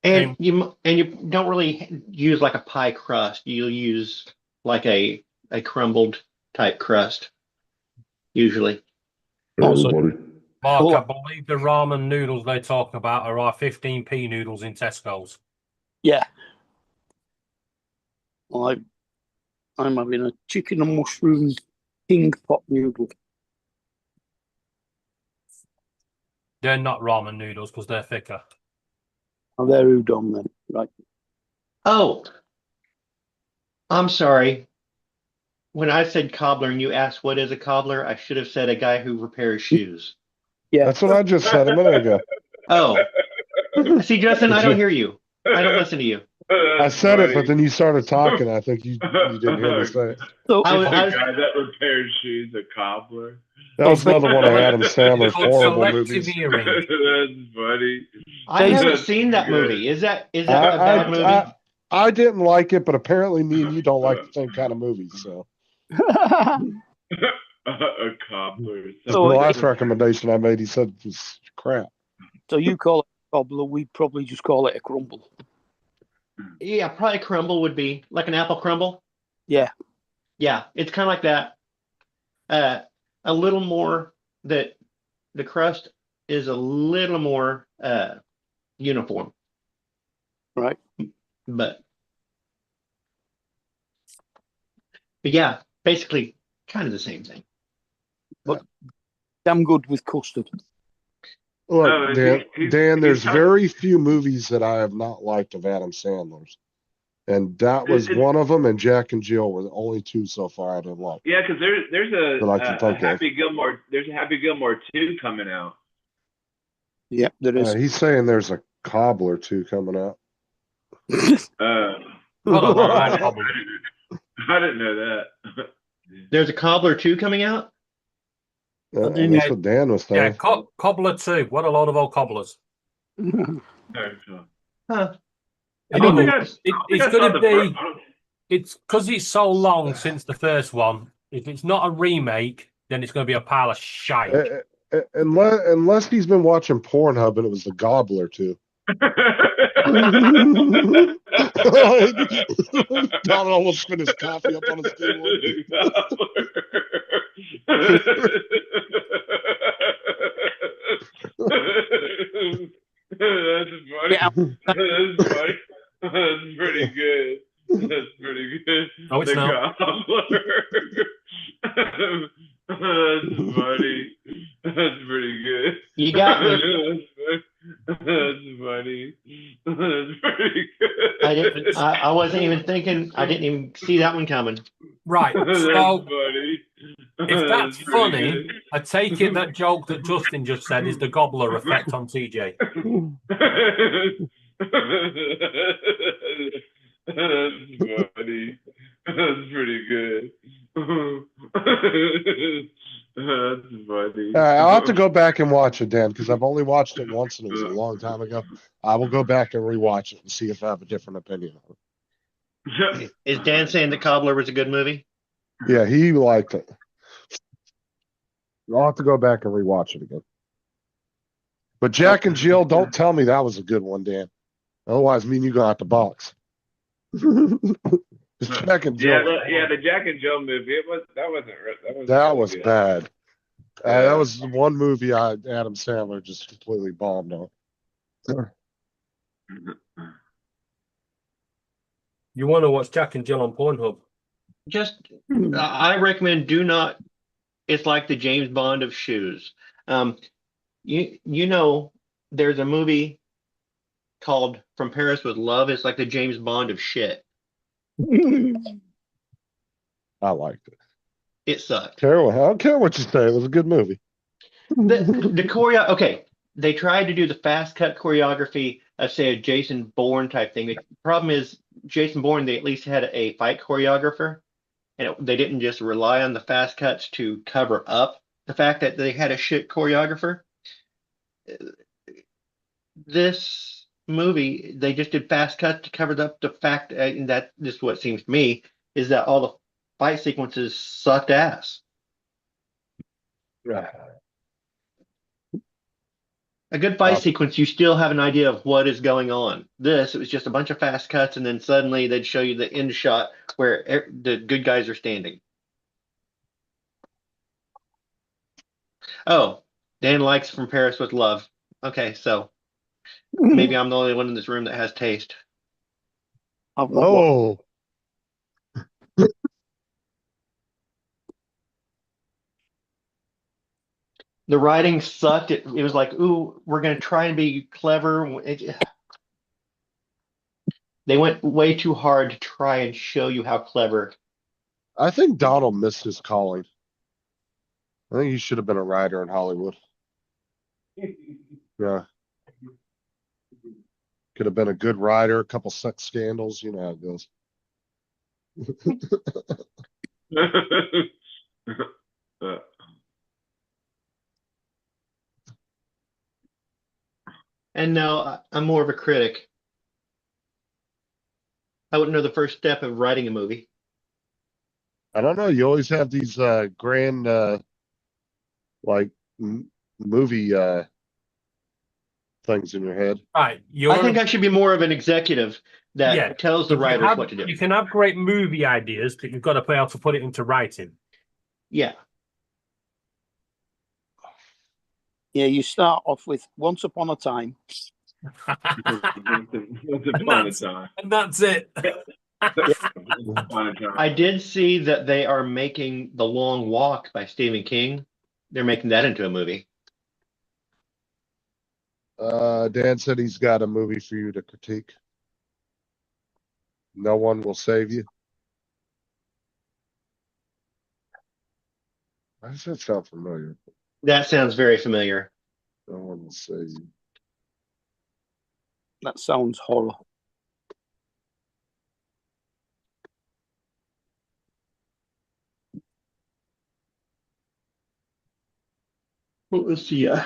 And you don't really use like a pie crust. You'll use like a crumbled type crust usually. Also, Mark, I believe the ramen noodles they talk about are our 15p noodles in Tesco's. Yeah. I'm having a chicken and mushroom king pot noodle. They're not ramen noodles because they're thicker. Oh, they're udon then, right? Oh, I'm sorry. When I said cobbler and you asked what is a cobbler, I should have said a guy who repairs shoes. Yeah, that's what I just said a minute ago. Oh, see, Justin, I don't hear you. I don't listen to you. I said it, but then you started talking. I think you didn't hear me say it. So I was a guy that repairs shoes, a cobbler. That was another one of Adam Sandler's horrible movies. That's funny. I haven't seen that movie. Is that a bad movie? I didn't like it, but apparently me and you don't like the same kind of movies. So a cobbler. The last recommendation I made, he said was crap. So you call it a cobbler, we'd probably just call it a crumble. Yeah, probably crumble would be like an apple crumble. Yeah. Yeah, it's kind of like that. A little more that the crust is a little more uniform. Right. But yeah, basically kind of the same thing. But damn good with custard. Look, Dan, there's very few movies that I have not liked of Adam Sandler's. And that was one of them, and Jack and Jill were the only two so far I didn't like. Yeah, because there's a Happy Gilmore. There's a Happy Gilmore 2 coming out. Yeah, there is. He's saying there's a Cobbler 2 coming out. I didn't know that. There's a Cobbler 2 coming out? That's what Dan was saying. Yeah, Cobbler 2. What a load of old cobblers. Huh. It's going to be. It's because it's so long since the first one. If it's not a remake, then it's going to be a pile of shite. Unless he's been watching Pornhub and it was the Gobbler too. Don almost spit his coffee up on his table. funny. That's funny. That's pretty good. That's pretty good. No, it's The not. Gobbler. That's funny. That's pretty good. You got me. That's funny. That's pretty good. I wasn't even thinking. I didn't even see that one coming. Right. That's So funny. if that's pretty funny, good. I take it that joke that Justin just said is the gobbler effect on TJ. That's funny. That's pretty good. That's funny. I'll have to go back and watch it, Dan, because I've only watched it once and it was a long time ago. I will go back and rewatch it and see if I have a different opinion on it. Is Dan saying that Cobbler was a good movie? Yeah, he liked it. I'll have to go back and rewatch it again. But Jack and Jill, don't tell me that was a good one, Dan. Otherwise, me and you gonna have to box. Jack and Jill. The Jack and Jill movie. That was good. bad. That was the one movie Adam Sandler just completely bombed on. You want to watch Jack and Jill on Pornhub? I recommend do not. It's like the James Bond of shoes. You know, there's a movie called From Paris with Love. It's like the James Bond of shit. I liked it. It sucked. I don't care what you say. It was a good movie. The choreo. Okay, they tried to do the fast cut choreography of, say, a Jason Bourne type thing. The problem is Jason Bourne. They at least had a fight choreographer, and they didn't just rely on the fast cuts to cover up the fact that they had a shit choreographer. This movie, they just did fast cuts to cover up the fact that this is what seems to me is that all the fight sequences sucked ass. A good fight sequence, you still have an idea of what is going on. It was just a bunch of fast cuts, and then suddenly they'd show you the end shot where the good guys are standing. Oh, Dan likes From Paris with Love. Okay, so maybe I'm the only one in this room that has taste. Oh. The writing sucked. It was like, ooh, we're going to try and be clever. They went way too hard to try and show you how clever. I think Donald missed his calling. I think he should have been a writer in Hollywood. Yeah. Could have been a good writer, a couple sex scandals. You know how it goes. And now I'm more of a critic. I wouldn't know the first step of writing a movie. I don't know. You always have these grand, like movie things in your head. Right. I think I should be more of an executive that tells the writers what to do. You can have great movie ideas, but you've got to be able to put it into writing. Yeah. Yeah, you start off with Once Upon a Time. And that's it. I did see that they are making The Long Walk by Stephen King. They're making that into a movie. Dan said he's got a movie for you to critique. No One Will Save You. Why does that sound familiar? That sounds very familiar. No One Will Save You. That sounds horror. What was the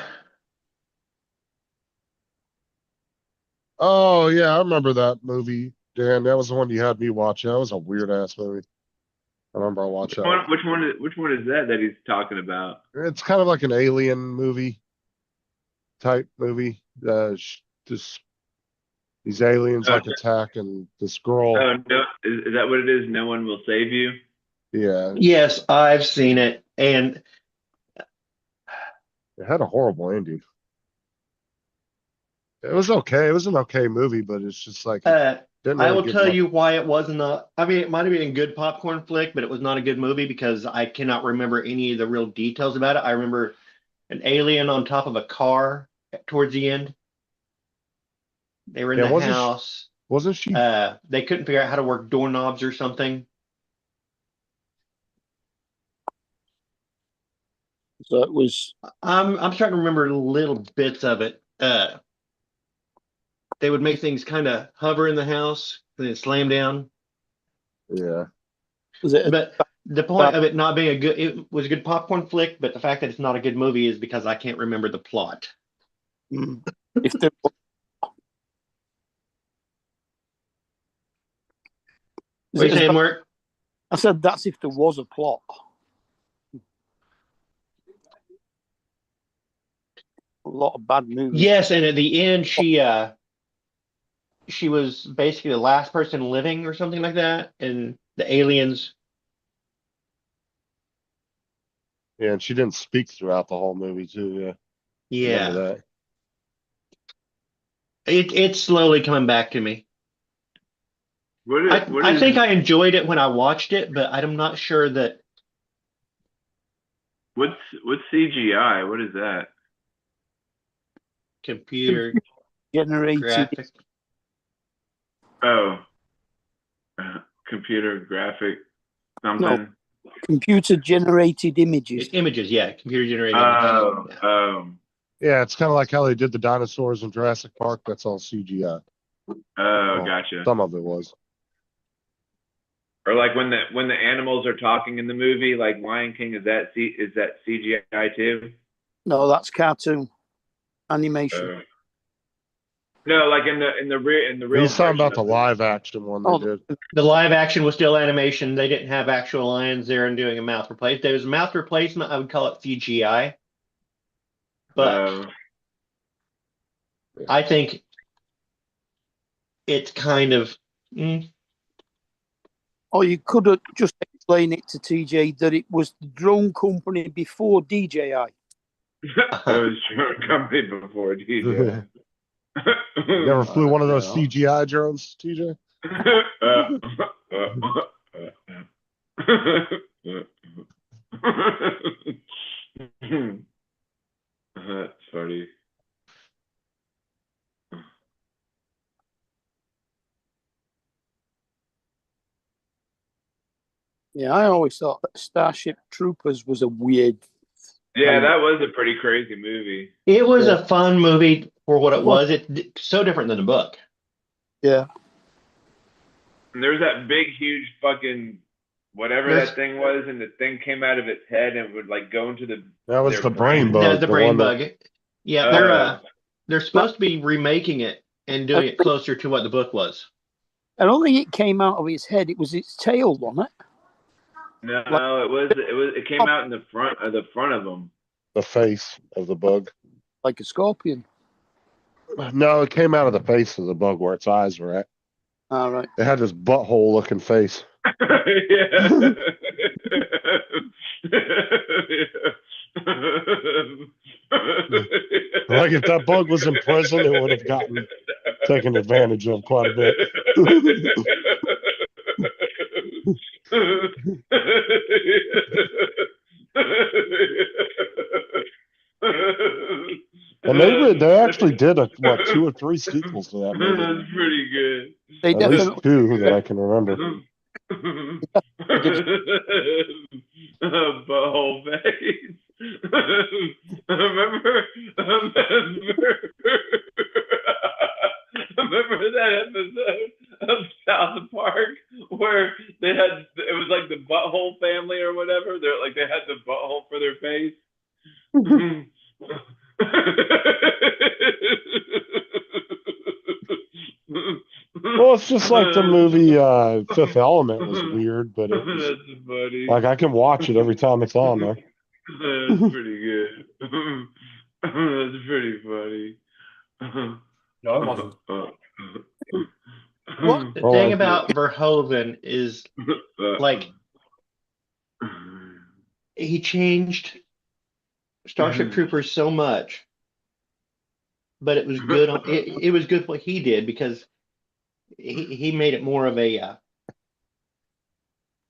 Oh yeah, I remember that movie, Dan. That was the one you had me watch. That was a weird ass movie. I remember I watched that. Which one is that he's talking about? It's kind of like an alien movie type movie. Just these aliens like attack and this girl. Oh no, is that what it is? No One Will Save You? Yeah. Yes, I've seen it, and it had a horrible ending. It was okay. It was an okay movie, but it's just like didn't I really will give tell much. you why it wasn't a. I mean, it might have been a good popcorn flick, but it was not a good movie because I cannot remember any of the real details about it. I remember an alien on top of a car towards the end. They were in Yeah, the house. Wasn't she? They couldn't figure out how to work doorknobs or something. So it was. I'm starting to remember little bits of it. They would make things kind of hover in the house and then slam down. Yeah. But the point of it not being it was a good popcorn flick, but the fact that it's not a good movie is because I can't remember the plot. If there, What are you saying, Mark? I said that's if there was a plot. A lot of bad movies. Yes, and at the end, she was basically the last person living or something like that, and the aliens. Yeah, and she didn't speak throughout the whole movie too. Yeah. Remember that. It's slowly coming back to me. I think I enjoyed it when I watched it, but I'm not sure that. What's CGI? What is that? Computer generated graphic. Oh, computer graphic something. No, computer generated images. Images, yeah, computer generated images. Yeah, it's kind of like how they did the dinosaurs in Jurassic Park. That's all CGI. Oh, gotcha. Some of it was. Or like when the animals are talking in the movie, like Lion King, is that CGI too? No, that's cartoon animation. No, like in the real. He's talking about the live action one they did. The live action was still animation. They didn't have actual lions there and doing a mouth replacement. If there was a mouth replacement, I would call it CGI. But I think it's kind of. Or you could have just explained it to TJ that it was the drone company before DJI. It was a company before DJI. You ever flew one of those CGI drones, TJ? That's funny. Yeah, I always thought that Starship Troopers was a weird. Yeah, that was a pretty crazy movie. It was a fun movie for what it was. It's so different than the book. Yeah. And there was that big, huge fucking whatever that thing was, and the thing came out of its head and would like go into the. That was the brain bug. That's the brain bug. Yeah, they're supposed to be remaking it and doing it closer to what the book was. I don't think it came out of his head. It was its tail, wasn't it? No, it came out in the front of him. The face of the bug. Like a scorpion. No, it came out of the face of the bug where its eyes were at. All right. It had this butthole looking face. Like if that bug was in prison, it would have gotten taken advantage of quite a bit. And they actually did 2 or 3 sequels to that movie. That's pretty good. At least 2 that I can remember. Butthole face. Remember that episode of South Park where it was like the butthole family or whatever. They had the butthole for their face. Well, it's just like the movie Fifth Element was weird, but it was, that's funny. like I can watch it every time it's on there. That's pretty good. That's pretty funny. No, it wasn't. The thing about Verhoeven is, like, he changed Starship Troopers so much but it was good. It was good what he did because he made it more of a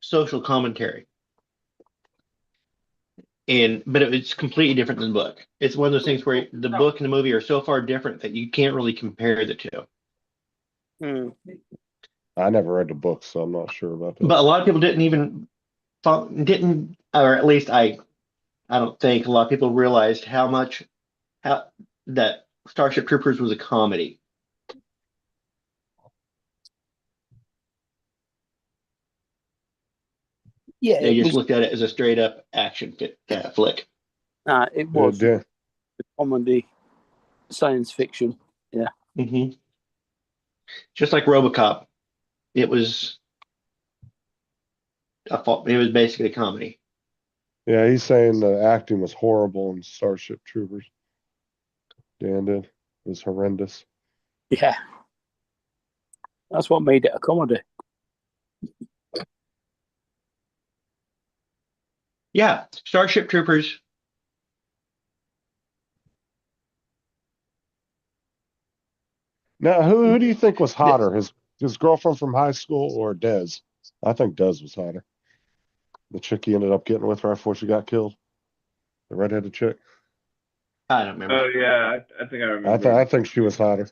social commentary. But it's completely different than the book. It's one of those things where the book and the movie are so far different that you can't really compare the two. I never read the book, so I'm not sure about that. But a lot of people didn't, or at least I don't think a lot of people realized how that Starship Troopers was a comedy. Yeah, they just looked at it as a straight up action flick. It was a comedy, science fiction. Yeah. Mm-hmm. Just like RoboCop, it was basically a comedy. Yeah, he's saying the acting was horrible in Starship Troopers. Dan did. It was horrendous. Yeah. That's what made it a comedy. Yeah, Starship Troopers. Now, who do you think was hotter, his girlfriend from high school or Dez? I think Dez was hotter. The chick he ended up getting with right before she got killed. The redheaded chick. I don't remember. Oh yeah, I think I remember. I think she was hotter.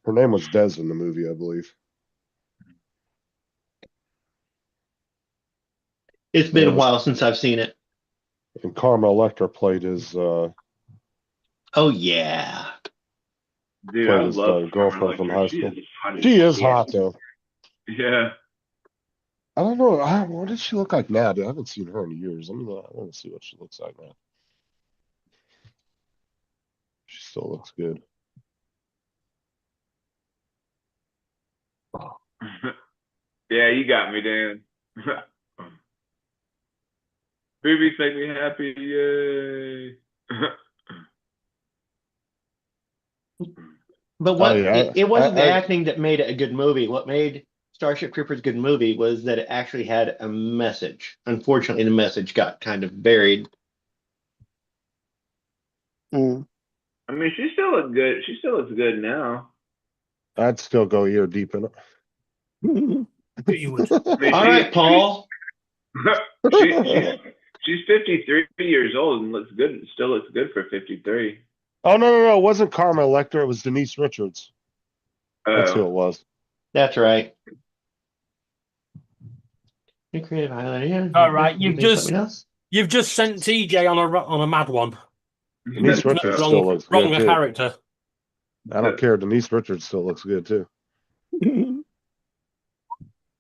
Her name was Dez in the movie, I believe. It's been a while since I've seen it. And Karma Electra played his. Oh yeah. Dude, played I his love girlfriend from high school. hot as She is shit. hot though. Yeah. I don't know. What does she look like now? Dude? I haven't seen her in years. I want to see what she looks like now. She still looks good. Yeah, you got me, Dan. Boobies make me happy, yay. But it wasn't the acting that made it a good movie. What made Starship Troopers a good movie was that it actually had a message. Unfortunately, the message got kind of buried. I mean, she still looks good. She still looks good now. I'd still go ear deep in it. All right, Paul. She's 53 years old and looks good. Still looks good for 53. Oh no! It wasn't Karma Electra. It was Denise Richards. That's who it was. That's right. Creative highlight. Yeah. All right, you've just sent TJ on a mad one. Denise Richards still looks wrong good too. character. I don't care. Denise Richards still looks good too.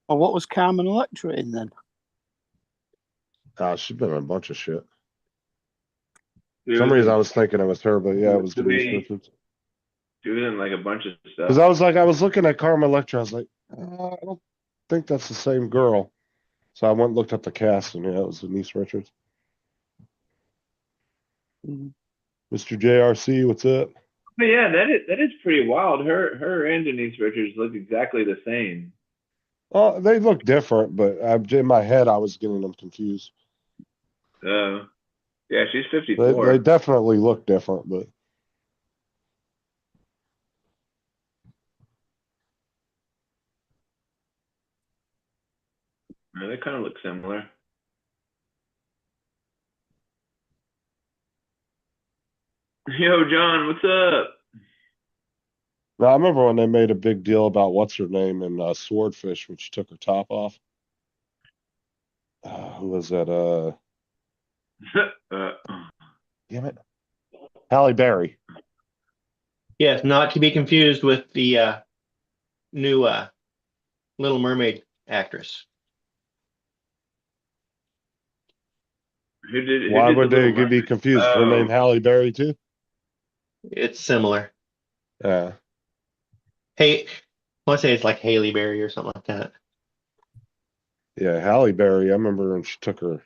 Well, what was Carmen Electra in then? She's been in a bunch of shit. Dude, For some reason, I was thinking it was her, but yeah, it was Denise Richards. She was in like a bunch of stuff. Because I was looking at Karma Electra. I was like, I don't think that's the same girl. So I went and looked up the cast, and yeah, it was Denise Richards. Mr. JRC, what's up? But yeah, that is pretty wild. Her and Denise Richards look exactly the same. Oh, they look different, but in my head, I was getting them confused. Yeah, she's 54. They definitely look different, but. Yeah, they kind of look similar. Yo, John, what's up? Now, I remember when they made a big deal about what's her name in Swordfish when she took her top off. Who was that? Damn it. Halle Berry. Yes, not to be confused with the new Little Mermaid actress. Why would they be confused? Her name Halle Berry too? It's similar. Yeah. Hey, I want to say it's like Haley Berry or something like that. Yeah, Halle Berry. I remember when she took her.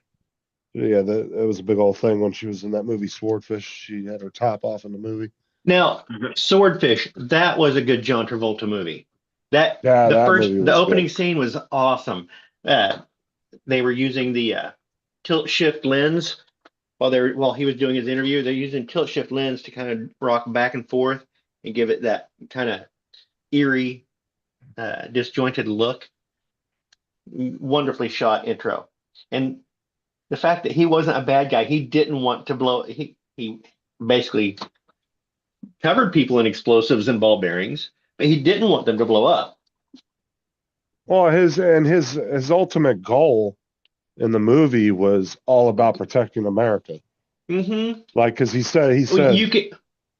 Yeah, that was a big old thing when she was in that movie Swordfish. She had her top off in the movie. Now, Swordfish, that was a good John Travolta movie. The opening scene was awesome. They were using the tilt shift lens while he was doing his interview, they're using tilt shift lens to kind of rock back and forth and give it that kind of eerie, disjointed look. Wonderfully shot intro. And the fact that he wasn't a bad guy, he didn't want to blow. He basically covered people in explosives and ball bearings, but he didn't want them to blow up. Well, his ultimate goal in the movie was all about protecting America. Mm-hmm. Like, because he said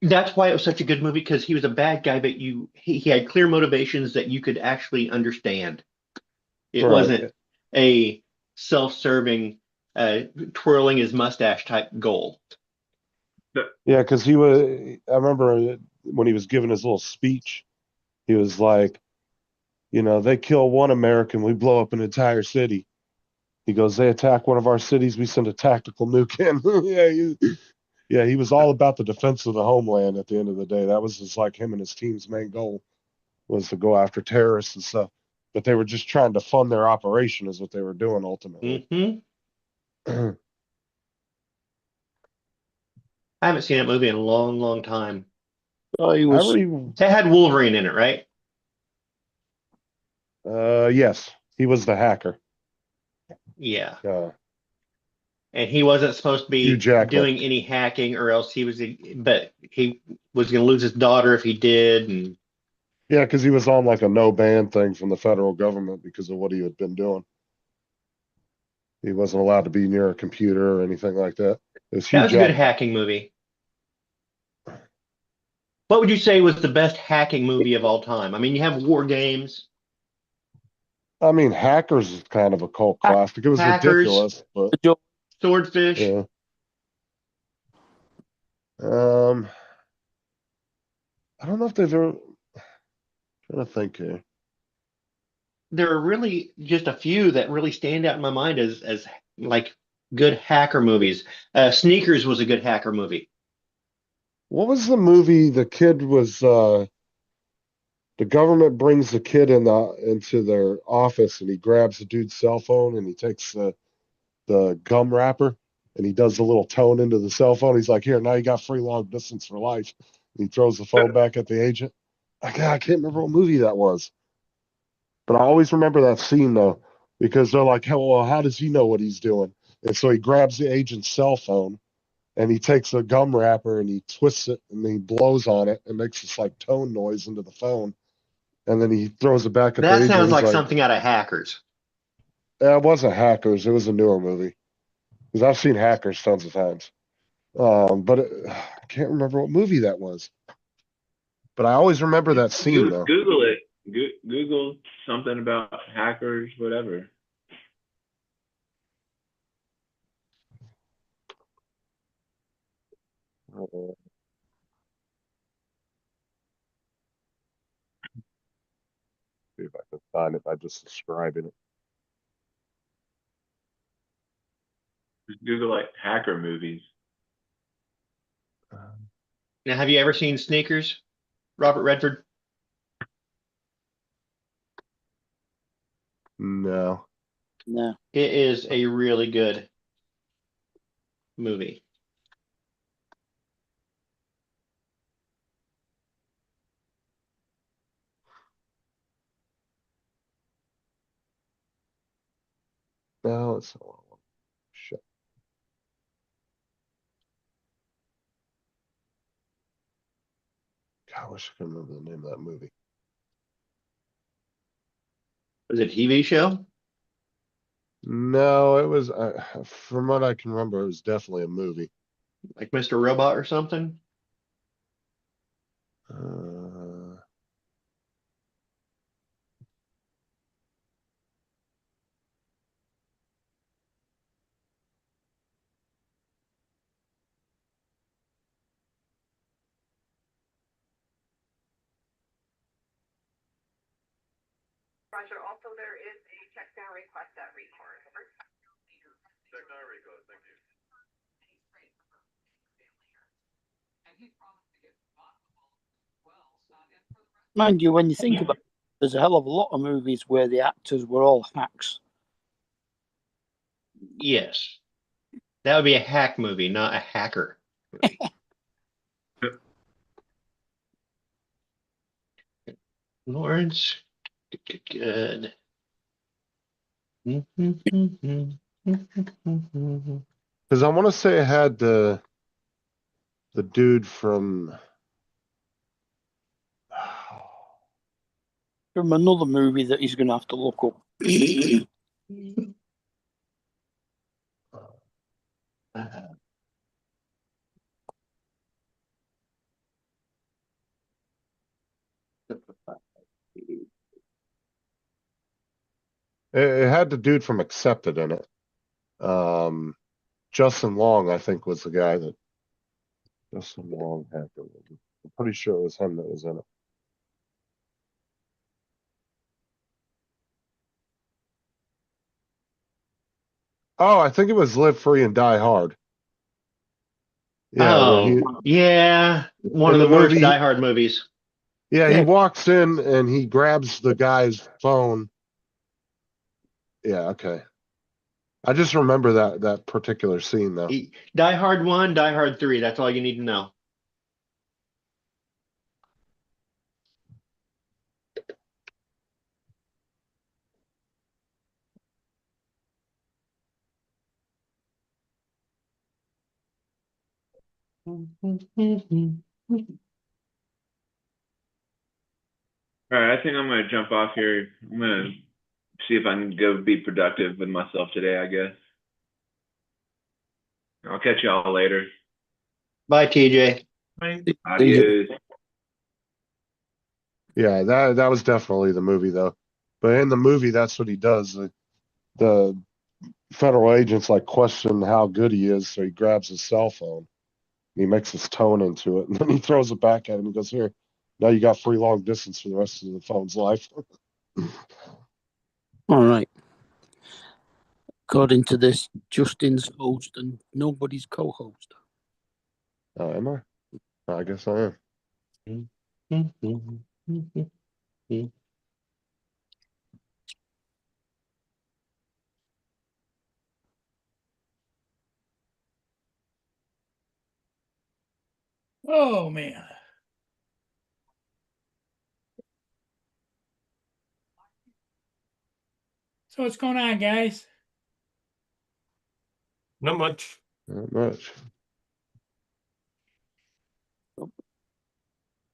that's why it was such a good movie, because he was a bad guy, but he had clear motivations that you could actually understand. It wasn't a self-serving, twirling his mustache type goal. Yeah, because I remember when he was giving his little speech, he was like, they kill one American, we blow up an entire city. He goes, they attack one of our cities, we send a tactical nuke in. He was all about the defense of the homeland at the end of the day. That was just like him and his team's main goal, was to go after terrorists and stuff. But they were just trying to fund their operation is what they were doing ultimately. Mm-hmm. I haven't seen that movie in a long, long time. It had Wolverine in it, right? Yes, he was the hacker. Yeah. And he wasn't supposed to be doing any hacking, or else but he was going to lose his daughter if he did. And yeah, because he was on like a no ban thing from the federal government because of what he had been doing. He wasn't allowed to be near a computer or anything like that. That was a good hacking movie. What would you say was the best hacking movie of all time? I mean, you have War Games. I mean, Hackers is kind of a cult classic. It was ridiculous, but Swordfish. Yeah. I don't know if they've ever. I'm trying to think here. There are really just a few that really stand out in my mind as like good hacker movies. Sneakers was a good hacker movie. What was the movie? The kid was. The government brings the kid into their office and he grabs the dude's cell phone and he takes the gum wrapper and he does the little tone into the cell phone. He's like, here, now you got free long distance for life. And he throws the phone back at the agent. I can't remember what movie that was. But I always remember that scene though, because they're like, well, how does he know what he's doing? And so he grabs the agent's cell phone and he takes a gum wrapper and he twists it and he blows on it and makes this like tone noise into the phone. And then he throws it back at the agent. That sounds like something out of Hackers. It wasn't Hackers. It was a newer movie. Because I've seen Hackers tons of times. But I can't remember what movie that was. But I always remember that scene, though. Google it. Google something about Hackers, whatever. See if I can find it by just describing it. Just Google like hacker movies. Now, have you ever seen Sneakers, Robert Redford? No. It is a really good movie. No, it's not. Shit. God, I wish I could remember the name of that movie. Was it a TV show? No, it was. From what I can remember, it was definitely a movie. Like Mr. Robot or something? Roger, also there is a check down request at Record. Check down record, thank you. Mind you, when you think about it, there's a hell of a lot of movies where the actors were all hacks. Yes. That would be a hack movie, not a hacker movie. Lawrence, good. Because I want to say it had the dude from another movie that he's going to have to look up. it had the dude from Accepted in it. Justin Long, I think, was the guy that Justin Long had. I'm pretty sure it was him that was in it. Oh, I think it was Live Free and Die Hard. Yeah, yeah, one of the worst Die Hard movies. Yeah, he walks in and he grabs the guy's phone. Yeah, okay. I just remember that particular scene though. Die Hard 1, Die Hard 3. That's all you need to know. All right, I think I'm gonna jump off here. I'm gonna see if I can go be productive with myself today, I guess. I'll catch y'all later. Bye, TJ. Adios. Yeah, that was definitely the movie though. But in the movie, that's what he does. The federal agents like question how good he is, so he grabs his cell phone. He makes his tone into it, and then he throws it back at him and goes, "Here, now you got free long distance for the rest of the phone's life." All right. According to this, Justin's host and nobody's co-host. Am I? I guess I am. Oh man. So what's going on, guys? Not much. Not much.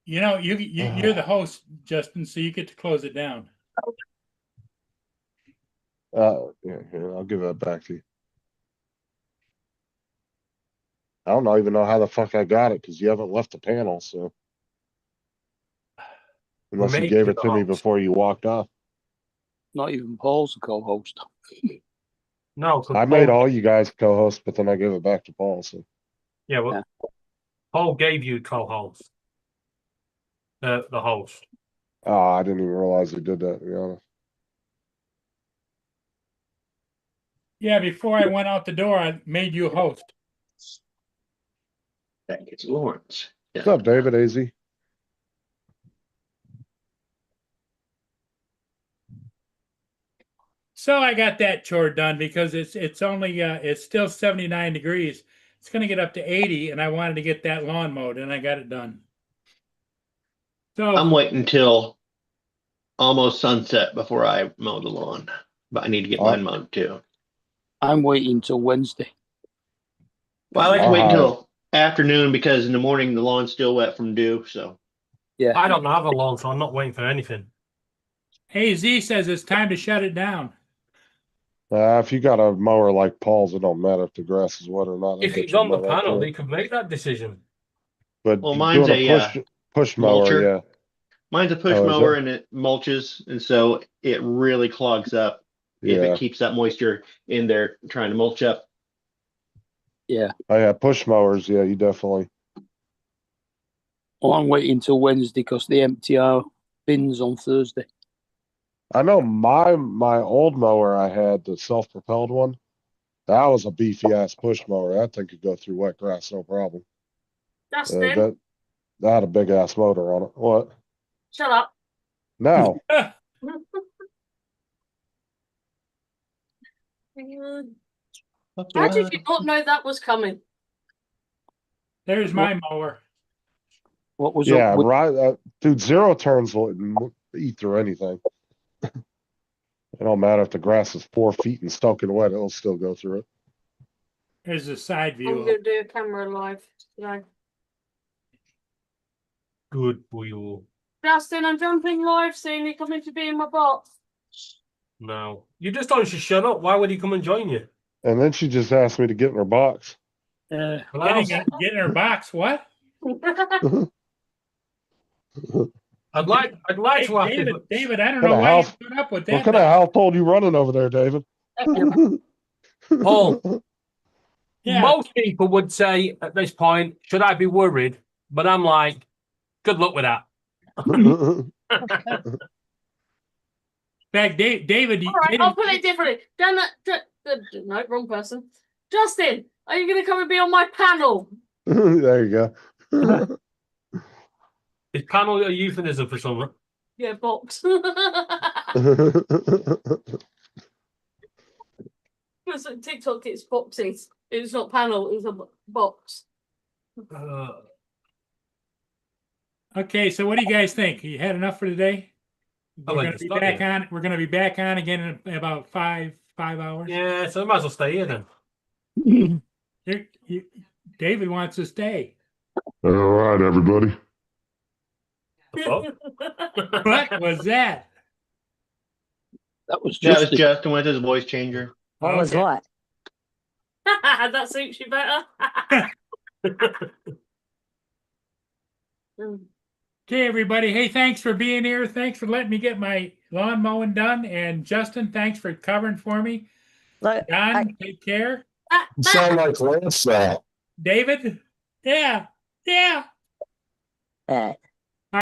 You know, you're the host, Justin, so you get to close it down. Yeah, here, I'll give that back to you. I don't even know how the fuck I got it because you haven't left the panel, so unless you gave it to me before you walked off. Not even Paul's a co-host. No, I made all you guys co-hosts, but then I gave it back to Paul. So yeah, well, Paul gave you co-host, the host. oh, I didn't even realize he did that. To be honest. Yeah, before I went out the door, I made you a host. That gets Lawrence. Yeah. What's up, David AZ? So I got that chore done because it's only it's still 79 degrees. It's going to get up to 80, and I wanted to get that lawn mowed, and I got it done. So I'm waiting until almost sunset before I mow the lawn, but I need to get mine mowed too. I'm waiting till Wednesday. Well, I like to wait until afternoon because in the morning the lawn's still wet from dew. So yeah, I don't have a lawn, so I'm not waiting for anything. Hey, Z says it's time to shut it down. If you got a mower like Paul's, it don't matter if the grass is wet or not. If it's on the panel, they could make that decision. But well, mine's a push mower, mulcher. yeah. Mine's a push mower and it mulches, and so it really clogs up if it keeps that moisture in there trying to mulch up. Yeah. Oh yeah, push mowers. Yeah, you definitely. Well, I'm waiting till Wednesday because they empty our bins on Thursday. I know my old mower I had, the self-propelled one, that was a beefy ass push mower. That thing could go through wet grass, no problem. Justin. That had a big ass motor on it. What? Shut up. No. How did you not know that was coming? There's my mower. What was Yeah, up with, right. Dude, zero turns will eat through anything. It don't matter if the grass is 4 feet and soaking wet; it'll still go through it. There's a side I'm view. gonna do a camera live today. Good for you. Justin, I'm jumping live soon. You coming to be in my box? No. You just told us to shut up. Why would he come and join you? And then she just asked me to get in her box. Getting her box. What? I'd like to ask David, I don't know why you put up with that. What kind of household you running over there, David? Paul, most people would say at this point, should I be worried? But I'm like, good luck with that. In fact, David, All right, I'll put it differently. No, wrong person. Justin, are you going to come and be on my panel? There you go. Is panel a euphemism for someone? Yeah, box. TikTok, it's boxes. It's not panel. It's a box. Okay, so what do you guys think? You had enough for today? I We're like gonna to be stop back here. on. We're gonna be back on again in about five hours. Yeah, so I might as well stay here then. David wants to stay. All right, everybody. What was that? that was That just was Justin with his voice changer. What was what? That suits you better. Okay, everybody. Hey, thanks for being here. Thanks for letting me get my lawn mowing done. And Justin, thanks for covering for me. Look, John, take care. You sound like Lance now. David? Yeah. All right.